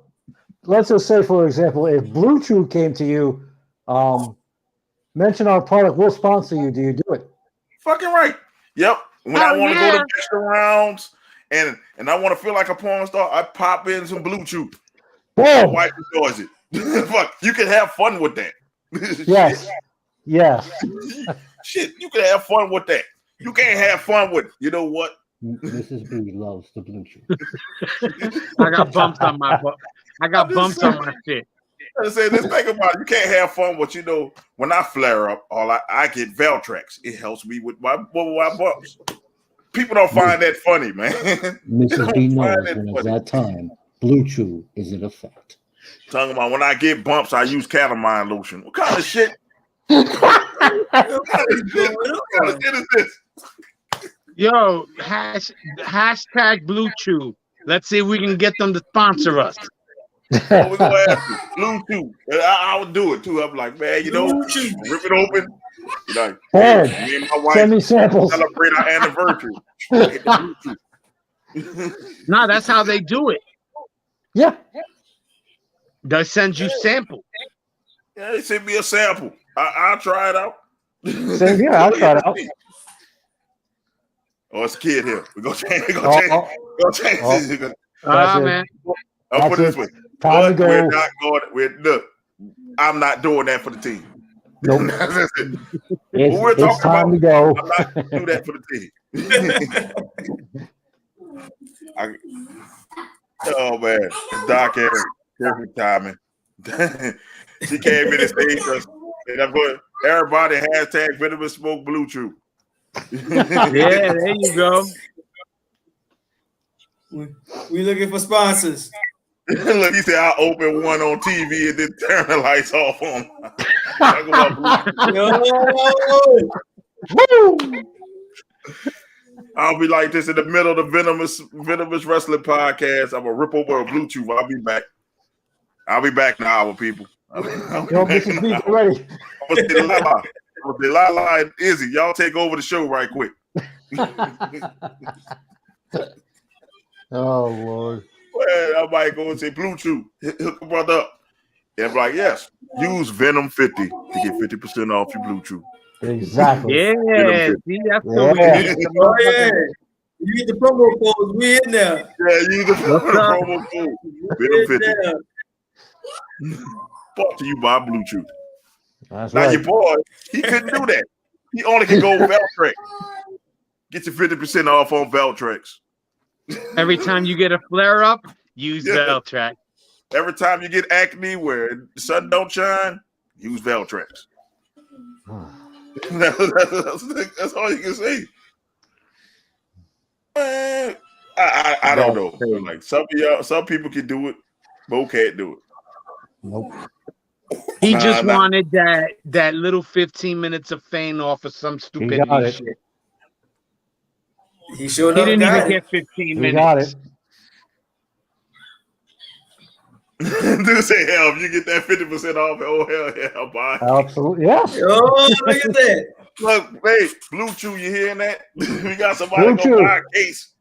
Let's just say, for example, if Blue Chew came to you, mention our product, we'll sponsor you. Do you do it? Fucking right. Yep. When I want to go to extra rounds and I want to feel like a porn star, I pop in some Blue Chew. My wife enjoys it. Fuck, you can have fun with that. Yes. Yes. Shit, you can have fun with that. You can't have fun with, you know what? Mrs. B loves the Blue Chew. I got bumps on my butt. I got bumps on my shit. I say, let's think about it. You can't have fun with, when I flare up, I get Veltrax. It helps me with my bumps. People don't find that funny, man. Mrs. B knows when it's that time, Blue Chew is in effect. Talking about when I get bumps, I use calamine lotion. What kind of shit? What kind of shit is this? Yo, hashtag Blue Chew. Let's see if we can get them to sponsor us. We're gonna ask Blue Chew. I would do it too. I'm like, man, rip it open. Like, me and my wife send me samples. Celebrate our anniversary. No, that's how they do it. Yeah. They send you samples. Yeah, they send me a sample. I'll try it out. Same here. I'll try it out. Oh, it's a kid here. We're going to change. We're change this. Man. I'll put it this way. Time to go. We're not going. Look, I'm not doing that for the team. Nope. It's time to go. I'm not going to do that for the team. Oh, man. Doc Eric. Perfect timing. She came in and stayed and I'm going, everybody hashtag Venomous Smoke Blue Chew. Yeah, there you go. We looking for sponsors. Look, he said I'll open one on TV and then turn the lights off on. I'll be like this in the middle of the Venomous Wrestling Podcast. I'm gonna rip over a Blue Chew. I'll be back now, people. Mrs. B, get ready. I'm gonna say Lala and Izzy, y'all take over the show right quick. Oh Lord. Well, I might go and say Blue Chew, hook a brother up. And I'm like, yes, use Venom 50 to get 50% off your Blue Chew. Exactly. Yeah, see, that's Oh, yeah. You get the promo code, we in there. Yeah, use the promo code. Venom 50. Brought to you by Blue Chew. That's now right. your boy, he couldn't do that. He only can go Veltrax. Get your 50% off on Veltrax. Every time you get a flare up, use Veltrax. Every time you get acne where the sun don't shine, use Veltrax. That's all you can say. I don't know. Like some people can do it, Bo can't do it. Nope. He just wanted that little 15 minutes of fame off of some stupidity shit. He sure He didn't even get 15 minutes. Got it. Dude say, hell, if you get that 50% off, oh, hell yeah, I'll buy. Absolutely, yes. Oh, look at that. Look, hey, Blue Chew, you hearing that? We got somebody going buy a case.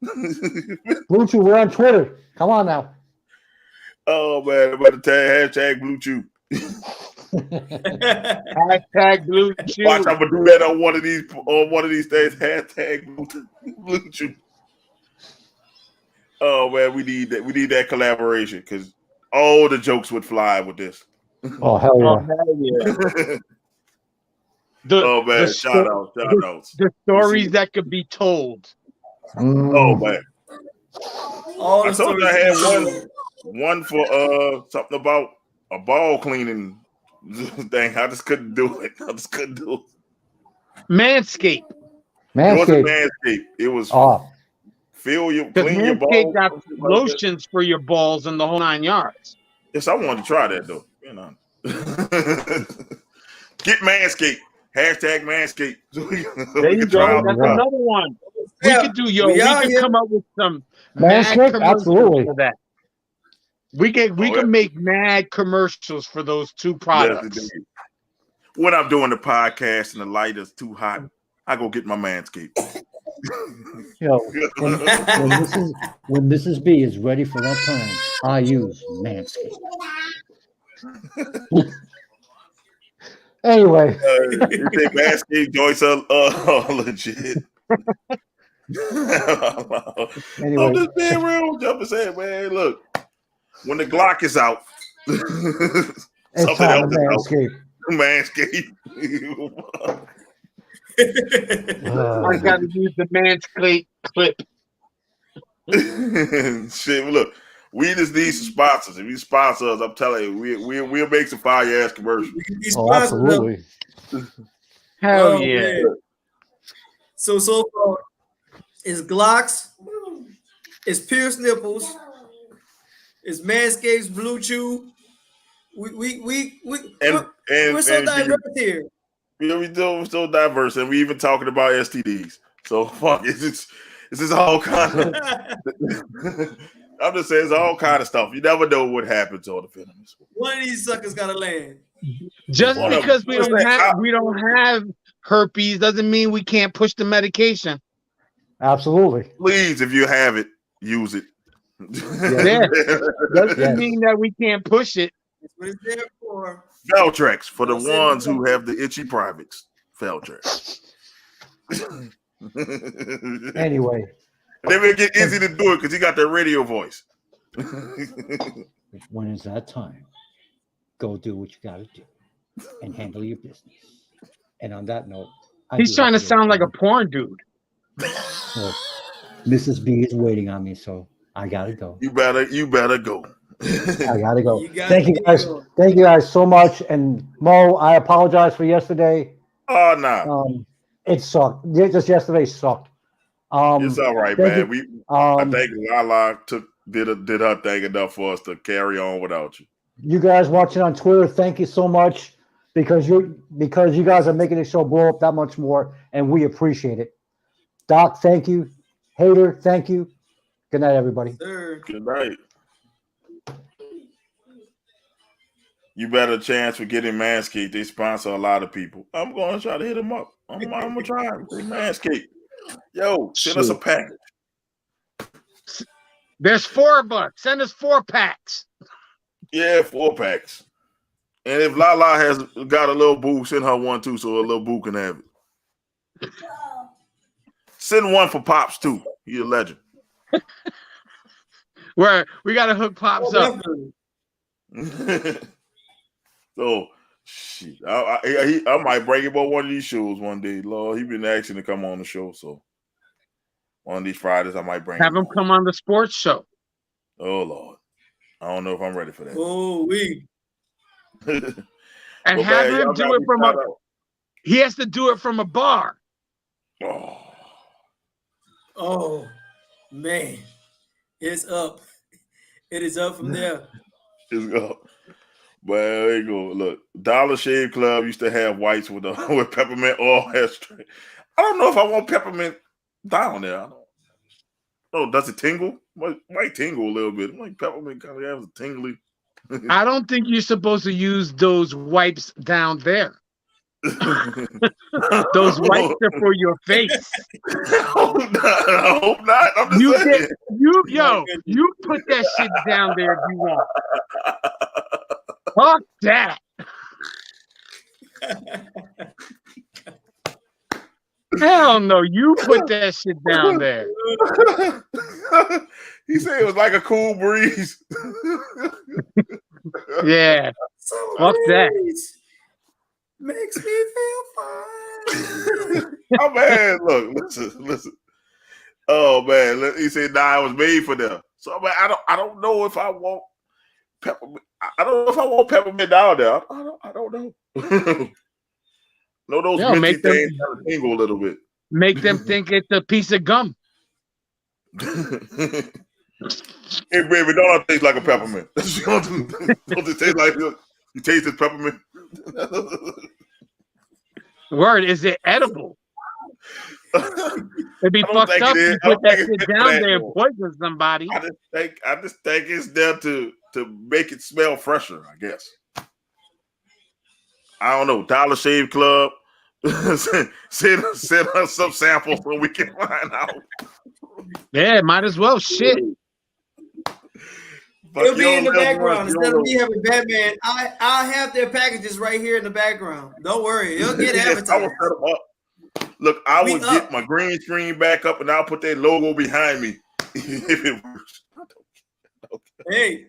Blue Chew, we're on Twitter. Come on now. Oh, man, I'm about to tag hashtag Blue Chew. Hashtag blue chew. Watch, I'm gonna do that on one of these days. Hashtag blue chew. Oh man, we need that. We need that collaboration because all the jokes would fly with this. Oh hell yeah! Oh hell yeah! Oh man, shout outs. The stories that could be told. Oh man. All I the told you I stories. had one for something about a ball cleaning thing. I just couldn't do it. Manscaped. It wasn't Manscaped. It was clean your balls. Got lotions for your balls and the whole 9 yards. Yes, I wanted to try that though. You know. Get Manscaped. Hashtag Manscaped. There you go. That's another one. We could do we could come up with some Manscaped, absolutely. for that. We can make mad commercials for those two products. Yes, when I'm doing the podcast and the light is too hot, I go get my Manscaped. Yo, when Mrs. B is ready for that time, I use Manscaped. Anyway, you think Manscaped joints are legit? Anyway, I'm just being real. Jumping saying, man, look, when the Glock is out, it's time to Manscaped. Manscaped. I got to use the Manscaped clip. Shit, look, we just need some sponsors. If you sponsor us, I'm telling you, we'll make some fire ass commercials. Oh, absolutely. Hell yeah. Man. So far, it's Glocks, it's Pierce Nipples, it's Manscaped's Blue Chew. We're so diverse here. We're so diverse, and we even talking about STDs. So fuck, it's just all kind of. I'm just saying, it's all kind of stuff. You never know what happens on the Venom. One of these suckers gotta land. Just because we don't have herpes doesn't mean we can't push the medication. Absolutely. Please, if you have it, use it. Yeah. Doesn't mean that we can't push it. That's what it's there for. Feltrex for the ones who have the itchy privates. Feltrex. Anyway. They make it easy to do it because he got that radio voice. When it's that time, go do what you got to do and handle your business. And on that note, he's trying to sound like a porn dude. Well, Mrs. B is waiting on me, so I gotta go. You better go. I gotta go. Thank you guys. Thank you guys so much. And Mo, I apologize for yesterday. Oh no. It sucked. Just yesterday sucked. It's all right, man. I think Lala did her thing enough for us to carry on without you. You guys watching on Twitter, thank you so much because you guys are making the show blow up that much more, and we appreciate it. Doc, thank you. Hater, thank you. Good night, everybody. Good night. You better chance for getting Manscaped. They sponsor a lot of people. I'm going to try to hit them up. I'm going to try Manscaped. Yo, send us a package. There's $4. Send us 4 packs. Yeah, 4 packs. And if Lala has got a little boo, send her one too, so a little boo can have it. Send one for Pops too. He's a legend. Where we gotta hook Pops up. So shit, I might bring him on one of these shows one day. Lord, he been asking to come on the show, so one of these Fridays I might bring him come on the sports show. Oh Lord, I don't know if I'm ready for that. Oh, and have him do it from he has to do it from a bar. Oh man, it's up. It is up from there. It's up. Well, there you go. Look, Dollar Shave Club used to have whites with peppermint oil hair straight. I don't know if I want peppermint down there. I don't know. Does it tingle? Might tingle a little bit. Like peppermint kind of has a tingly. I don't think you're supposed to use those wipes down there. Those wipes are for your face. I hope not. I'm just saying. You put that shit down there if you want. Fuck that. Hell no, you put that shit down there. He said it was like a cool breeze. Yeah. Fuck that. Makes me feel fine. Oh man, look, listen. Oh man, he said, "Nah, I was made for them." So man, I don't know if I want peppermint. I don't know if I want peppermint down there. I don't know. No, those minty things kind of tingle a little bit. Make them think it's a piece of gum. Hey baby, don't taste like a peppermint. Don't it taste like you taste this peppermint? Word, is it edible? It'd be fucked up if you put that shit down there and poison somebody. I just think it's there to make it smell fresher, I guess. I don't know. Dollar Shave Club. send us some samples so we can find out. Yeah, might as well. Shit. It'll be in the background instead of me having Batman. I have their packages right here in the background. Don't worry, it'll get advertised. Look, I will get my green screen back up and I'll put that logo behind me if it works. Hey,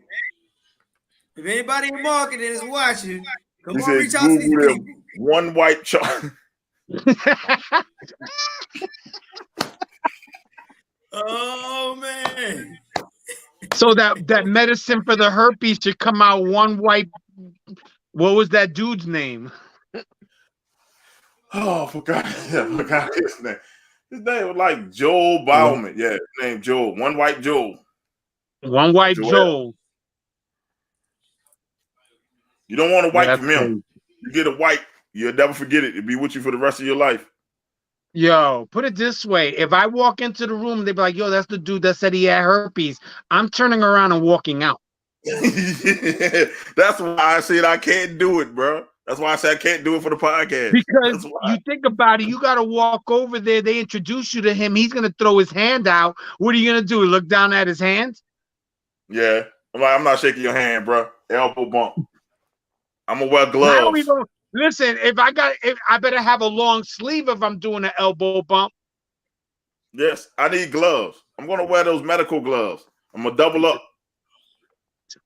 if anybody in marketing is watching, come on, reach out to these people. One white chart. Oh man. So that medicine for the herpes should come out one white. What was that dude's name? Oh, forgot his name. His name was like Joel Bauman. Yeah, his name Joel. One white Joel. One white Joel. You don't want a white from him. You get a white, you'll never forget it. It'll be with you for the rest of your life. Yo, put it this way. If I walk into the room, they'd be like, yo, that's the dude that said he had herpes. I'm turning around and walking out. Yeah, that's why I said I can't do it, bro. That's why I said I can't do it for the podcast. Because you think about it, you got to walk over there. They introduce you to him. He's going to throw his hand out. What are you going to do? Look down at his hands? Yeah. I'm not shaking your hand, bro. Elbow bump. I'm going to wear gloves. Listen, if I better have a long sleeve if I'm doing an elbow bump. Yes, I need gloves. I'm going to wear those medical gloves. I'm going to double up.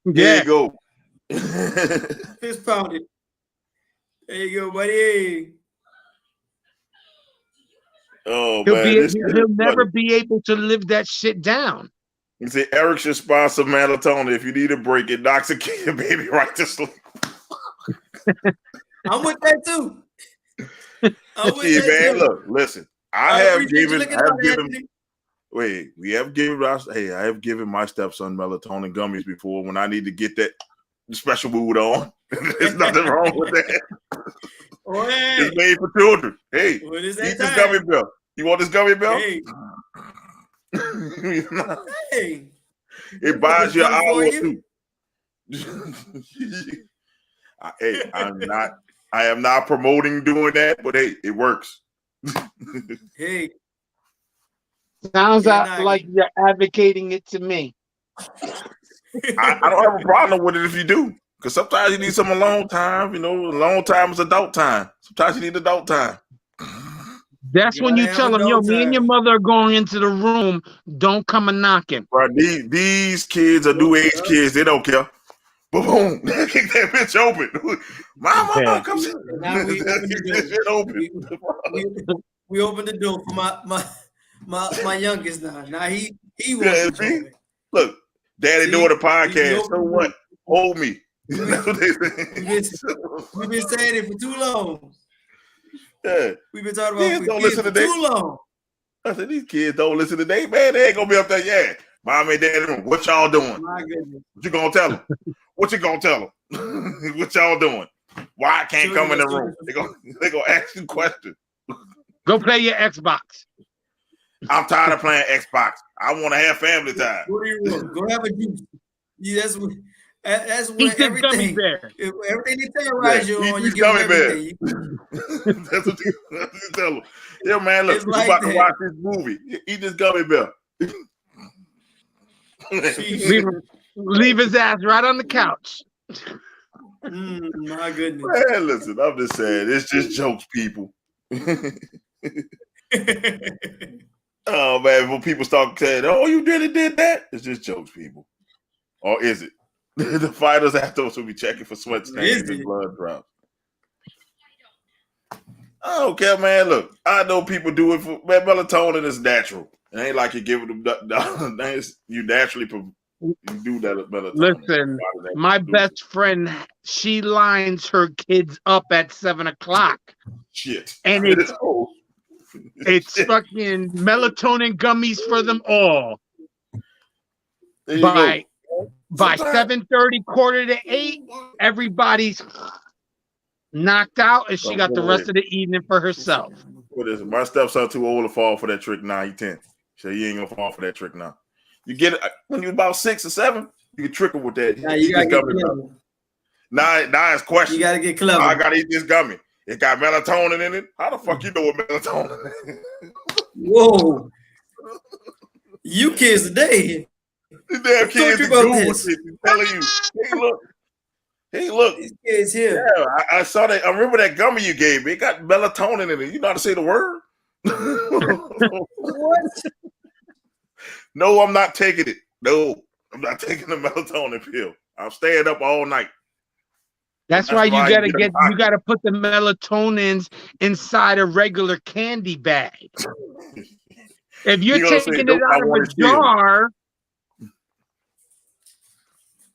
There you go. Fist pounded. There you go, buddy. Oh, man. He'll never be able to live that shit down. You see, Eric should sponsor melatonin. If you need a break, it knocks a kid baby right to sleep. I'm with that too. Look, listen. I have given my stepson melatonin gummies before when I need to get that special mood on. There's nothing wrong with that. Oh, hey. It's made for children. Hey, eat this gummy bear. You want this gummy bear? Hey. Hey. It buys you an hour or two. Hey, I am not promoting doing that, but hey, it works. Hey. Sounds like you're advocating it to me. I don't have a problem with it if you do. Because sometimes you need some alone time. You know, alone time is adult time. Sometimes you need adult time. That's when you tell them, yo, me and your mother are going into the room. Don't come a knocking. Right, these kids are new age kids. They don't care. Boom. Kick that bitch open. Mama, come see. Now we open the door for my youngest now. Now he wants to look, Daddy doing a podcast. So what? Hold me. We've been saying it for too long. Yeah. We've been talking about it for too long. I said, these kids don't listen to they, man. They ain't gonna be up there. Yeah. Mom and Dad, what y'all doing? My goodness. What you gonna tell them? What you gonna tell them? What y'all doing? Why I can't come in the room? They gonna ask you questions. Go play your Xbox. I'm tired of playing Xbox. I want to have family time. What do you want? Go have a juice. Yeah, that's what everything. Everything they terrorize you on, you give them everything. That's what you tell them. Yeah, man, look, you about to watch this movie. Eat this gummy bear. Leave his ass right on the couch. My goodness. Man, listen, I'm just saying, it's just jokes, people. Oh man, when people start saying, "Oh, you really did that," it's just jokes, people. Or is it? The fighters afterwards will be checking for sweat stains and blood drops. I don't care, man. Look, I know people do it for melatonin is natural. It ain't like you give them you naturally you do that with melatonin. Listen, my best friend, she lines her kids up at 7:00. Shit. And it's fucking melatonin gummies for them all. By 7:30, 7:45, everybody's knocked out, and she got the rest of the evening for herself. What is it? My stepson too old to fall for that trick now. He 10. So he ain't gonna fall for that trick now. You get it when you're about 6 or 7, you can trick him with that. Now you gotta get clever. Now it's question. You gotta get clever. I gotta eat this gummy. It got melatonin in it. How the fuck you know what melatonin is? Whoa. You kids today. The damn kids are doing shit. I'm telling you. Hey, look. These kids here. Yeah, I saw that. I remember that gummy you gave me. It got melatonin in it. You know how to say the word? What? No, I'm not taking it. No, I'm not taking the melatonin pill. I'm staying up all night. That's why you gotta put the melatonins inside a regular candy bag. If you're taking it out of a jar,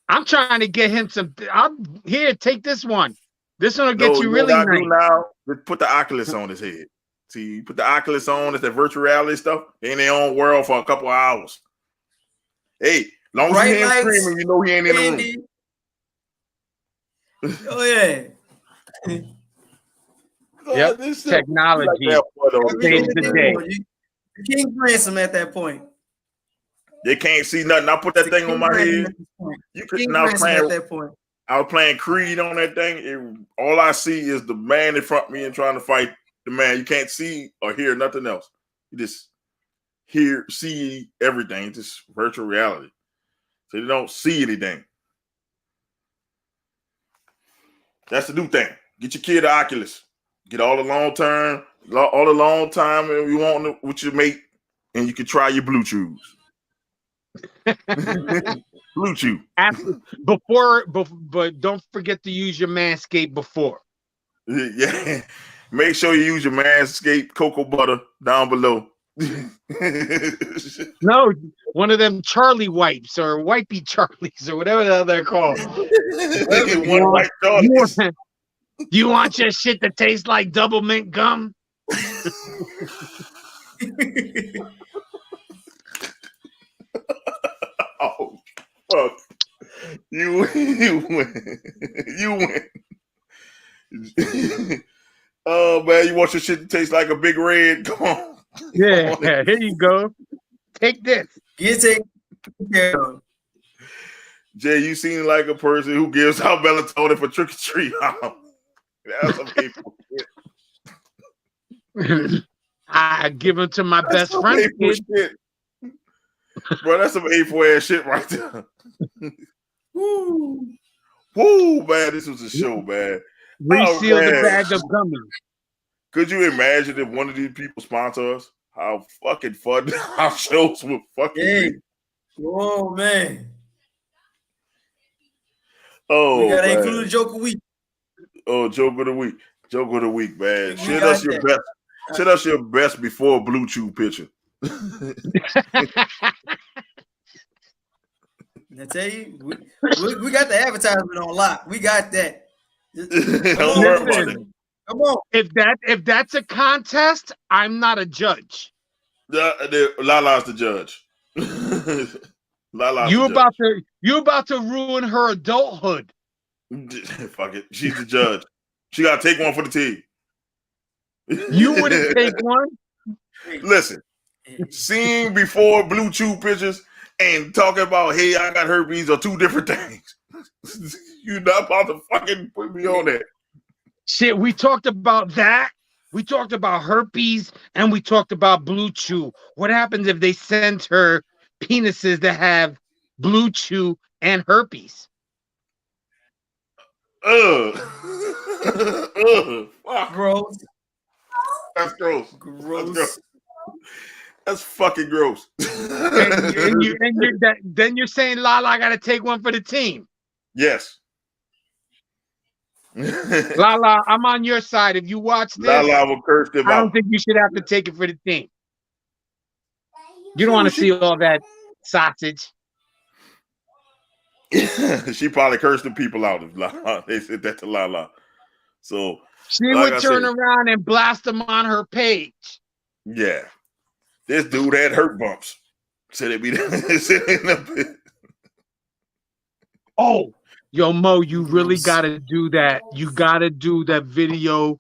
I'm trying to get him some. I'm here. Take this one. This one will get you really nice. Now, put the Oculus on his head. See, you put the Oculus on. It's that virtual reality stuff. They in their own world for a couple of hours. Hey, long as he ain't screaming, you know he ain't in the room. Oh yeah. Yep. Technology saves the day. You can't ransom at that point. They can't see nothing. I put that thing on my head. You could now playing at that point. I was playing Creed on that thing. All I see is the man in front of me and trying to fight the man. You can't see or hear nothing else. You just see everything. It's just virtual reality. So you don't see anything. That's the new thing. Get your kid an Oculus. Get all the long time if you want with your mate, and you can try your Bluetooth. Bluetooth. But don't forget to use your Manscaped before. Yeah. Make sure you use your Manscaped cocoa butter down below. No, one of them Charlie wipes or wipey Charlies or whatever the hell they're called. You want your shit to taste like double mint gum? Oh, fuck. You win. You win. Oh, man, you want your shit to taste like a big red? Come on. Yeah, here you go. Take this. You take care of. Jay, you seem like a person who gives out melatonin for trick or treat. That's some hateful shit. I give them to my best friend. Shit. Bro, that's some hateful ass shit right there. Woo, man, this was a show, man. Reseal the bag of gummies. Could you imagine if one of these people sponsor us? How fucking fun our shows would fucking be. Oh, man. Oh, we gotta include a joke of the week. Oh, joke of the week. Joke of the week, man. Send us your best. Send us your best before Bluetooth picture. I tell you, we got the advertisement on lock. We got that. Don't worry about it. Come on. If that's a contest, I'm not a judge. Lala's the judge. You about to ruin her adulthood. Fuck it. She's the judge. She gotta take one for the team. You wouldn't take one? Listen, seeing before Bluetooth pictures and talking about, hey, I got herpes are two different things. You're not about to fucking put me on that. Shit, we talked about that. We talked about herpes and we talked about Blue Chew. What happens if they send her penises that have Blue Chew and herpes? Gross. That's gross. Gross. That's gross. That's fucking gross. Then you're saying Lala got to take one for the team. Yes. Lala, I'm on your side. If you watch this, Lala will curse them I out. don't think you should have to take it for the team. You don't want to see all that sausage. She probably cursed the people out if Lala. They said that to Lala. So she would turn around and blast them on her page. Yeah. This dude had hurt bumps. Said it be Oh, yo, Mo, you really gotta do that. You gotta do that video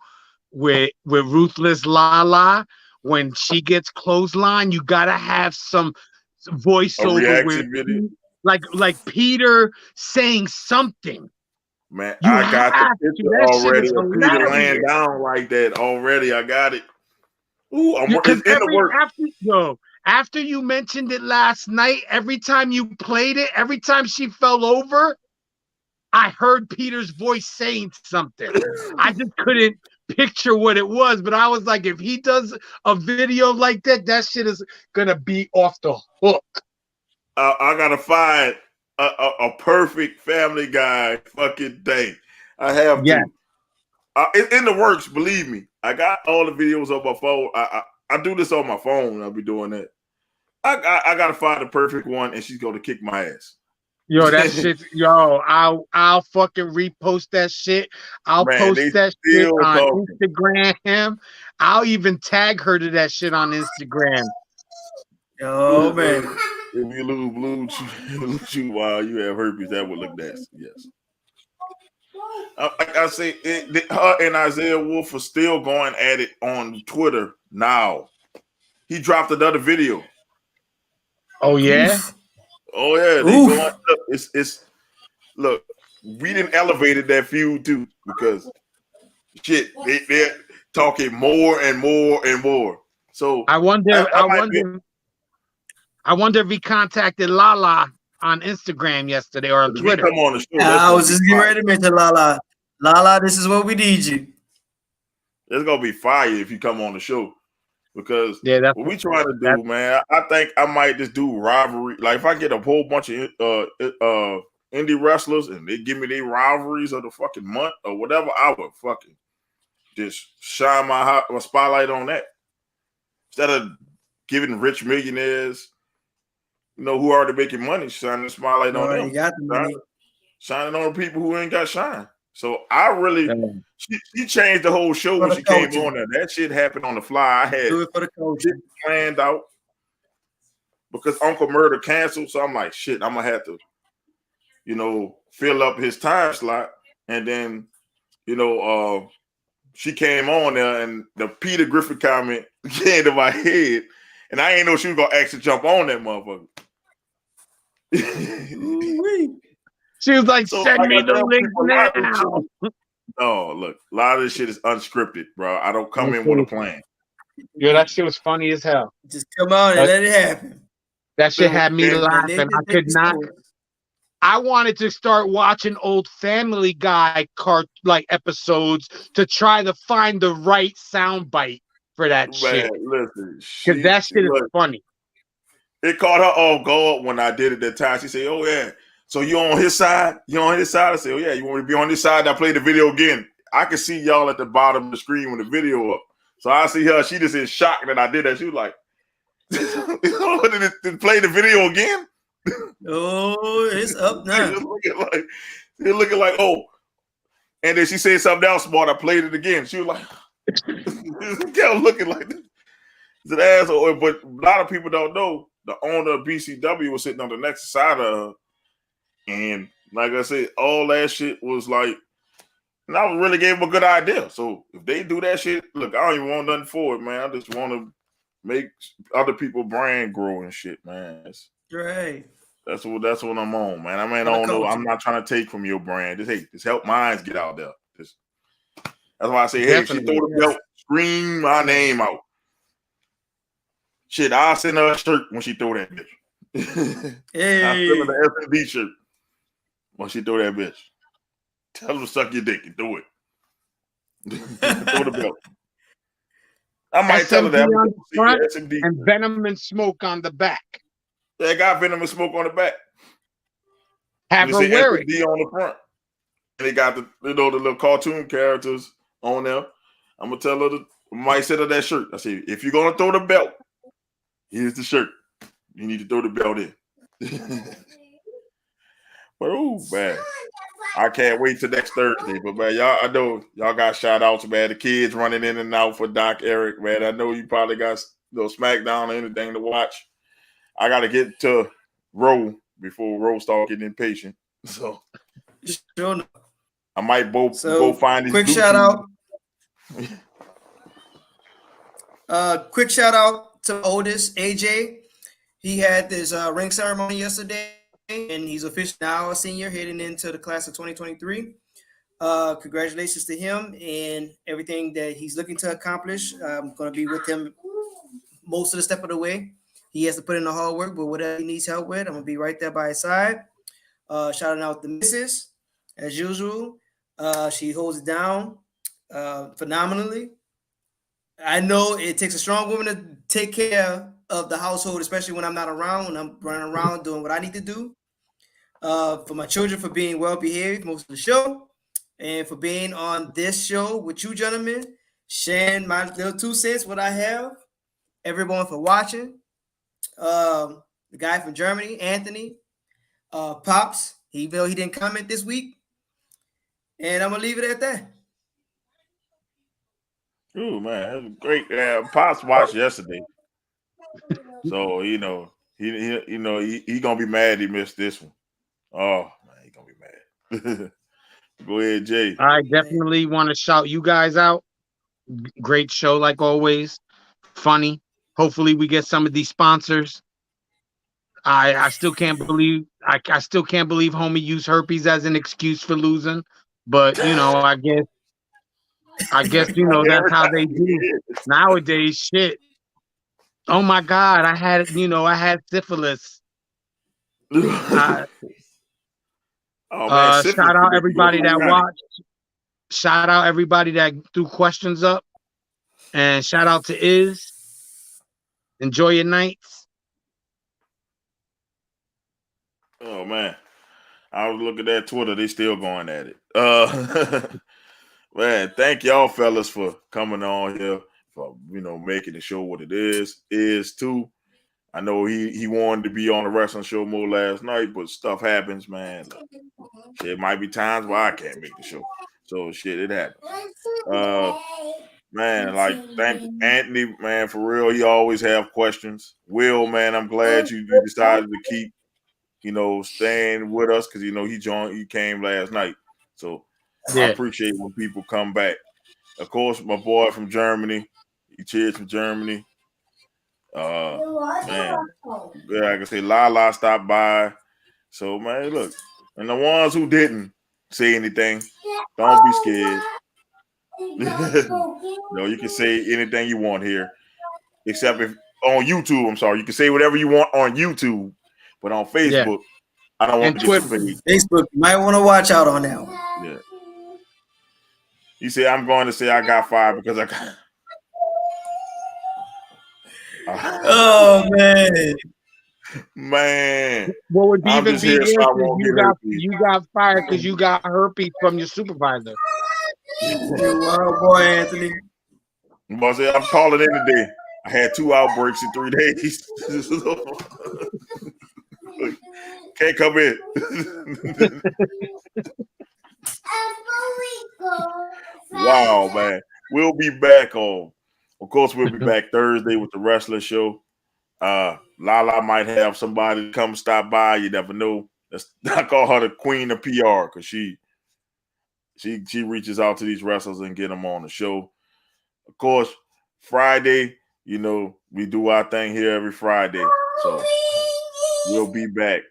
with Ruthless Lala when she gets clothesline. You gotta have some voiceover with video. like Peter saying something. Man, I got the picture already of Peter laying down like that already. I got it. Ooh, it's in the work. After you mentioned it last night, every time you played it, every time she fell over, I heard Peter's voice saying something. I just couldn't picture what it was, but I was like, if he does a video like that, that shit is gonna be off the hook. I gotta find a perfect Family Guy fucking day. I have to. It's in the works, believe me. I got all the videos on my phone. I do this on my phone. I'll be doing that. I gotta find the perfect one, and she's gonna kick my ass. Yo, that shit. Yo, I'll fucking repost that shit. I'll post that shit on Instagram. I'll even tag her to that shit on Instagram. Oh man, if you lose blue chew while you have herpes, that would look nasty. Yes. Like I say, her and Isaiah Wolf are still going at it on Twitter now. He dropped another video. Oh yeah. Oof. Oh yeah. They going up. It's look. We didn't elevated that feud too because shit. They're talking more and more and more. So I wonder if he contacted Lala on Instagram yesterday or on Twitter. Come on the show, I was just getting ready to mention Lala. Lala, this is what we need you. It's gonna be fire if you come on the show because that's what we trying to do, man. I think I might just do rivalry. Like if I get a whole bunch of indie wrestlers and they give me their rivalries of the fucking month or whatever, I would fucking just shine my spotlight on that instead of giving rich millionaires, who are already making money, shining the spotlight on them. Got the money. Shining on people who ain't got shine. So I really, she changed the whole show when she came on there. That shit happened on the fly. I had do it for the culture planned out because Uncle Murder canceled. So I'm like, shit, I'm gonna have to, fill up his time slot. And then, she came on there and the Peter Griffin comment came to my head, and I ain't know she was gonna actually jump on that motherfucker. She was like, send me the link now. No, look, a lot of this shit is unscripted, bro. I don't come in with a plan. Yo, that shit was funny as hell. Just come on and let it happen. That shit had me laughing. I could not. I wanted to start watching old Family Guy episodes to try to find the right soundbite for that shit. Listen, because that shit is funny. It caught her off guard when I did it that time. She said, "Oh yeah, so you on his side? You on his side?" I said, "Oh yeah, you want me to be on this side?" I played the video again. I could see y'all at the bottom of the screen when the video up. So I see her. She just in shock that I did that. She was like, "Did play the video again?" Oh, it's up now. They're looking like, oh. And then she said something else smart. I played it again. She was like, kept looking like this. It's an asshole. But a lot of people don't know the owner of BCW was sitting on the next side of her. And like I said, all that shit was like, and I really gave them a good idea. So if they do that shit, look, I don't even want nothing for it, man. I just want to make other people's brand grow and shit, man. Right. That's what I'm on, man. I mean, I don't know. I'm not trying to take from your brand. Just help mine get out there. That's why I say, hey, if she throw the belt, scream my name out. Shit, I'll send her a shirt when she throw that bitch. Hey. I'll send her the SMD shirt when she throw that bitch. Tell her to suck your dick and do it. Throw the belt. I might tell her SMD that. on the front SMD. and Venom and Smoke on the back. They got Venom and Smoke on the back. Have her wear it. SMD on the front. And they got the little cartoon characters on there. I'm gonna tell her I might send her that shirt. I say, if you're gonna throw the belt, here's the shirt. You need to throw the belt in. But oh man, I can't wait till next Thursday. But man, I know y'all got shout outs, man. The kids running in and out for Doc Eric, man. I know you probably got SmackDown or anything to watch. I gotta get to Row before Row start getting impatient. So Sure. I might go find these. Quick shout out. Quick shout out to Otis AJ. He had this ring ceremony yesterday, and he's officially now a senior heading into the class of 2023. Congratulations to him and everything that he's looking to accomplish. I'm going to be with him most of the step of the way. He has to put in the hard work, but whatever he needs help with, I'm going to be right there by his side. Shouting out the missus, as usual. She holds it down phenomenally. I know it takes a strong woman to take care of the household, especially when I'm not around, when I'm running around doing what I need to do. For my children, for being well behaved most of the show, and for being on this show with you gentlemen, sharing my little 2 cents, what I have. Everyone for watching. The guy from Germany, Anthony, Pops, even though he didn't comment this week. And I'm going to leave it at that. Oh man, that was great. Pops watched yesterday, so he gonna be mad he missed this one. Oh man, he gonna be mad. Go ahead, Jay. I definitely want to shout you guys out. Great show like always. Funny. Hopefully we get some of these sponsors. I still can't believe I still can't believe homie used herpes as an excuse for losing. But I guess that's how they do nowadays. Shit. Oh my God, I had syphilis. Shout out everybody that watched. Shout out everybody that threw questions up. And shout out to Iz. Enjoy your nights. Oh man. I was looking at Twitter, they still going at it. Man, thank y'all fellas for coming on here, for making the show what it is too. I know he wanted to be on the wrestling show more last night, but stuff happens, man. It might be times where I can't make the show. So shit, it happens. Man, thank Anthony, man, for real. He always have questions. Will, man, I'm glad you decided to keep, staying with us because he came last night. So yeah. I appreciate when people come back. Of course, my boy from Germany. He cheers from Germany. Man, yeah, I can say Lala stopped by. So man, look, and the ones who didn't say anything, don't be scared. You can say anything you want here, except if on YouTube. I'm sorry, you can say whatever you want on YouTube, but on Facebook, I don't want to get too paid. Facebook, you might want to watch out on that one. Yeah. You say I'm going to say I got fired because I got. Oh man. What would even be you got fired because you got herpes from your supervisor. Wow, boy, Anthony. I'm calling in today. I had 2 outbreaks in 3 days. Can't come in. Wow, man. We'll be back on. Of course, we'll be back Thursday with the wrestler show. Lala might have somebody come stop by. You never know. I call her the queen of PR because she reaches out to these wrestlers and get them on the show. Of course, Friday, we do our thing here every Friday. So we'll be back.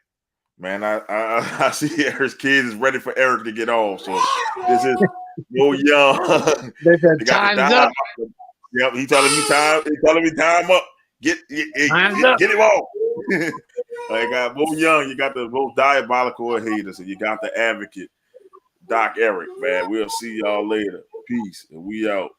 Man, I see Eric's kids is ready for Eric to get off. So this is Mo Young. They said time's up. Yep, he telling me time up. Get him off. I got Mo Young. You got the most diabolical haters, and you got the advocate, Doc Eric. Man, we'll see y'all later. Peace, and we out.